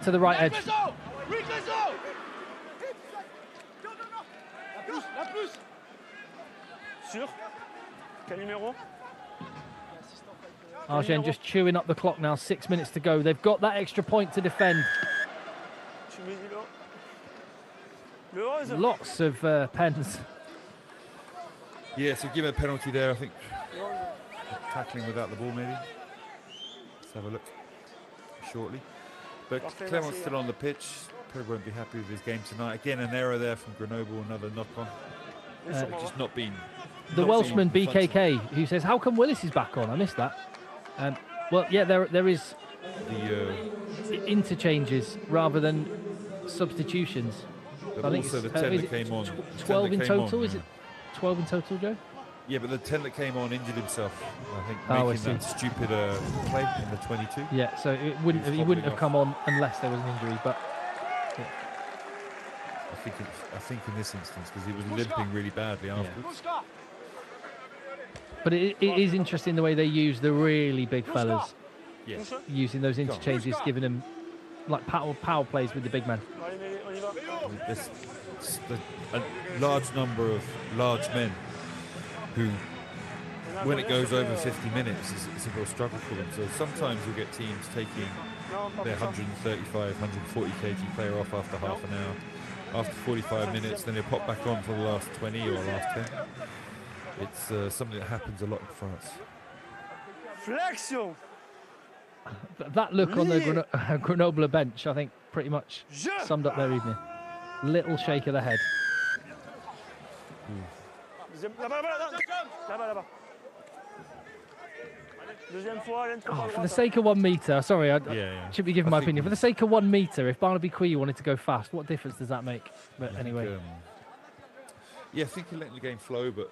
S1: To the right edge. Agen just chewing up the clock now, 6 minutes to go. They've got that extra point to defend. Lots of pens.
S2: Yeah, so give him a penalty there, I think. Tackling without the ball, maybe. Let's have a look shortly. But Clement's still on the pitch. Probably won't be happy with his game tonight. Again, an error there from Grenoble, another knock-on. Just not been...
S1: The Welshman BKK, who says, how come Willis is back on? I missed that. Well, yeah, there is interchanges rather than substitutions.
S2: But also the 10 that came on.
S1: 12 in total? Is it 12 in total, Joe?
S2: Yeah, but the 10 that came on injured himself, I think, making that stupid play in the 22.
S1: Yeah, so he wouldn't have come on unless there was an injury, but... Yeah.
S2: I think in this instance, because he was limping really badly afterwards.
S1: Yeah. But it is interesting the way they use the really big fellas.
S2: Yes.
S1: Using those interchanges, giving them like power plays with the big men.
S2: There's a large number of large men who, when it goes over 50 minutes, it's a real struggle for them. So sometimes you'll get teams taking their 135, 140 kg player off after half an hour. After 45 minutes, then they pop back on for the last 20 or last 10. It's something that happens a lot in France.
S3: Flexion.
S1: That look on the Grenoble bench, I think, pretty much summed up their evening. Little shake of the head. Oh, for the sake of 1 metre, sorry, I should be giving my opinion. For the sake of 1 metre, if Barnaby Quee wanted to go fast, what difference does that make? But anyway.
S2: I think he's letting the game flow, but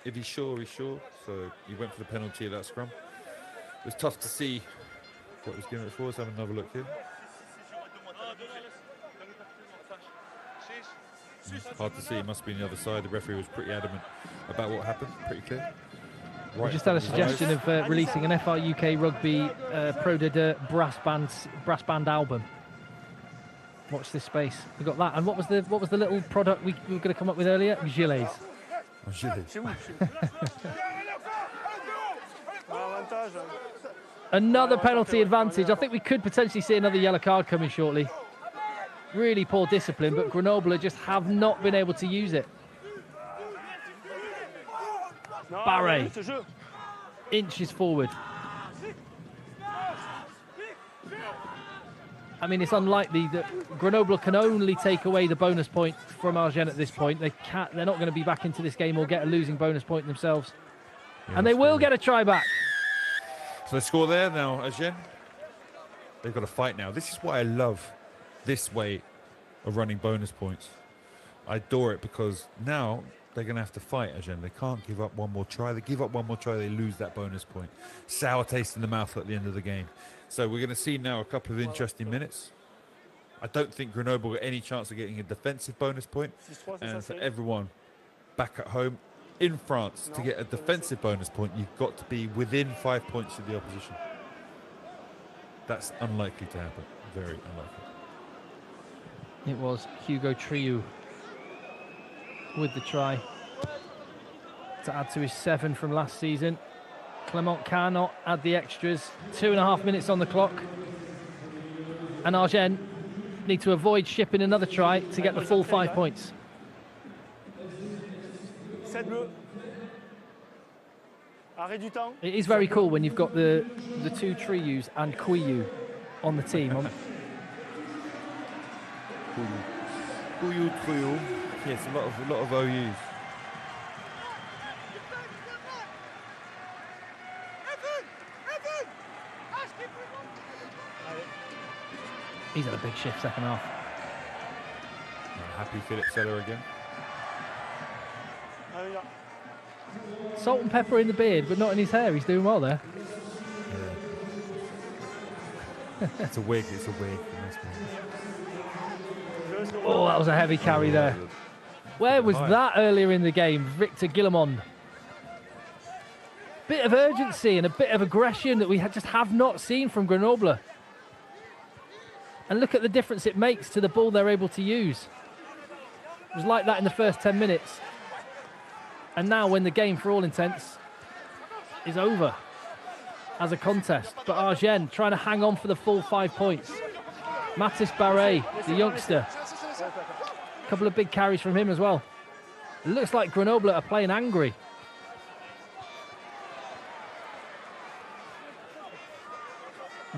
S2: if he's sure, he's sure. So he went for the penalty at that scrum. It was tough to see what he was giving it for. Let's have another look here. Hard to see. It must be on the other side. The referee was pretty adamant about what happened. Pretty clear.
S1: We just had a suggestion of releasing an FR UK Rugby Pro de brass band album. Watch this space. We got that. And what was the little product we were going to come up with earlier? Gilets.
S2: Oh, gilets.
S1: Another penalty advantage. I think we could potentially see another yellow card coming shortly. Really poor discipline, but Grenoble just have not been able to use it. Barre, inches forward. I mean, it's unlikely that Grenoble can only take away the bonus point from Agen at this point. They're not going to be back into this game or get a losing bonus point themselves. Yeah, and they will get a try back.
S2: So they score there now, Agen. They've got to fight now. This is why I love this way of running bonus points. I adore it because now they're going to have to fight, Agen. They can't give up one more try. They give up one more try, they lose that bonus point. Sour taste in the mouth at the end of the game. So we're going to see now a couple of interesting minutes. I don't think Grenoble got any chance of getting a defensive bonus point. And for everyone back at home in France, to get a defensive bonus point, you've got to be within 5 points of the opposition. That's unlikely to happen. Very unlikely.
S1: It was Hugo Triou with the try to add to his 7 from last season. Clement cannot add the extras. 2.5 minutes on the clock. And Agen need to avoid shipping another try to get the full 5 points. It is very cool when you've got the two Trious and Quiou on the team.
S2: Quiou. Yes, a lot of OUs.
S1: He's had a big shift second half.
S2: Happy Philip Seller again.
S1: Salt and pepper in the beard, but not in his hair. He's doing well there.
S2: Yeah. It's a wig.
S1: Oh, that was a heavy carry there. Where was that earlier in the game? Victor Guillemond. Bit of urgency and a bit of aggression that we just have not seen from Grenoble. And look at the difference it makes to the ball they're able to use. It was like that in the first 10 minutes. And now when the game, for all intents, is over as a contest. But Agen trying to hang on for the full 5 points. Mathis Barret, the youngster. A couple of big carries from him as well. It looks like Grenoble are playing angry.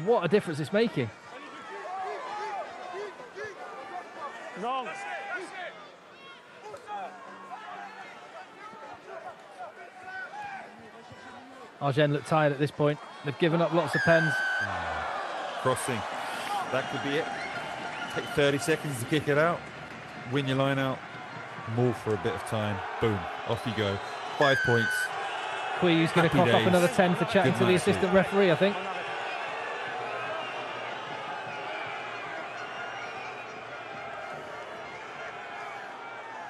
S1: What a difference it's making. Agen look tired at this point. They've given up lots of pens.
S2: Crossing. That could be it. Take 30 seconds to kick it out. Win your line out. More for a bit of time. Boom. Off you go. 5 points.
S1: Quiou's going to cough up another 10 for chatting to the assistant referee, I think.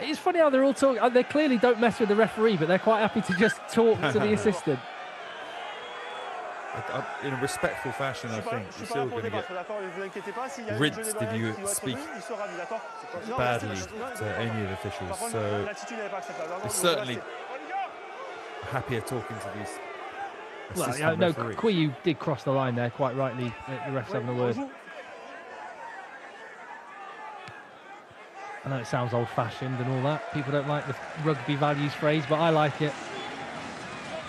S1: It's funny how they're all talking. They clearly don't mess with the referee, but they're quite happy to just talk to the assistant.
S2: In a respectful fashion, I think. You're still going to get rinsed if you speak badly to any of the officials. So they're certainly happier talking to these assistant referee.
S1: Quiou did cross the line there, quite rightly. The ref's having a word. I know it sounds old-fashioned and all that. People don't like the rugby values phrase, but I like it.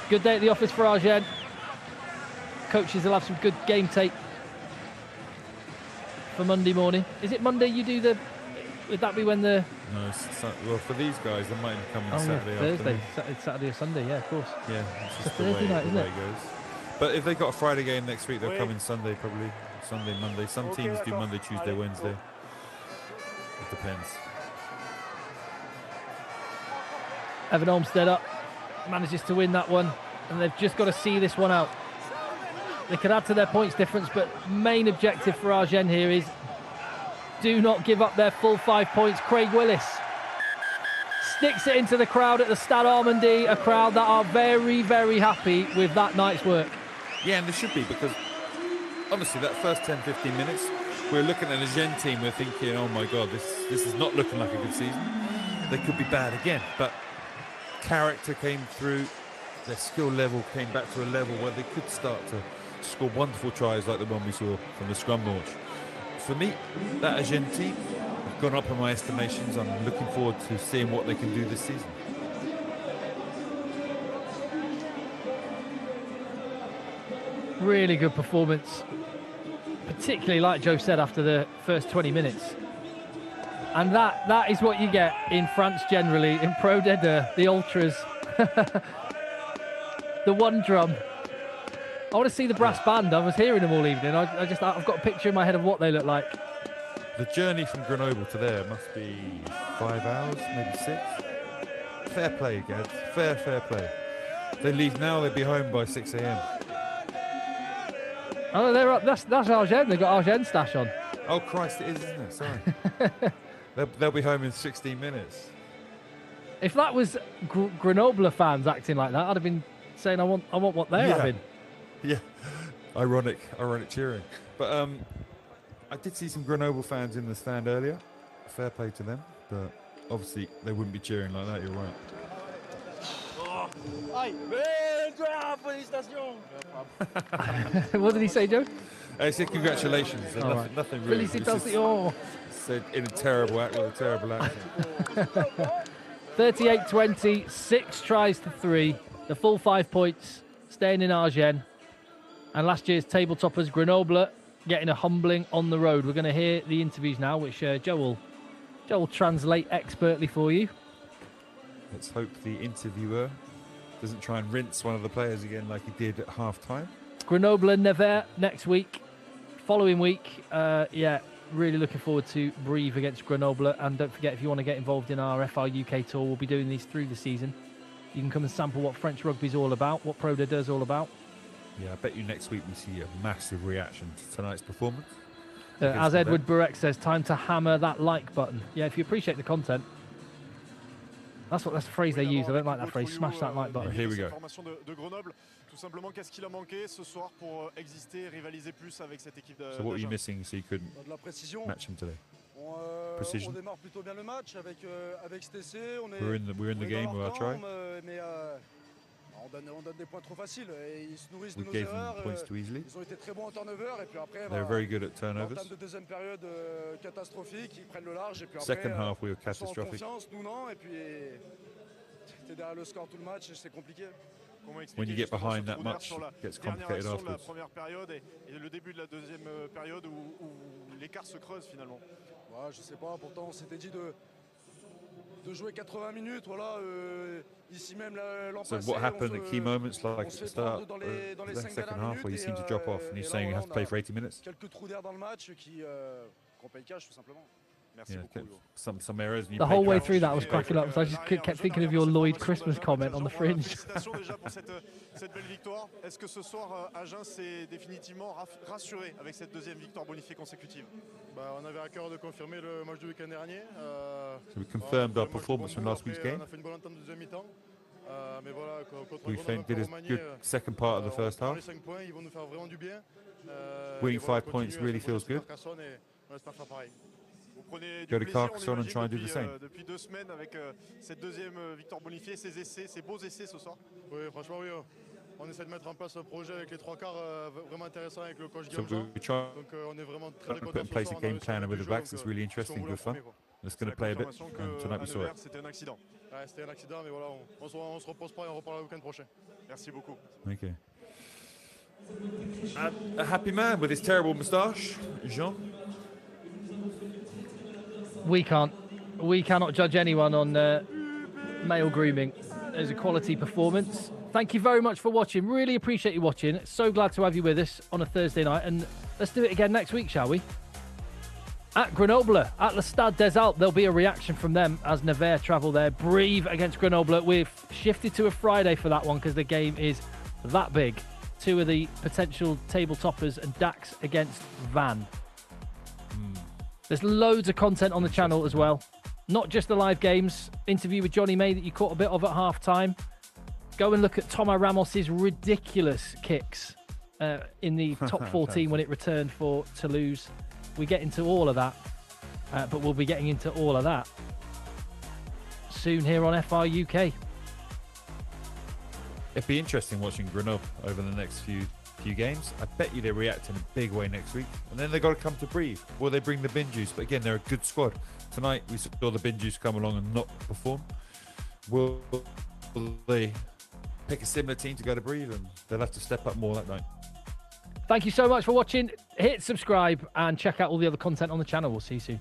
S1: Good day at the office for Agen. Coaches will have some good game tape for Monday morning. Is it Monday you do the... Would that be when the...
S2: No, well, for these guys, they might come on Saturday
S1: Thursday. It's Saturday or Sunday, yeah, of course.
S2: Yeah, it's just
S1: Thursday night, isn't it?
S2: It goes. But if they've got a Friday game next week, they'll come in Sunday, probably. Sunday, Monday. Some teams do Monday, Tuesday, Wednesday. It depends.
S1: Evan Olmsted up, manages to win that one, and they've just got to see this one out. They could add to their points difference, but main objective for Agen here is do not give up their full 5 points. Craig Willis sticks it into the crowd at the Stade Armandie, a crowd that are very, very happy with that night's work.
S2: Yeah, and they should be, because honestly, that first 10, 15 minutes, we're looking at an Agen team, we're thinking, oh my God, this is not looking like a good season. They could be bad again, but character came through, their skill level came back to a level where they could start to score wonderful tries like the one we saw from the scrum launch. For me, that Agen team have gone up in my estimations. I'm looking forward to seeing what they can do this season.
S1: Really good performance, particularly like Joe said after the first 20 minutes. And that is what you get in France generally, in Pro D2, the ultras, the one drum. I want to see the brass band. I was hearing them all evening. I've got a picture in my head of what they look like.
S2: The journey from Grenoble to there must be 5 hours, maybe 6. Fair play, Gads. Fair play. They leave now, they'll be home by 6 a.m.
S1: Oh, they're up. That's Agen. They've got Agen stash on.
S2: Oh, Christ, it is, isn't it? Sorry. they'll be home in 16 minutes.
S1: If that was Grenoble fans acting like that, I'd have been saying, I want what they're having.
S2: Yeah. Ironic cheering. But I did see some Grenoble fans in the stand earlier. Fair play to them. But obviously, they wouldn't be cheering like that. You're right.
S1: What did he say, Joe?
S2: He said congratulations. Nothing really.
S1: Félicitations.
S2: Said in a terrible accent.
S1: 38-20, 6 tries to 3. The full 5 points, staying in Agen. And last year's table toppers, Grenoble, getting a humbling on the road. We're going to hear the interviews now, which Joe will translate expertly for you.
S2: Let's hope the interviewer doesn't try and rinse one of the players again like he did at half-time.
S1: Grenoble and Nevers next week. Following week, really looking forward to Brive against Grenoble. And don't forget, if you want to get involved in our FR UK tour, we'll be doing these through the season. You can come and sample what French rugby's all about, what Pro D2 is all about.
S2: Yeah, I bet you next week we see a massive reaction to tonight's performance.
S1: As Edward Burek says, time to hammer that like button. Yeah, if you appreciate the content. That's the phrase they use. I don't like that phrase. Smash that like button.
S2: Here we go.
S4: Tout simplement, qu'est-ce qu'il a manqué ce soir pour exister, rivaliser plus avec cette équipe de.
S2: So what were you missing so you couldn't match them today? Precision.
S9: On démarre plutôt bien le match avec STC.
S2: We're in the game with our try.
S9: Mais on donne des points trop faciles et ils se nourrissent de
S2: We
S9: nos
S2: gave them
S9: erreurs.
S2: points too easily.
S9: Ils ont été très bons en turnover et puis après.
S2: They were very good at
S9: En
S2: turnovers.
S9: termes de deuxième période catastrophique, ils prennent le large et puis après.
S2: Second half we were
S9: Ils sont en
S2: catastrophic.
S9: confiance, nous non, et puis t'es derrière le score tout le match et c'est compliqué.
S2: When you get behind that much, it gets complicated
S4: La
S2: afterwards.
S4: première période et le début de la deuxième période où l'écart se creuse finalement.
S9: Ouais, je sais pas, pourtant on s'était dit de jouer 80 minutes, voilà, ici même l'an
S2: So
S9: passé.
S2: what happened at key moments, like
S9: on se
S2: at the
S9: fait
S2: start
S9: prendre dans les
S2: the
S9: 5
S2: second
S9: dernières
S2: half, where you
S9: minutes
S2: seem to drop off, and
S9: et
S2: you're
S9: là,
S2: saying you
S9: voilà,
S2: have to play for 80 minutes?
S9: Quelques trous d'air dans le match qu'on paye cash tout simplement.
S4: Merci
S2: Yeah,
S4: beaucoup.
S2: some errors. And you
S1: The
S2: pay
S1: whole way
S2: cash.
S1: through that I was cracking up. So I just kept thinking of your Lloyd Christmas comment on the fringe.
S4: Félicitations déjà pour cette belle victoire. Est-ce que ce soir, Agen s'est définitivement rassuré avec cette deuxième victoire bonifiée consécutive?
S6: On avait à cœur de confirmer le match du week-end dernier.
S2: So we confirmed our performance from last week's game.
S6: On a fait une bonne entame de deuxième mi-temps. Mais voilà, contre
S2: We did a good second part of the first half.
S6: Les 5 points, ils vont nous faire vraiment du bien.
S2: Winning 5 points really feels good.
S6: On espère faire pareil.
S4: Vous prenez
S2: Go
S4: du
S2: to
S4: plaisir,
S2: Carcassonne and try and do the same.
S4: depuis 2 semaines avec cette deuxième victoire bonifiée, ces essais, ces beaux essais ce soir.
S6: Oui, franchement, oui. On essaie de mettre en place un projet avec les 3 quarts vraiment intéressant avec le coach
S2: So
S6: Guillaume.
S2: we try
S6: Donc on est vraiment
S2: to
S6: très
S2: put in place a game plan with the backs. It's really interesting, good fun. It's going to play a bit, and tonight we saw it.
S4: C'était un accident.
S6: Ouais, c'était un accident, mais voilà, on se repose pas et on reparle le week-end prochain.
S4: Merci beaucoup.
S2: Okay. A happy man with his terrible moustache, Jean.
S1: We cannot judge anyone on male grooming. It's a quality performance. Thank you very much for watching. Really appreciate you watching. So glad to have you with us on a Thursday night. And let's do it again next week, shall we? At Grenoble, at Le Stade des Alpes, there'll be a reaction from them as Nevers travel there. Brive against Grenoble. We've shifted to a Friday for that one because the game is that big. 2 of the potential table toppers and Dax against Van. There's loads of content on the channel as well. Not just the live games. Interview with Johnny May that you caught a bit of at half-time. Go and look at Thomas Ramos's ridiculous kicks in the top 14 when it returned for Toulouse. We get into all of that, but we'll be getting into all of that soon here on FR UK.
S2: It'd be interesting watching Grenoble over the next few games. I bet you they react in a big way next week. And then they've got to come to Brive. Will they bring the bin juice? But again, they're a good squad. Tonight, we saw the bin juice come along and not perform. Will they pick a similar team to go to Brive? And they'll have to step up more that night.
S1: Thank you so much for watching. Hit subscribe and check out all the other content on the channel. We'll see you soon.